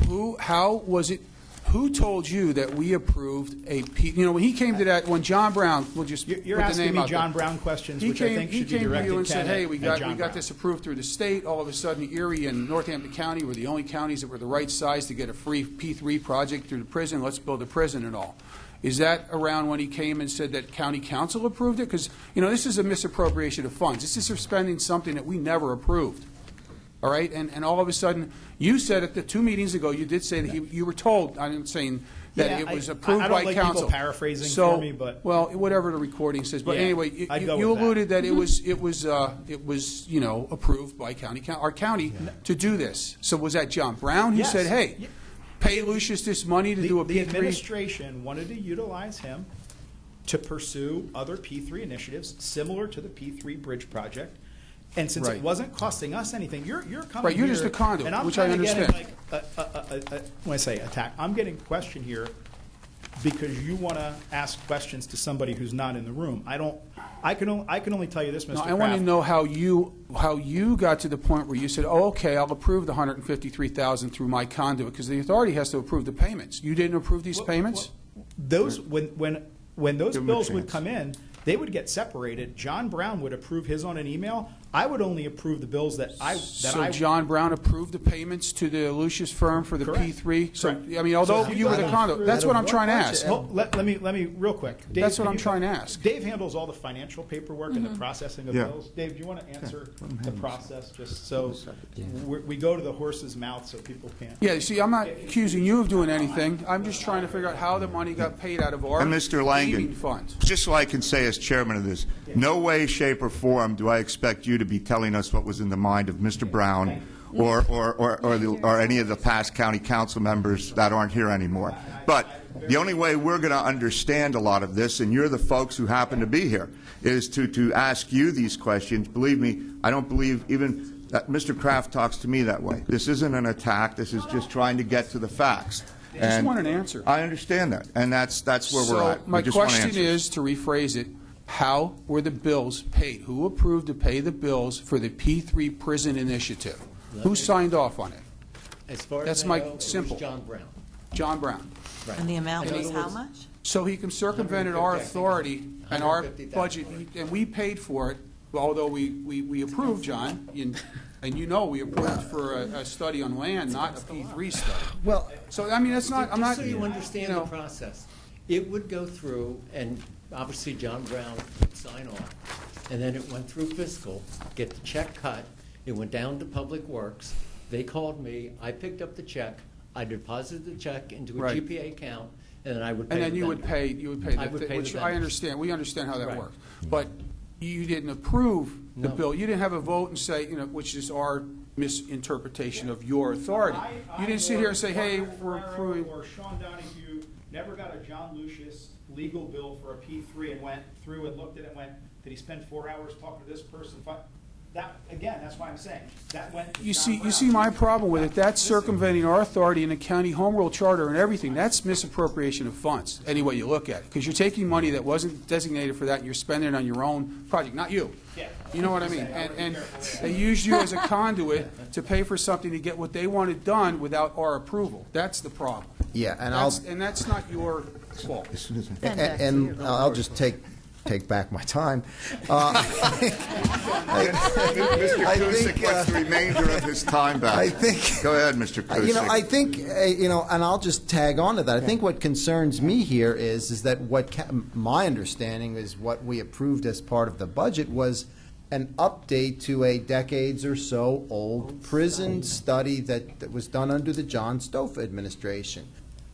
who told you that we approved when he came to that, when John Brown, we'll just You're put the asking name me out there. John Brown questions, He which I came, think he should be came to directed you and said, Ken hey, we and got John Brown. this approved through the state. All of a sudden, Erie and Northampton County were the only counties that were the right size to get a free P3 project through the prison. Let's build a prison and all. Is that around when he came and said that county council approved it? Because, this is a misappropriation of funds. This is spending something that we never approved. All right? And all of a sudden, you said at the 2 meetings ago, you did say that you were told, I'm saying that Yeah, it was I approved don't by like council. people paraphrasing so, for me, but- Well, whatever the recording says. But Yeah, anyway, I'd go you with that. alluded that it was approved by our county to do this. So was that John Brown who Yes. said, hey, pay Lucius this money to do a The P3? administration wanted to utilize him to pursue other P3 initiatives similar to the P3 bridge project. And since Right. it wasn't costing us anything, you're coming Right, you're here, just a conduit, and I'm which I trying to get understand. at, like, when I say attack, I'm getting questioned here because you want to ask questions to somebody who's not in the room. I can only tell you this, Mr. No, I Kraft. want to know how you got to the point where you said, "Oh, okay, I'll approve the $153,000 through my conduit," because the authority has to approve the payments. You didn't approve these payments? Those when those Give 'em a bills would chance. come in, they would get separated. John Brown would approve his on an email. I would only approve the bills that I So John Brown approved the payments to the Lucius firm for the Correct. P3? So, Correct. I mean, although So if you were the go conduit, through- that's what I'm trying to ask. Well, let me real quick. Dave, That's what can I'm you- trying to ask. Dave handles all the financial paperwork and Mm-hmm. the processing of Yeah. bills. Dave, do you want to answer the process just so Yeah. we go to the horse's mouth so people can't? Yeah, see, I'm not accusing you of doing anything. I'm just trying to figure out how the money got paid out of our And Mr. paving Langen, fund. just so I can say as chairman of this, no way, shape, or form do I expect you to be telling us what was in the mind of Mr. Brown or any of the past county council members that aren't here anymore. But the only way we're going to understand a lot of this, and you're the folks who happen to be here, is to ask you these questions. Believe me, I don't believe even that Mr. Kraft talks to me that way. This isn't an attack. This is just trying to get to the facts. I just want an answer. I understand that, and that's where we're at. So my We just want question answers. is, to rephrase it, how were the bills paid? Who approved to pay the bills for the P3 prison initiative? Who signed off on it? As far That's as I my know, it was simple. John Brown. John Brown. Right. And the amount In was other how words- much? So he circumvented our authority and our $150,000. budget, and we paid for it, although we approved, John, and you know we approved for a study on land, not a P3 study. Well, So, I mean, that's not, I'm not, Just so you understand know, the process, it would go through, and obviously John Brown would sign off, and then it went through fiscal, get the check cut, it went down to Public Works, they called me, I picked up the check, I deposited the check into a Right. GPA account, and then I would pay And the then you would vendor. pay I would that, pay the which I vendor. understand, we understand how that Right. works. But you didn't approve the No. bill, you didn't have a vote and say, which is our misinterpretation of your authority. You didn't sit here and say, hey, we're approving. Or Sean Donahue never got a John Lucius legal bill for a P3 and went through and looked at it and went, did he spend 4 hours talking to this person? That, again, that's why I'm saying, that went to You John see, Brown. you see my problem with it, that's circumventing our authority in the county home rule charter and everything, that's misappropriation of funds, any way you look at it, because you're taking money that wasn't designated for that, and you're spending it on your own project, not you. Yeah. You know what I mean? And they use you as a conduit to pay for something to get what they wanted done without our approval. That's the problem. yeah, and That's not your fault. and I'll just take back my time. Mr. I Kusick think, wants the remainder of his time back. I think- Go ahead, Mr. Kusick. I think, and I'll just tag on to that. I think what concerns me here is that my understanding is what we approved as part of the budget was an update to a decades or so old prison study that was done under the John Stofa administration.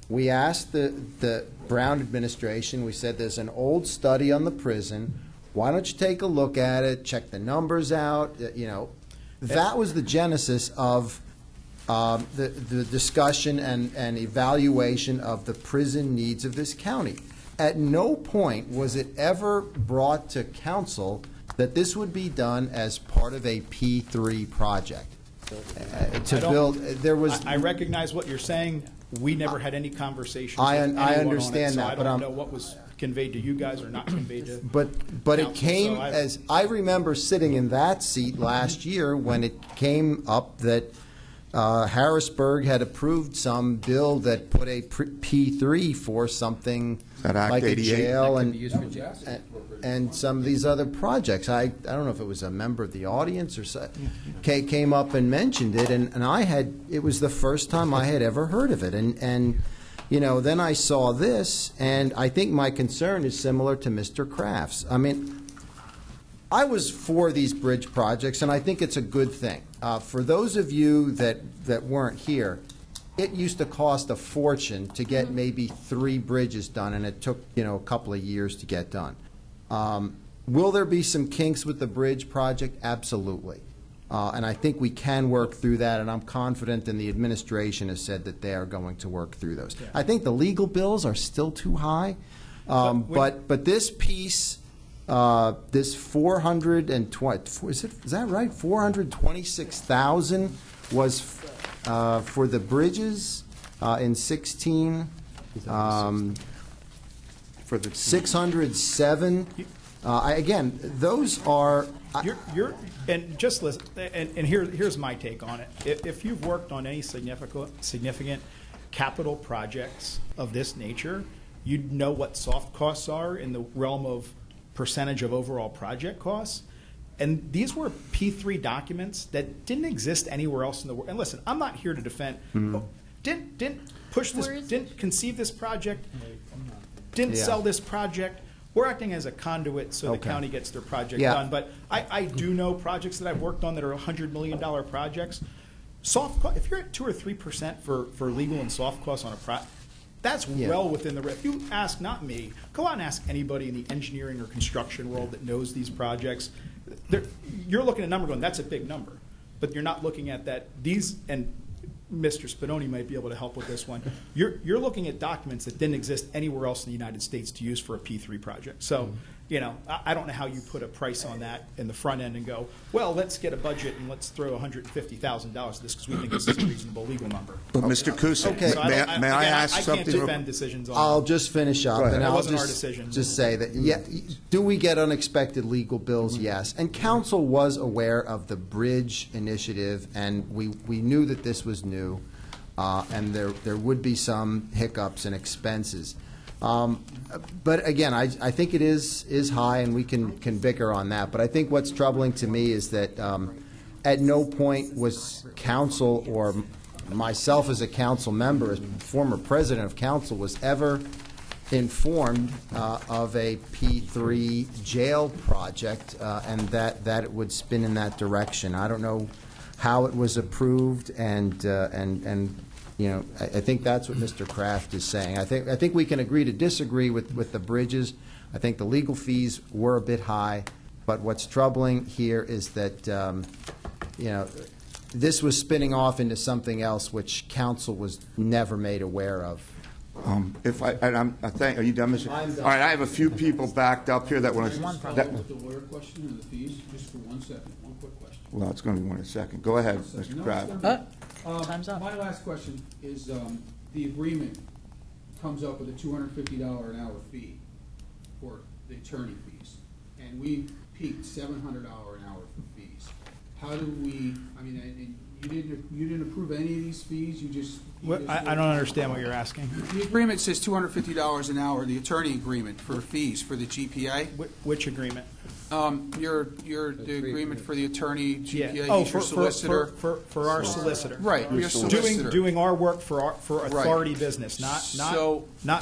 We asked the Brown administration, we said, there's an old study on the prison. Why don't you take a look at it, check the numbers out, That was the genesis of the discussion and evaluation of the prison needs of this county. At no point was it ever brought to council that this would be done as part of a P3 project. I recognize what you're saying. We never had any conversations with I anyone on it, understand so that, I but don't know what was conveyed to you guys or not conveyed to. But it council, came so as, I remember sitting in that seat last year when it came up that Harrisburg had approved some bill that put a P3 for something that Act like a 88? jail That could be used for justice. and some of these other projects. I don't know if it was a member of the audience or so, came up and mentioned it, and it was the first time I had ever heard of it. And then I saw this, and I think my concern is similar to Mr. Kraft's. I mean, I was for these bridge projects, and I think it's a good thing. For those of you that weren't here, it used to cost a fortune to get maybe 3 bridges done, and it took, a couple of years to get done. Will there be some kinks with the bridge project? Absolutely. And I think we can work through that, and I'm confident, and the administration has said that they are going to work through those. I think the legal bills are still too high, but this piece this 420, is that right? 426,000 was for the bridges in 16. For the 607. Again, those are. You're and just listen. And here's my take on it. If you've worked on any significant capital projects of this nature, you'd know what soft costs are in the realm of percentage of overall project costs. And these were P3 documents that didn't exist anywhere else in the world. And listen, I'm not here to defend. Didn't push this. Didn't conceive this project. Didn't sell this project. We're acting as a conduit so the county gets their project done. But I do know projects that I've worked on that are $100 million projects. Soft cost, if you're at 2 or 3% for legal and soft costs on a project, that's well within the. If you ask, not me, go out and ask anybody in the engineering or construction world that knows these projects. You're looking at a number going, that's a big number. But you're not looking at that. These, and Mr. Spinoni might be able to help with this one. You're looking at documents that didn't exist anywhere else in the United States to use for a P3 project. So, I don't know how you put a price on that in the front end and go, well, let's get a budget and let's throw $150,000 at this because we think this is a reasonable legal number. But Mr. Cusick, So may I ask something? I can't defend decisions on I'll just finish up, and It I'll wasn't our decision. just say that, do we get unexpected legal bills? Yes. And council was aware of the bridge initiative, and we knew that this was new, and there would be some hiccups and expenses. But again, I think it is high, and we can bicker on that. But I think what's troubling to me is that at no point was council or myself as a council member, as former president of council, was ever informed of a P3 jail project, and that it would spin in that direction. I don't know how it was approved, and I think that's what Mr. Kraft is saying. I think we can agree to disagree with the bridges. I think the legal fees were a bit high, but what's troubling here is that this was spinning off into something else which council was never made aware of. Are you done, Mr.? I'm done. All right, I have a few people backed up here that want to. With the lawyer question and the fees, just for 1 second, one quick question. Well, it's going to be one in a second. Go ahead, Mr. Kraft. Time's up. My last question is, the agreement comes up with a $250 an hour fee for the attorney fees, and we peaked $700 an hour for fees. How do we? I mean, you didn't approve any of these fees. You just. I don't understand what you're asking. The agreement says $250 an hour. The attorney agreement for fees for the GPA. Which agreement? The agreement for the attorney, GPA, Oh, he's your solicitor. For our solicitor. Right, your solicitor. Doing our work for authority business, So- now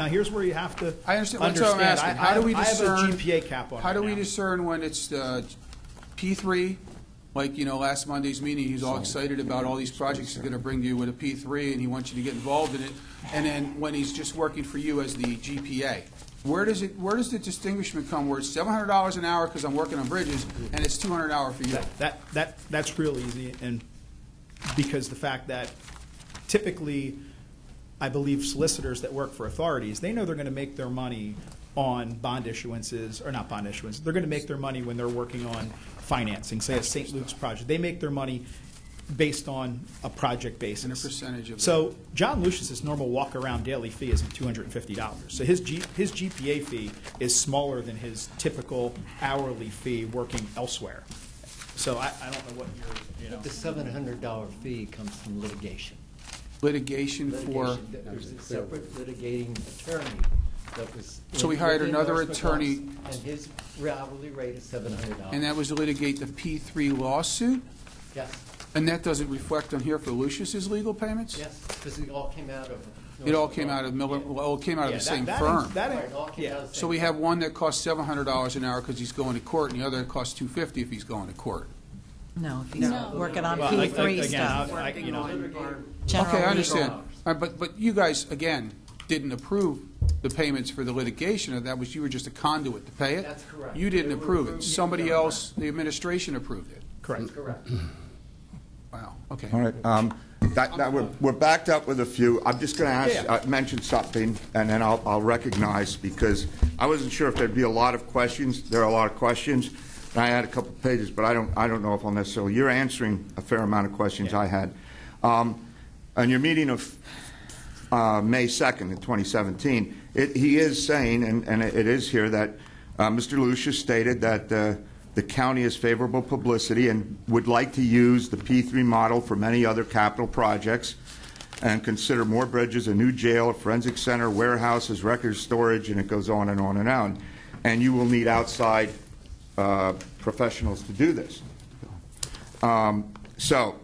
here's where you have to I understand. That's what I'm asking. How do we discern? I have a GPA cap on. How do right we now. discern when it's P3? Like, last Monday's meeting, he's all excited about all these projects he's going to bring to you with a P3, and he wants you to get involved in it. And then when he's just working for you as the GPA, where does the distinguishment come? Where it's $700 an hour because I'm working on bridges, and it's $200 an hour for you? That's real easy, and because the fact that typically, I believe solicitors that work for authorities, they know they're going to make their money on bond issuances, or not bond issuances. They're going to make their money when they're working on financing, say a St. Luke's project. They make their money based on a project basis. And a percentage of So John Lucius's normal walk-around daily fee is $250. So his GPA fee is smaller than his typical hourly fee working elsewhere. So I don't know what The $700 fee comes from litigation. Litigation for. There's a separate litigating attorney that was. So we hired within another North attorney. Macalester, and his hourly rate is $700. And that was to litigate the P3 lawsuit? Yes, And that doesn't reflect on here for Lucius's legal payments? yes, because it all came out of. It all came out of Miller, well, it came out of the same firm. Right, it all came out of the So same we have one that costs $700 an hour because he's going to court, and the other that costs $250 if he's going to court. No, if he's working on Well, P3 again, stuff. General Okay, I legal. understand. But you guys, again, didn't approve the payments for the litigation, or that was, you were just a conduit to pay it? That's correct. You didn't They were approve it. approved. Somebody else, the administration approved it. Correct. Correct. Wow, okay. All right. We're backed up with a few. I'm just going to ask, Yeah. mention something, and then I'll recognize, because I wasn't sure if there'd be a lot of questions. There are a lot of questions. And I had a couple of pages, but I don't know if I'll necessarily. You're answering a fair amount of questions I had. On your meeting of May 2nd in 2017, he is saying, and it is here, that Mr. Lucius stated that the county has favorable publicity and would like to use the P3 model for many other capital projects and consider more bridges, a new jail, a forensic center, warehouses, record storage, and it goes on and on and on. And you will need outside professionals to do this. So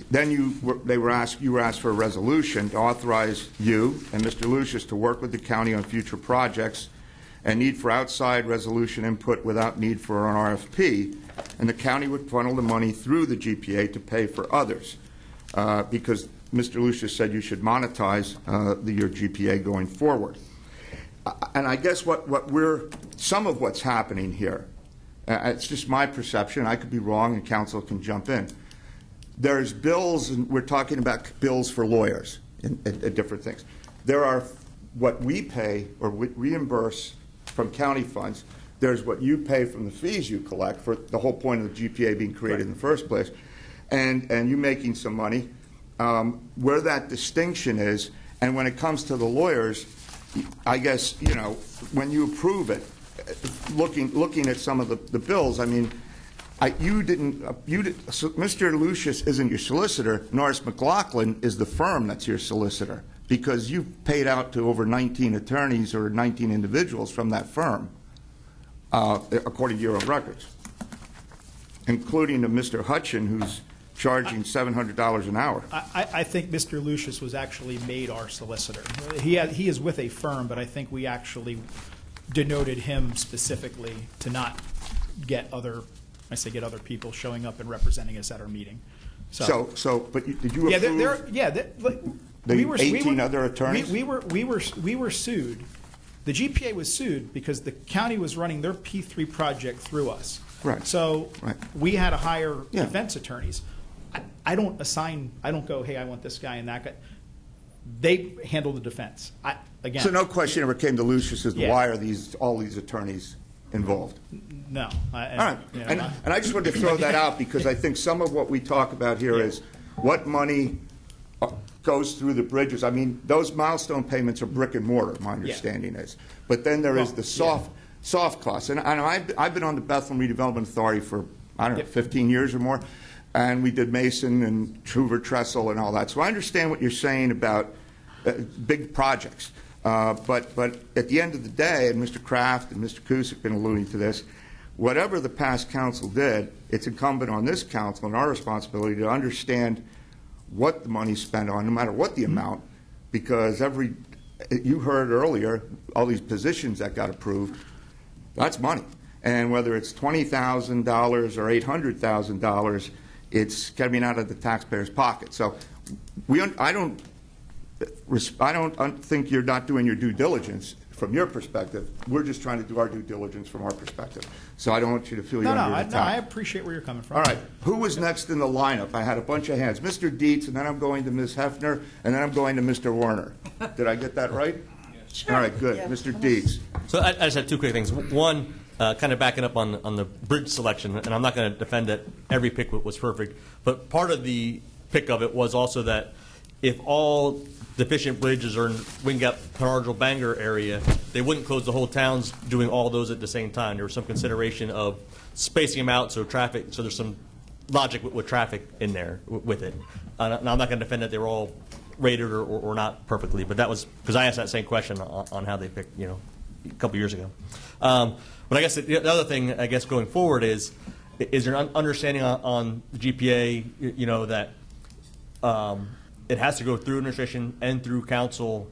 then you were asked for a resolution to authorize you and Mr. Lucius to work with the county on future projects and need for outside resolution input without need for an RFP, and the county would funnel the money through the GPA to pay for others, because Mr. Lucius said you should monetize your GPA going forward. And I guess some of what's happening here, it's just my perception, I could be wrong and council can jump in. There's bills, and we're talking about bills for lawyers and different things. There are what we pay or reimburse from county funds. There's what you pay from the fees you collect for the whole point of the GPA being created in the first place, and you making some money. Where that distinction is, and when it comes to the lawyers, I guess, when you approve it, looking at some of the bills, I mean, Mr. Lucius isn't your solicitor. Norris McLaughlin is the firm that's your solicitor, because you've paid out to over 19 attorneys or 19 individuals from that firm, according to your own records, including to Mr. Hutchin, who's charging $700 an hour. I think Mr. Lucius was actually made our solicitor. He is with a firm, but I think we actually denoted him specifically to not get other people showing up and representing us at our meeting. But did you approve? The 18 other attorneys? We were sued. The GPA was sued because the county was running their P3 project through us. Right. So we had to hire defense attorneys. I don't go, hey, I want this guy and that guy. They handle the defense. So no question ever came to Lucius as to why are all these attorneys involved? No. All right. And I just wanted to throw that out, because I think some of what we talk about here is what money goes through the bridges. I mean, those milestone payments are brick and mortar, my understanding is. But then there is the soft costs. And I've been on the Bethlehem Redevelopment Authority for, 15 years or more, and we did Mason and Hoover Trestle and all that. So I understand what you're saying about big projects. But at the end of the day, and Mr. Kraft and Mr. Coos have been alluding to this, whatever the past council did, it's incumbent on this council and our responsibility to understand what the money's spent on, no matter what the amount, because you heard earlier, all these positions that got approved, that's money. And whether it's $20,000 or $800,000, it's coming out of the taxpayer's pocket. So I don't think you're not doing your due diligence from your perspective. We're just trying to do our due diligence from our perspective. So I don't want you to feel you're under attack. No, I appreciate where you're coming from. All right. Who was next in the lineup? I had a bunch of hands. Mr. Dietz, and then I'm going to Ms. Hefner, and then I'm going to Mr. Warner. Did I get that right? Sure. All right, good. Yeah. Mr. Dietz. So I just have two quick things. One, kind of backing up on the bridge selection, and I'm not going to defend that every pick was perfect, but part of the pick of it was also that if all deficient bridges are in Wingate, Penardville, Bangor area, they wouldn't close the whole towns doing all those at the same time. There was some consideration of spacing them out so there's some logic with traffic in there with it. Now, I'm not going to defend that they were all rated or not perfectly, but that was because I asked that same question on how they picked, a couple years ago. But I guess the other thing, going forward is there an understanding on the GPA, that it has to go through administration and through council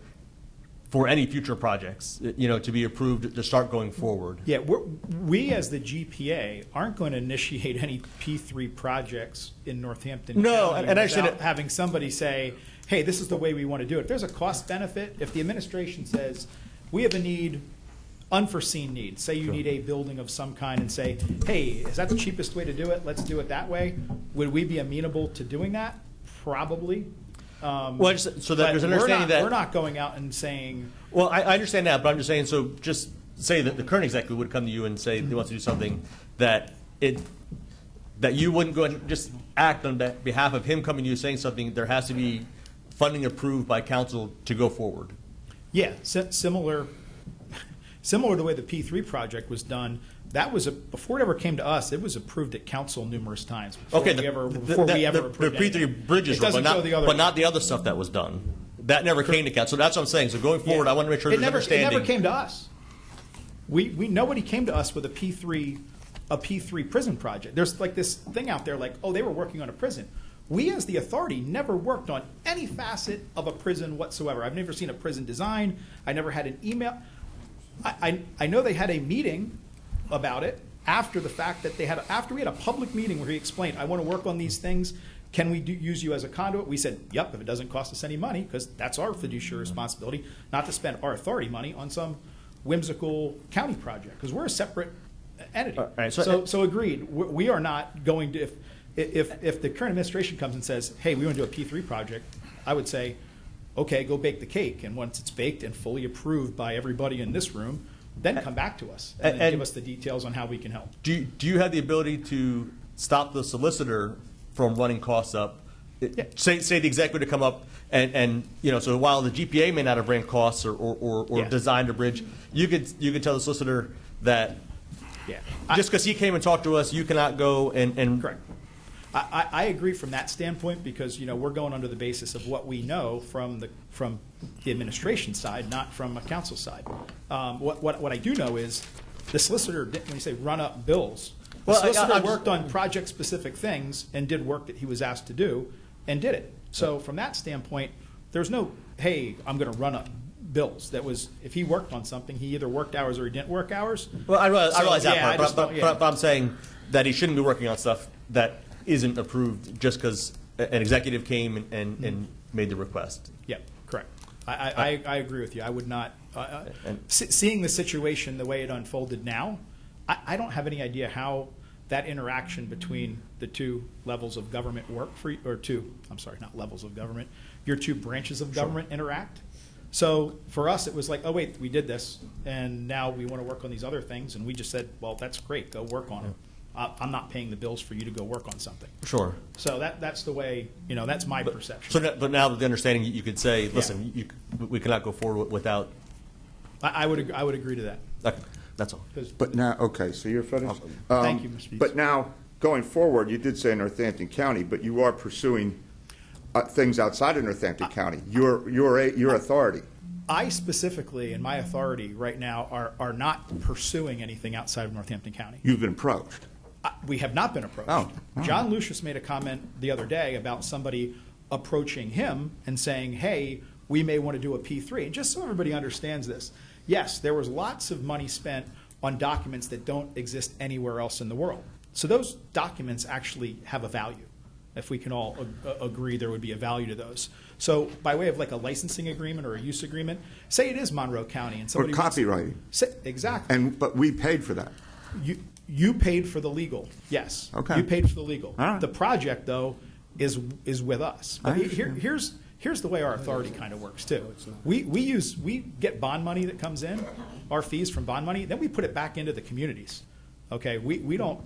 for any future projects, to be approved to start going forward. Yeah, we as the GPA aren't going to initiate any P3 projects in Northampton County without having somebody say, hey, this is the way we want to do it. If there's a cost benefit, if the administration says, we have a need, unforeseen need, say you need a building of some kind and say, hey, is that the cheapest way to do it? Let's do it that way. Would we be amenable to doing that? Probably. Well, so that there's an understanding that we're not going out and saying. Well, I understand that, but I'm just saying. So just say that the current executive would come to you and say they want to do something that you wouldn't go and just act on behalf of him coming to you saying something. There has to be funding approved by council to go forward. Yeah, similar to the way the P3 project was done. That was before it ever came to us. It was approved at council numerous times. Before we ever approved the P3 bridges, but not the other stuff that was done. That never came to council. So that's what I'm saying. So going forward, I want to make sure there's understanding. It never came to us. We nobody came to us with a P3 prison project. There's like this thing out there, like, oh, they were working on a prison. We, as the authority, never worked on any facet of a prison whatsoever. I've never seen a prison design. I never had an email. I know they had a meeting about it after the fact that after we had a public meeting where he explained, I want to work on these things. Can we use you as a conduit? We said, yep, if it doesn't cost us any money, because that's our fiduciary responsibility, not to spend our authority money on some whimsical county project, because we're a separate entity. Right, so agreed. We are not going to, if the current administration comes and says, hey, we want to do a P3 project, I would say, okay, go bake the cake. And once it's baked and fully approved by everybody in this room, then come back to us and give us the details on how we can help. Do you have the ability to stop the solicitor from running costs up? Yeah. Say the executive to come up and so while the GPA may not have ran costs or designed a bridge, you could tell the solicitor that just because he came and talked to us, you cannot go and correct. I agree from that standpoint, because we're going under the basis of what we know from the administration side, not from a council side. What I do know is the solicitor didn't, when you say run up bills, the solicitor worked on project specific things and did work that he was asked to do and did it. So from that standpoint, there's no, hey, I'm going to run up bills. That was, if he worked on something, he either worked hours or he didn't work hours. Well, I realize that part, but I'm saying that he shouldn't be working on stuff that isn't approved just because an executive came and made the request. Yeah, correct. I agree with you. I would not, seeing the situation the way it unfolded now, I don't have any idea how that interaction between the two levels of government work for you, or not levels of government, your two branches of government interact. So for us, it was like, oh, wait, we did this, and now we want to work on these other things, and we just said, well, that's great, go work on it. I'm not paying the bills for you to go work on something. Sure. So that's the way, that's my perception. So, but now with the understanding, you could say, listen, we cannot go forward without. I would agree to that. Okay. That's all. But now, okay, so you're finished? Thank you, Mr. Speaks. But now, going forward, you did say Northampton County, but you are pursuing things outside of Northampton County, your authority. I specifically, in my authority right now, are not pursuing anything outside of Northampton County. You've been approached. We have not been approached. Oh. John Lucius made a comment the other day about somebody approaching him and saying, hey, we may want to do a P3. And just so everybody understands this, yes, there was lots of money spent on documents that don't exist anywhere else in the world. So those documents actually have a value. If we can all agree there would be a value to those. So by way of like a licensing agreement or a use agreement, say it is Monroe County and somebody or copyrighting. Exactly. But we paid for that. You paid for the legal, yes. Okay. You paid for the legal. All right. The project, though, is with us. But here's the way our authority kind of works too. We get bond money that comes in, our fees from bond money, then we put it back into the communities. Okay, we don't,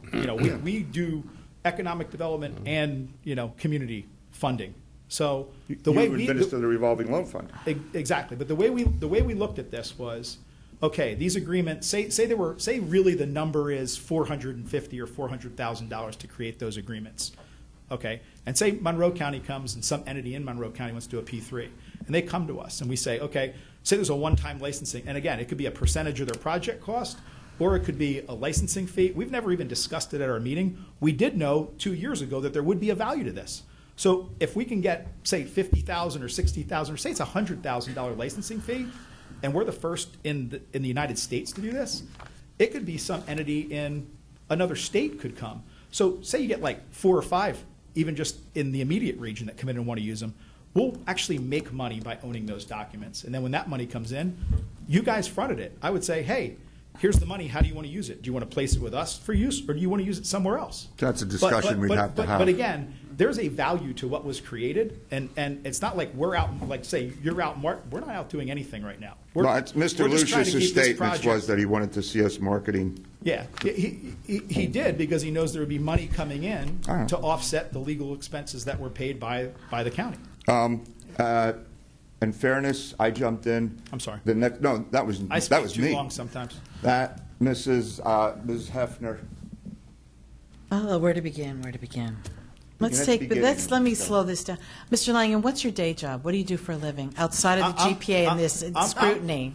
we do economic development and community funding. So the way we administer the revolving loan fund. Exactly, but the way we looked at this was, okay, these agreements, say really the number is $450,000 or $400,000 to create those agreements. Okay, and say Monroe County comes and some entity in Monroe County wants to do a P3, and they come to us and we say, okay, say there's a one-time licensing, and again, it could be a percentage of their project cost, or it could be a licensing fee. We've never even discussed it at our meeting. We did know 2 years ago that there would be a value to this. So if we can get, say, $50,000 or $60,000, or say it's a $100,000 licensing fee, and we're the first in the United States to do this, it could be some entity in another state could come. So say you get like 4 or 5, even just in the immediate region that come in and want to use them, we'll actually make money by owning those documents. And then when that money comes in, you guys fronted it. I would say, hey, here's the money. How do you want to use it? Do you want to place it with us for use, or do you want to use it somewhere else? That's a discussion we'd have to have. But again, there's a value to what was created, and it's not like we're out, like say you're out, we're not out doing anything right now. Well, Mr. we're just trying to Lucius's keep this statements was that he wanted to see us marketing. Yeah, he did, because he knows there would be money coming in to offset the legal expenses that were paid by the county. In fairness, I jumped in. I'm sorry. No, that was I speak too me. long sometimes. That Ms. Hefner. Oh, where to begin? Where to begin? At the beginning. Let me slow this down. Mr. Langen, what's your day job? What do you do for a living outside of the GPA and this scrutiny?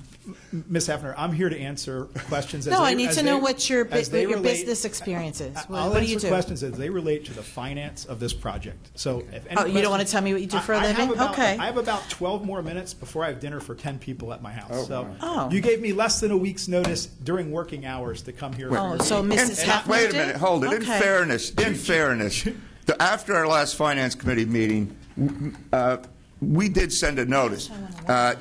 Ms. Hefner, I'm here to answer questions. No, I need to know what your business experience is. I'll What do you answer do? questions as they relate to the finance of this project. So, if any Oh, you don't want to questions- tell me what you do for a I have living? about- Okay. I have about 12 more minutes before I have dinner for 10 people at my house. So, Oh. you gave me less than a week's notice during working hours to come here. Oh, so Mrs. Hefner Wait a did? minute, hold it. Okay. In fairness, after our last finance committee meeting, we did send a notice.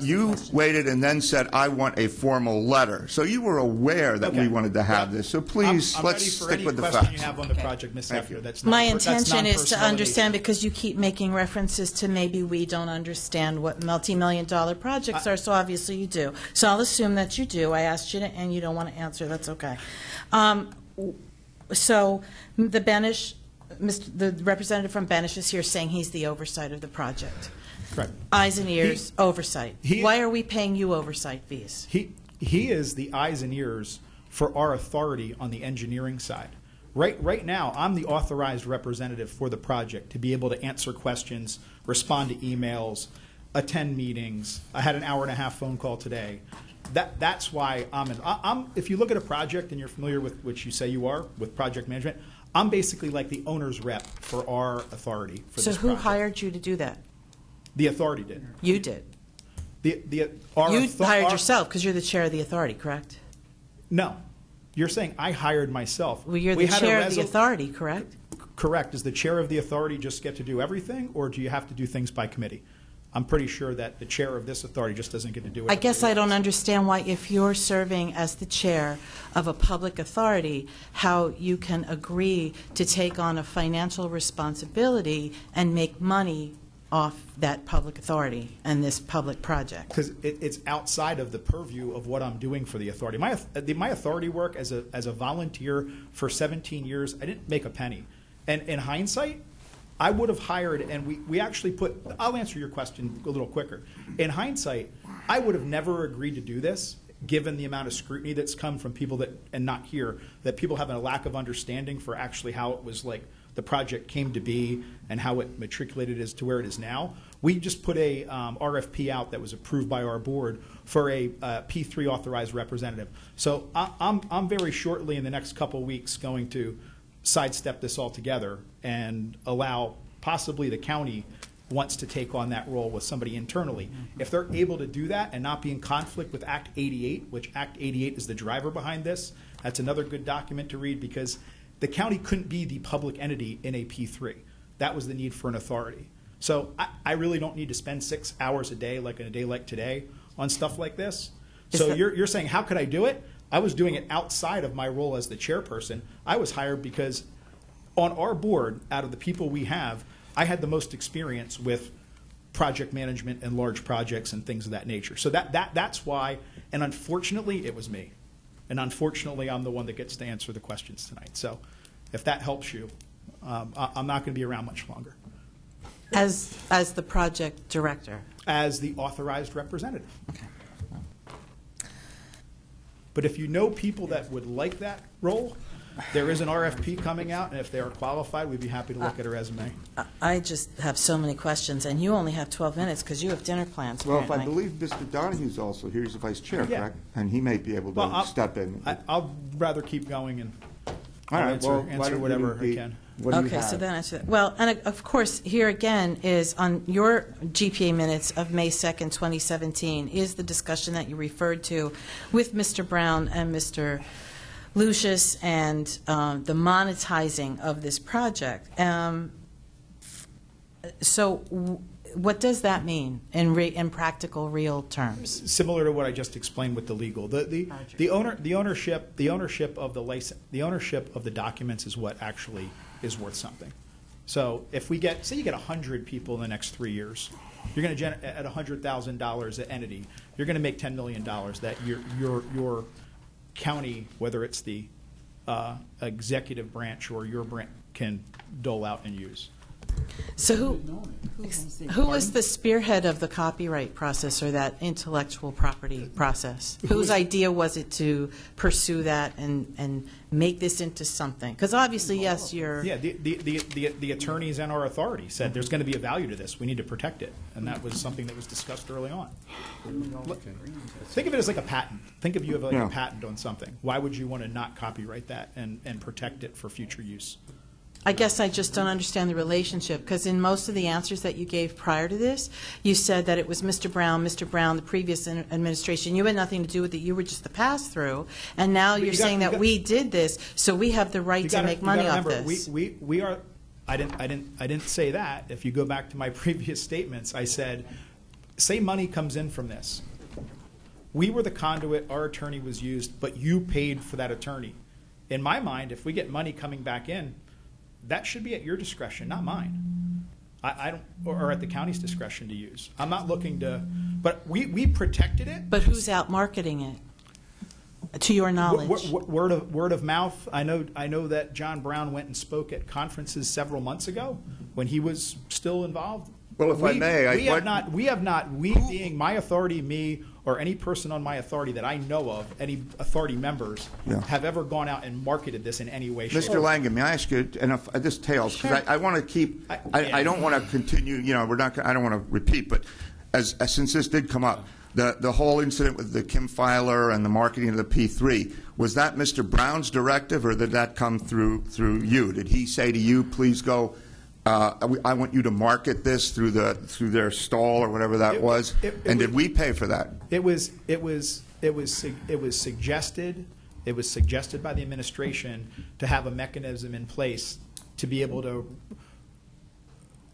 You waited and then said, I want a formal letter. So you were aware that we wanted to have this. So please, I'm let's ready for stick any with the question facts. you have on the project, Ms. Hefner. That's not My that's intention is to non-personal understand, because you keep making references to maybe we don't understand what multi-million-dollar projects are, so obviously you do. So I'll assume that you do. I asked you to, and you don't want to answer. That's okay. So the Benish, the representative from Benish is here saying he's the oversight of the project. Correct. Eyes and ears, oversight. Why are we paying you oversight fees? He is the eyes and ears for our authority on the engineering side. Right now, I'm the authorized representative for the project to be able to answer questions, respond to emails, attend meetings. I had an hour-and-a-half phone call today. That's why I'm if you look at a project and you're familiar with, which you say you are, with project management, I'm basically like the owner's rep for our authority for So this who project. hired you to do that? The authority did. You did. You hired yourself because you're the chair of the authority, correct? No. You're saying I hired myself. Well, you're the chair of the authority, correct? Correct. Does the chair of the authority just get to do everything, or do you have to do things by committee? I'm pretty sure that the chair of this authority just doesn't get to do it. I guess I don't understand why, if you're serving as the chair of a public authority, how you can agree to take on a financial responsibility and make money off that public authority and this public project. Because it's outside of the purview of what I'm doing for the authority. My authority work as a volunteer for 17 years, I didn't make a penny. And in hindsight, I would have hired, and we actually put, I'll answer your question a little quicker. In hindsight, I would have never agreed to do this, given the amount of scrutiny that's come from people that, and not here, that people have a lack of understanding for actually how it was like the project came to be and how it matriculated as to where it is now. We just put a RFP out that was approved by our board for a P3 authorized representative. So I'm very shortly in the next couple of weeks going to sidestep this altogether and allow possibly the county wants to take on that role with somebody internally. If they're able to do that and not be in conflict with Act 88, which Act 88 is the driver behind this, that's another good document to read, because the county couldn't be the public entity in a P3. That was the need for an authority. So I really don't need to spend 6 hours a day, like in a day like today, on stuff like this. So you're saying, how could I do it? I was doing it outside of my role as the chairperson. I was hired because on our board, out of the people we have, I had the most experience with project management and large projects and things of that nature. So that's why, and unfortunately, it was me. And unfortunately, I'm the one that gets to answer the questions tonight. So if that helps you, I'm not going to be around much longer. As the project director? As the authorized representative. Okay. But if you know people that would like that role, there is an RFP coming out, and if they are qualified, we'd be happy to look at a resume. I just have so many questions, and you only have 12 minutes because you have dinner plans. Well, if I apparently. believe Mr. Donahue's also here, he's the vice chair, Yeah. correct? And he may be able to step in. I'll rather keep going and All right, answer, well, why answer don't whatever we I can. What do you Okay, have? so then I said, well, and of course, here again is on your GPA minutes of May 2nd, 2017, is the discussion that you referred to with Mr. Brown and Mr. Lucius and the monetizing of this project. So what does that mean in practical, real terms? Similar to what I just explained with the legal, the ownership of the license, the ownership of the documents is what actually is worth something. So if we get, say you get 100 people in the next 3 years, you're going to at $100,000 at entity, you're going to make $10 million that your county, whether it's the executive branch or your branch, can dole out and use. So who was the spearhead of the copyright process or that intellectual property process? Whose idea was it to pursue that and make this into something? Because obviously, yes, you're... Yeah, the attorneys and our authority said there's going to be a value to this. We need to protect it. And that was something that was discussed early on. Think of it as like a patent. Think of you as like a patent on something. Why would you want to not copyright that and protect it for future use? I guess I just don't understand the relationship, because in most of the answers that you gave prior to this, you said that it was Mr. Brown, the previous administration. You had nothing to do with it. You were just the pass-through. And now you're saying that we did this, so we have the right to make money off this. We are. I didn't say that. If you go back to my previous statements, I said, say money comes in from this. We were the conduit. Our attorney was used, but you paid for that attorney. In my mind, if we get money coming back in, that should be at your discretion, not mine. I don't, or at the county's discretion to use. I'm not looking to, but we protected it. But who's out marketing it, to your knowledge? Word of mouth. I know that John Brown went and spoke at conferences several months ago when he was still involved. Well, if I may, we have not, being my authority, me, or any person on my authority that I know of, any authority members, have ever gone out and marketed this in any way, shape, Mr. Langen, may I ask you, and if this tails, because I want to keep, I don't want to continue, we're not, I don't want to repeat, but since this did come up, the whole incident with the Kim Filer and the marketing of the P3, was that Mr. Brown's directive, or did that come through you? Did he say to you, please go, I want you to market this through their stall or whatever that was? And did we pay for that? It was suggested. It was suggested by the administration to have a mechanism in place to be able to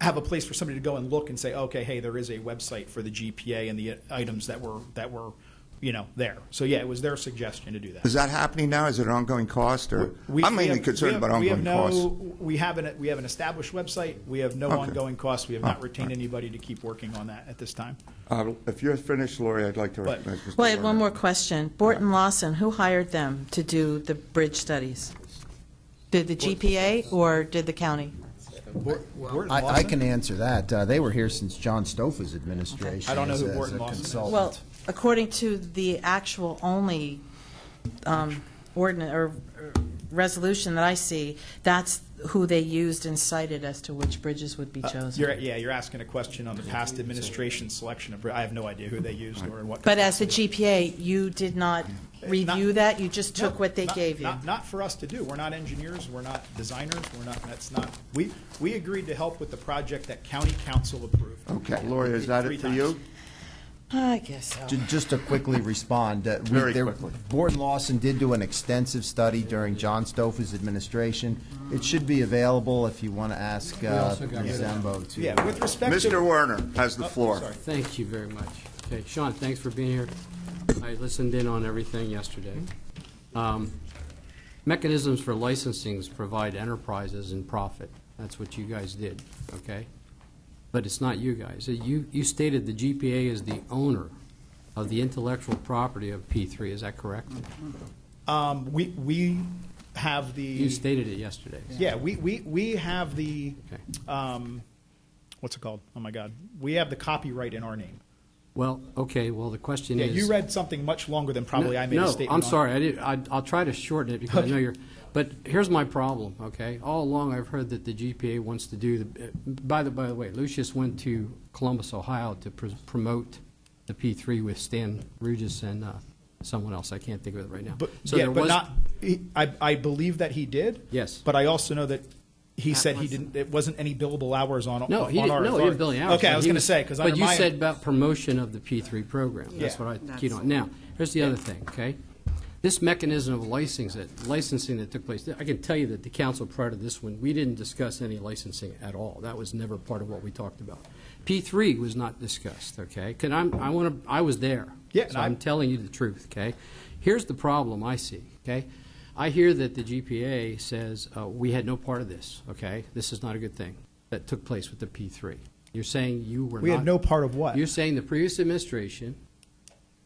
have a place for somebody to go and look and say, okay, hey, there is a website for the GPA and the items that were there. So yeah, it was their suggestion to do that. Is that happening now? Is it an ongoing cost? Or I'm mainly concerned about ongoing costs. We have an established website. We have no ongoing costs. We have not retained anybody to keep working on that at this time. If you're finished, Lori, I'd like to recognize Mr. Well, I had one more question. Borton Lawson, who hired them to do the bridge studies? Did the GPA or did the county? I can answer that. They were here since John Stofa's administration. I don't know who as Borton a Lawson is. consultant. Well, according to the actual only ordinance or resolution that I see, that's who they used and cited as to which bridges would be chosen. You're asking a question on the past administration selection of. I have no idea who they used or in what. But as the GPA, you did not review that. You just took what they gave you. Not for us to do. We're not engineers. We're not designers. We're not. That's not. We agreed to help with the project that county council approved. Okay, Lori, is that it for you? I guess so. Just to quickly respond, Very quickly. Borton Lawson did do an extensive study during John Stofa's administration. It should be available if you want to ask Ms. Zambo to. Yeah, with respect to Mr. Werner has the floor. Sorry. Thank you very much. Okay, Sean, thanks for being here. I listened in on everything yesterday. Mechanisms for licensing provide enterprises and profit. That's what you guys did, okay? But it's not you guys. You stated the GPA is the owner of the intellectual property of P3. Is that correct? We have the. You stated it yesterday. Yeah, we have the. Okay. What's it called? Oh my God, we have the copyright in our name. Well, okay. Well, the question Yeah, is. you read something much longer than probably I made a statement. No, I'm on. sorry. I'll try to shorten it because I know you're. But here's my problem. Okay, all along I've heard that the GPA wants to do the. By the way, Lucius went to Columbus, Ohio, to promote the P3 with Stan Rugis and someone else. I can't think of it right now. But so yeah, there but was, not. I believe that he did. Yes. But I also know that. He said he didn't. It wasn't any billable hours on. No, he didn't. No, he didn't bill any hours. Okay, I was going to say because. But you said about promotion of the P3 program. That's Yeah. what I keyed on. Now, here's the other thing. Okay, this mechanism of licensing that took place. I can tell you that the council prior to this one, we didn't discuss any licensing at all. That was never part of what we talked about. P3 was not discussed. Okay, I was there. Yeah, so I'm telling you the truth. Okay, here's the problem I see. Okay. I hear that the GPA says, we had no part of this, okay? This is not a good thing that took place with the P3. You're saying you were not. We had no part of what? You're saying the previous administration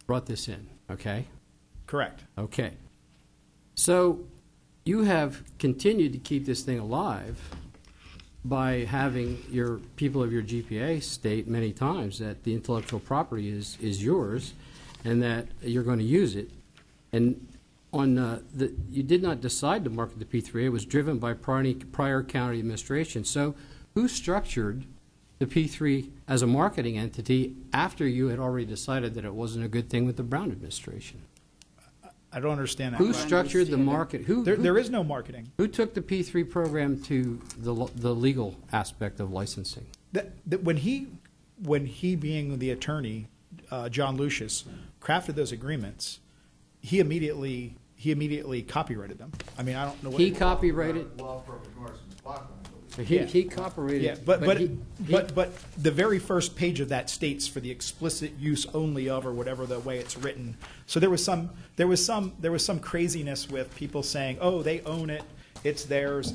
brought this in, okay? Correct. Okay. So you have continued to keep this thing alive by having your people of your GPA state many times that the intellectual property is yours and that you're going to use it. And on you did not decide to market the P3. It was driven by prior county administration. So who structured the P3 as a marketing entity after you had already decided that it wasn't a good thing with the Brown administration? I don't understand that. Who structured the market? There is no marketing. Who took the P3 program to the legal aspect of licensing? When he being the attorney, John Lucius, crafted those agreements, he immediately copyrighted them. I mean, I don't know what he copyrighted. He copyrighted. Yeah, but the very first page of that states for the explicit use only of, or whatever the way it's written. So there was some craziness with people saying, "Oh, they own it, it's theirs."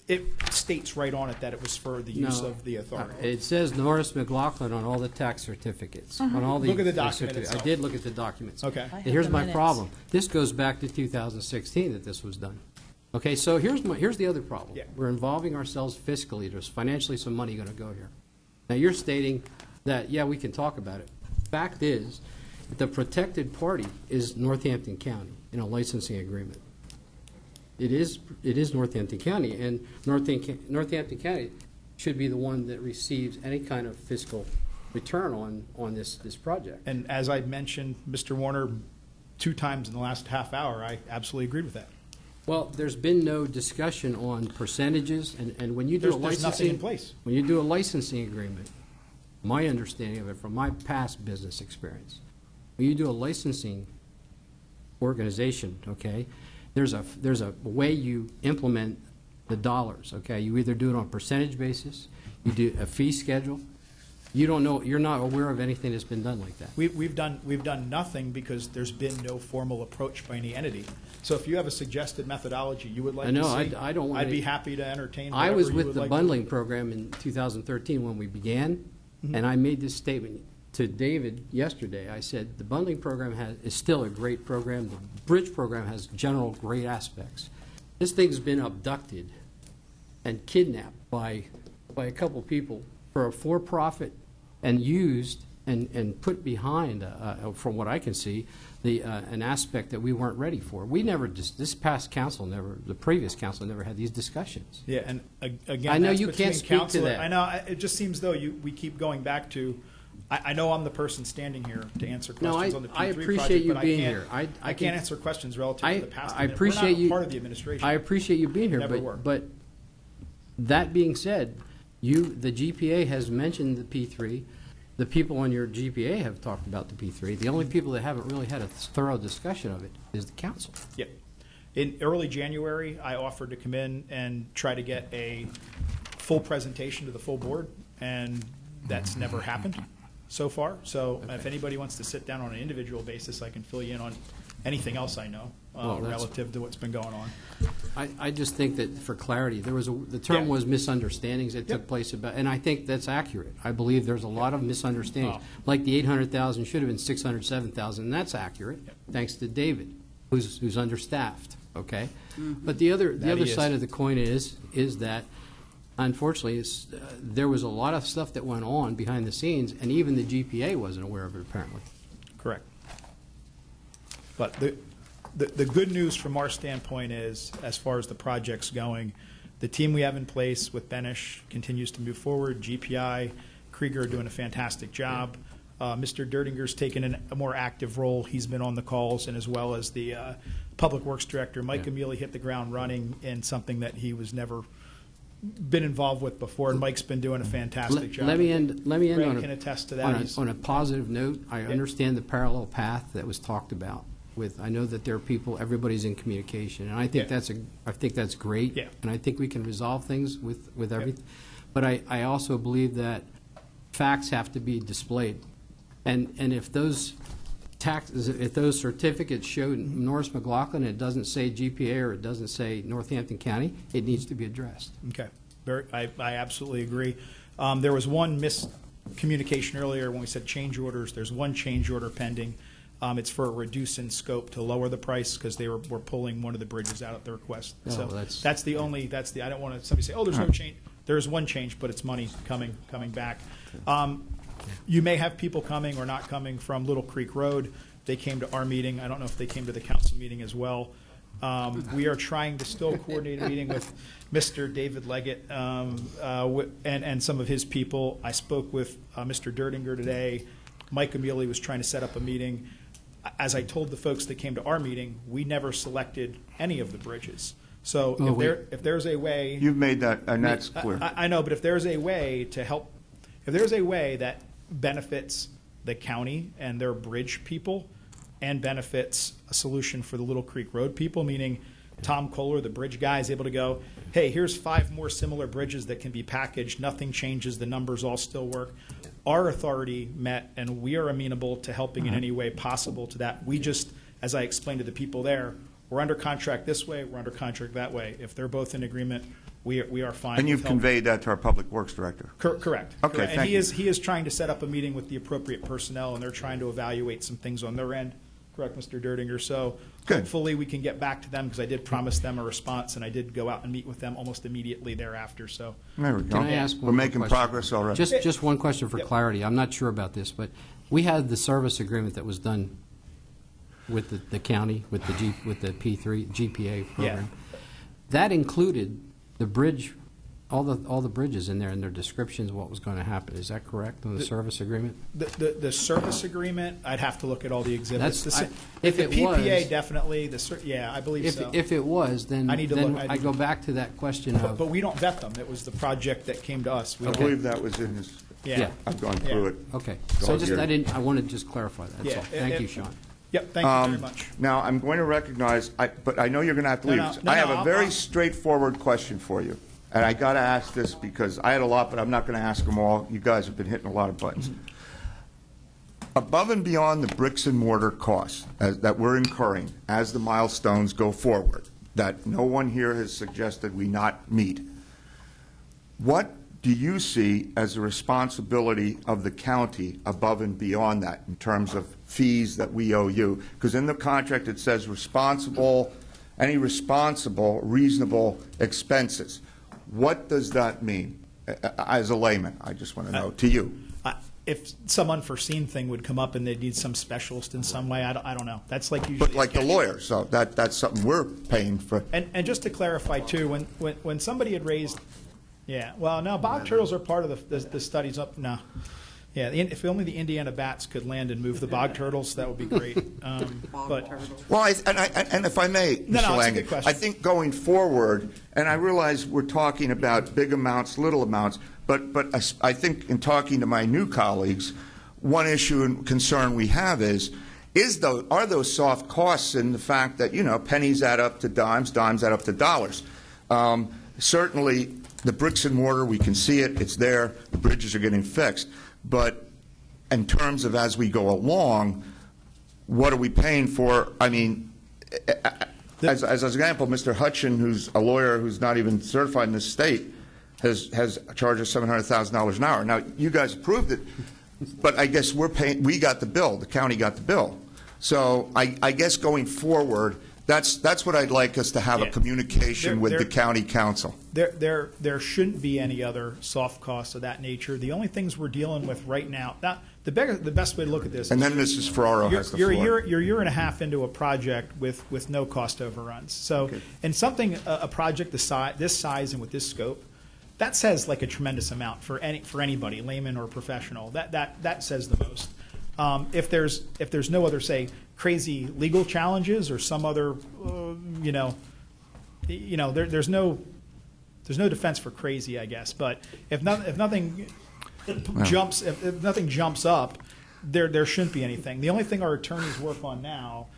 It states right on it that it was for the use of the authority. It says Norris McLaughlin on all the tax certificates. On all the Look at the document itself. I did look at the documents. Okay. And here's my problem. This goes back to 2016 that this was done. Okay, so here's the other problem. Yeah. We're involving ourselves fiscally. There's financially some money going to go here. Now you're stating that, yeah, we can talk about it. Fact is, the protected party is Northampton County in a licensing agreement. It is Northampton County, and Northampton County should be the one that receives any kind of fiscal return on this project. And as I mentioned, Mr. Warner, 2 times in the last half hour, I absolutely agreed with that. Well, there's been no discussion on percentages, and when you do There's nothing in place. When you do a licensing agreement, my understanding of it from my past business experience, when you do a licensing organization, okay, there's a way you implement the dollars, okay? You either do it on a percentage basis, you do a fee schedule. You don't know, you're not aware of anything that's been done like that. We've done nothing because there's been no formal approach by any entity. So if you have a suggested methodology you would like to see, I don't want I'd be happy to entertain. I was whatever you with would the like bundling program in 2013 when we began, and I made this statement to David yesterday. I said the bundling program is still a great program. The bridge program has general great aspects. This thing's been abducted and kidnapped by a couple people for a for-profit and used and put behind, from what I can see, an aspect that we weren't ready for. We never, this past council the previous council never had these discussions. Yeah, and again, I know that's you between can't speak council, to that. I know, it just seems though we keep going back to, I know I'm the person standing here to answer questions on the P3 I appreciate project, you but being I can't, here. I can't answer questions relative to the past. I appreciate We're you. not part of the administration. I appreciate you being here, Never were. but that being said, the GPA has mentioned the P3. The people on your GPA have talked about the P3. The only people that haven't really had a thorough discussion of it is the council. Yep. In early January, I offered to come in and try to get a full presentation to the full board, and that's never happened so far. So if anybody wants to sit down on an individual basis, I can fill you in on anything else I know relative to what's been going on. I just think that for clarity, the term was misunderstandings that took place about, and I think that's accurate. I believe there's a lot of misunderstandings. Like the 800,000 should have been 607,000, and that's accurate, thanks to David, who's understaffed. Okay, but the other side of the coin is that unfortunately there was a lot of stuff that went on behind the scenes, and even the GPA wasn't aware of it apparently. Correct. But the good news from our standpoint is, as far as the project's going, the team we have in place with Benish continues to move forward. GPI, Krieger are doing a fantastic job. Mr. Dirtinger's taken a more active role. He's been on the calls, and as well as the Public Works Director. Mike Amelia hit the ground running in something that he was never been involved with before, and Mike's been doing a fantastic job. Let me end Greg can attest to that. On a positive note. I understand the parallel path that was talked about. I know that there are people, everybody's in communication, and I think that's great. Yeah. And I think we can resolve things with everything. But I also believe that facts have to be displayed, and if those if those certificates show Norris McLaughlin, it doesn't say GPA or it doesn't say Northampton County, it needs to be addressed. Okay, I absolutely agree. There was one miscommunication earlier when we said change orders. There's one change order pending. It's for a reduce in scope to lower the price because they were pulling one of the bridges out at the request. Oh, So that's- that's the only, I don't want somebody say, oh, there's no change. There's one change, but it's money coming back. You may have people coming or not coming from Little Creek Road. They came to our meeting. I don't know if they came to the council meeting as well. We are trying to still coordinate a meeting with Mr. David Leggett and some of his people. I spoke with Mr. Dertinger today. Mike Amelia was trying to set up a meeting. As I told the folks that came to our meeting, we never selected any of the bridges. So if there's a way... You've made that, and that's clear. I know, but if there's a way to help, if there's a way that benefits the county and their bridge people and benefits a solution for the Little Creek Road people, meaning Tom Kohler, the bridge guy, is able to go, hey, here's 5 more similar bridges that can be packaged, nothing changes, the numbers all still work. Our authority met, and we are amenable to helping in any way possible to that. We just, as I explained to the people there, we're under contract this way, we're under contract that way. If they're both in agreement, we are fine. And you've with helping. conveyed that to our Public Works Director? Correct. Okay, Correct. And thank you. he is trying to set up a meeting with the appropriate personnel, and they're trying to evaluate some things on their end. Correct, Mr. Dertinger. So hopefully we can get back to them because I did promise them a response, and I did go out and meet with them almost immediately thereafter. So there we go. Can I ask one We're more making question? progress already. Just one question for clarity. I'm not sure about this, but we had the service agreement that was done with the county, with the P3 GPA program. That included the bridge, all the bridges in there and their descriptions of what was going to happen. Is that correct on the service agreement? The service agreement, I'd have to look at all the exhibits. If the it PPA was- definitely, I believe so. If it was, then I need to then look. I go back to that question of. But we don't vet them. It was the project that came to us. I believe that was in his, Yeah. I've gone through it. Okay. It's So all just, here. I wanted to just clarify that. That's all. Thank you, Sean. Yep, thank you very much. Now, I'm going to recognize, but I know you're going to have to No, leave. no, us. no, I have no, a I'll- very straightforward question for you. And I got to ask this because I had a lot, but I'm not going to ask them all. You guys have been hitting a lot of buttons. Above and beyond the bricks and mortar costs that we're incurring as the milestones go forward, that no one here has suggested we not meet, what do you see as the responsibility of the county above and beyond that in terms of fees that we owe you? Because in the contract it says any responsible, reasonable expenses. What does that mean as a layman? I just want to know, to you. If some unforeseen thing would come up and they'd need some specialist in some way, I don't know. That's like usually. But like the lawyer, so that's something we're paying for. And just to clarify too, when somebody had raised, no, bog turtles are part of the studies up. No, if only the Indiana bats could land and move the bog turtles, that would be great. But well, and if I may, Mr. it's a Langen, good question. I think going forward, and I realize we're talking about big amounts, little amounts, but I think in talking to my new colleagues, one issue and concern we have are those soft costs in the fact that, pennies add up to dimes, dimes add up to dollars. Certainly, the bricks and mortar, we can see it, it's there, the bridges are getting fixed. But in terms of as we go along, what are we paying for? I mean, as an example, Mr. Hutchin, who's a lawyer who's not even certified in this state, has charged us $700,000 an hour. Now, you guys approved it, but I guess we got the bill, the county got the bill. So I guess going forward, that's what I'd like us to have a communication with the county council. There shouldn't be any other soft costs of that nature. The only things we're dealing with right now, the best way to look at this. And then Mrs. Ferraro has the floor. You're a year and a half into a project with no cost overruns. So, and a project this size and with this scope, that says like a tremendous amount for anybody, layman or professional. That says the most. If there's no other, say, crazy legal challenges or some other, there's no defense for crazy, I guess. But if nothing jumps up, there shouldn't be anything. The only thing our attorneys work on now,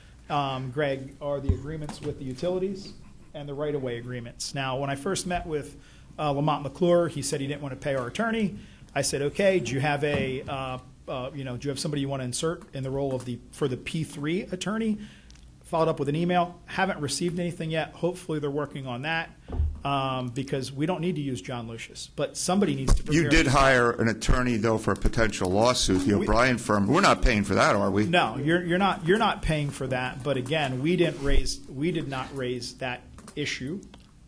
Greg, are the agreements with the utilities and the right-of-way agreements. Now, when I first met with Lamont McClure, he said he didn't want to pay our attorney. I said, okay, do you have do you have somebody you want to insert in the role of for the P3 attorney? Followed up with an email. Haven't received anything yet. Hopefully they're working on that because we don't need to use John Lucius, but somebody needs to prepare. You did hire an attorney, though, for a potential lawsuit, the O'Brien firm. We're not paying for that, are we? No, you're not paying for that. But again, we did not raise that issue.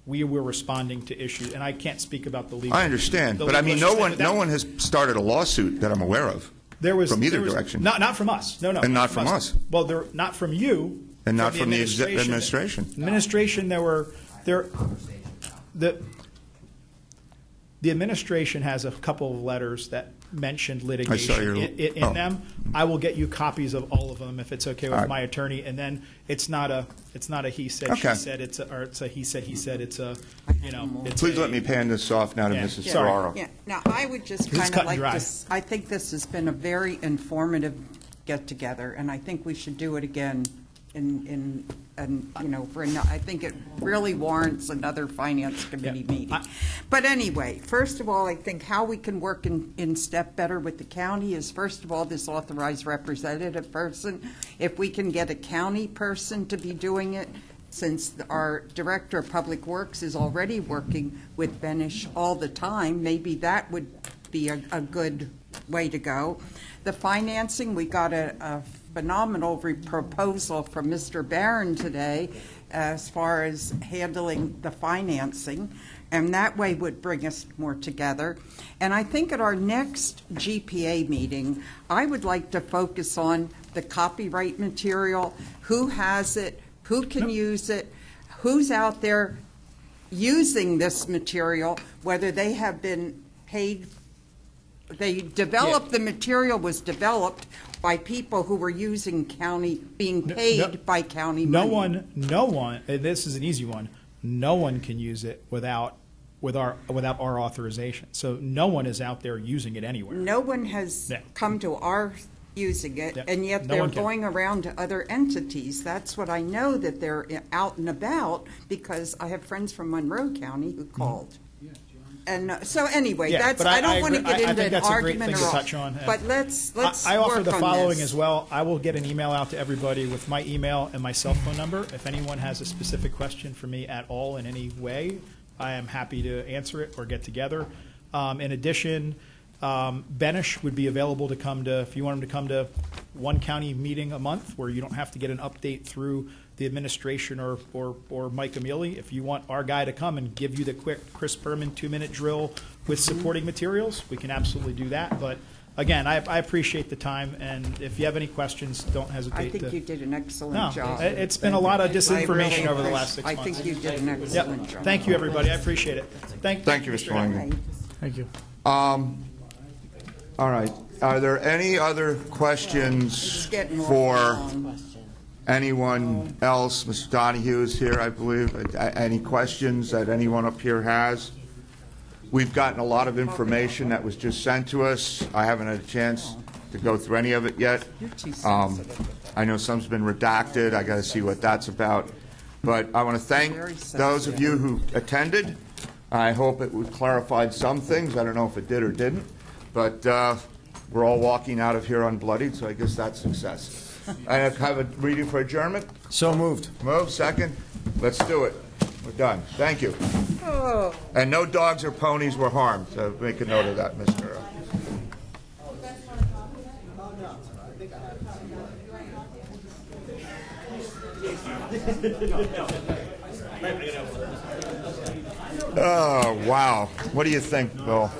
We were responding to issues, and I can't speak about the legal. I understand, but I mean, no one has started a lawsuit that I'm aware of. From either direction. Not from us. No. And not from us. Well, they're not from you. And not from the administration. Administration, the administration has a couple of letters that mentioned litigation in them. I will get you copies of all of them if it's okay with my attorney. And then it's not a he said she said it's a he said it's a Please let me pan this off now to Mrs. Ferraro. Yeah. Now I would just kind of like this. I think this has been a very informative get together, and I think we should do it again. I think it really warrants another finance committee meeting. But anyway, first of all, I think how we can work in step better with the county is, first of all, this authorized representative person. If we can get a county person to be doing it, since our director of public works is already working with Benish all the time, maybe that would be a good way to go. The financing, we got a phenomenal proposal from Mr. Barron today as far as handling the financing, and that way would bring us more together. And I think at our next GPA meeting, I would like to focus on the copyright material, who has it, who can use it, who's out there using this material, whether they have been paid. The material was developed by people who were using being paid by county money. No one, and this is an easy one, no one can use it without our authorization. So no one is out there using it anywhere. No one has come to our using it, and yet they're going around to other entities. That's what I know, that they're out and about, because I have friends from Monroe County who called. And so anyway, I don't want to get into an argument or all, but let's I work offer the on following this. as well. I will get an email out to everybody with my email and my cell phone number. If anyone has a specific question for me at all in any way, I am happy to answer it or get together. In addition, Benish would be available to come to, if you want him to come to one county meeting a month where you don't have to get an update through the administration or Mike Amelie. If you want our guy to come and give you the quick Chris Berman 2-minute drill with supporting materials, we can absolutely do that. But again, I appreciate the time, and if you have any questions, don't hesitate to. I think you did an excellent job. It's been a lot of disinformation over the last 6 months. I think you did an excellent job. Thank you, everybody. I appreciate it. Thank you, Mr. Langen. Thank you. All right. Are there any other questions for anyone else? Mr. Donahue is here, I believe. Any questions that anyone up here has? We've gotten a lot of information that was just sent to us. I haven't had a chance to go through any of it yet. I know some's been redacted. I got to see what that's about. But I want to thank those of you who attended. I hope it clarified some things. I don't know if it did or didn't. But we're all walking out of here unbloodied, so I guess that's success. I have a reading for adjournment. So moved. Move, second. Let's do it. We're done. Thank you. Oh. And no dogs or ponies were harmed. So make a note of that, Mr. Oh, wow. What do you think, Bill?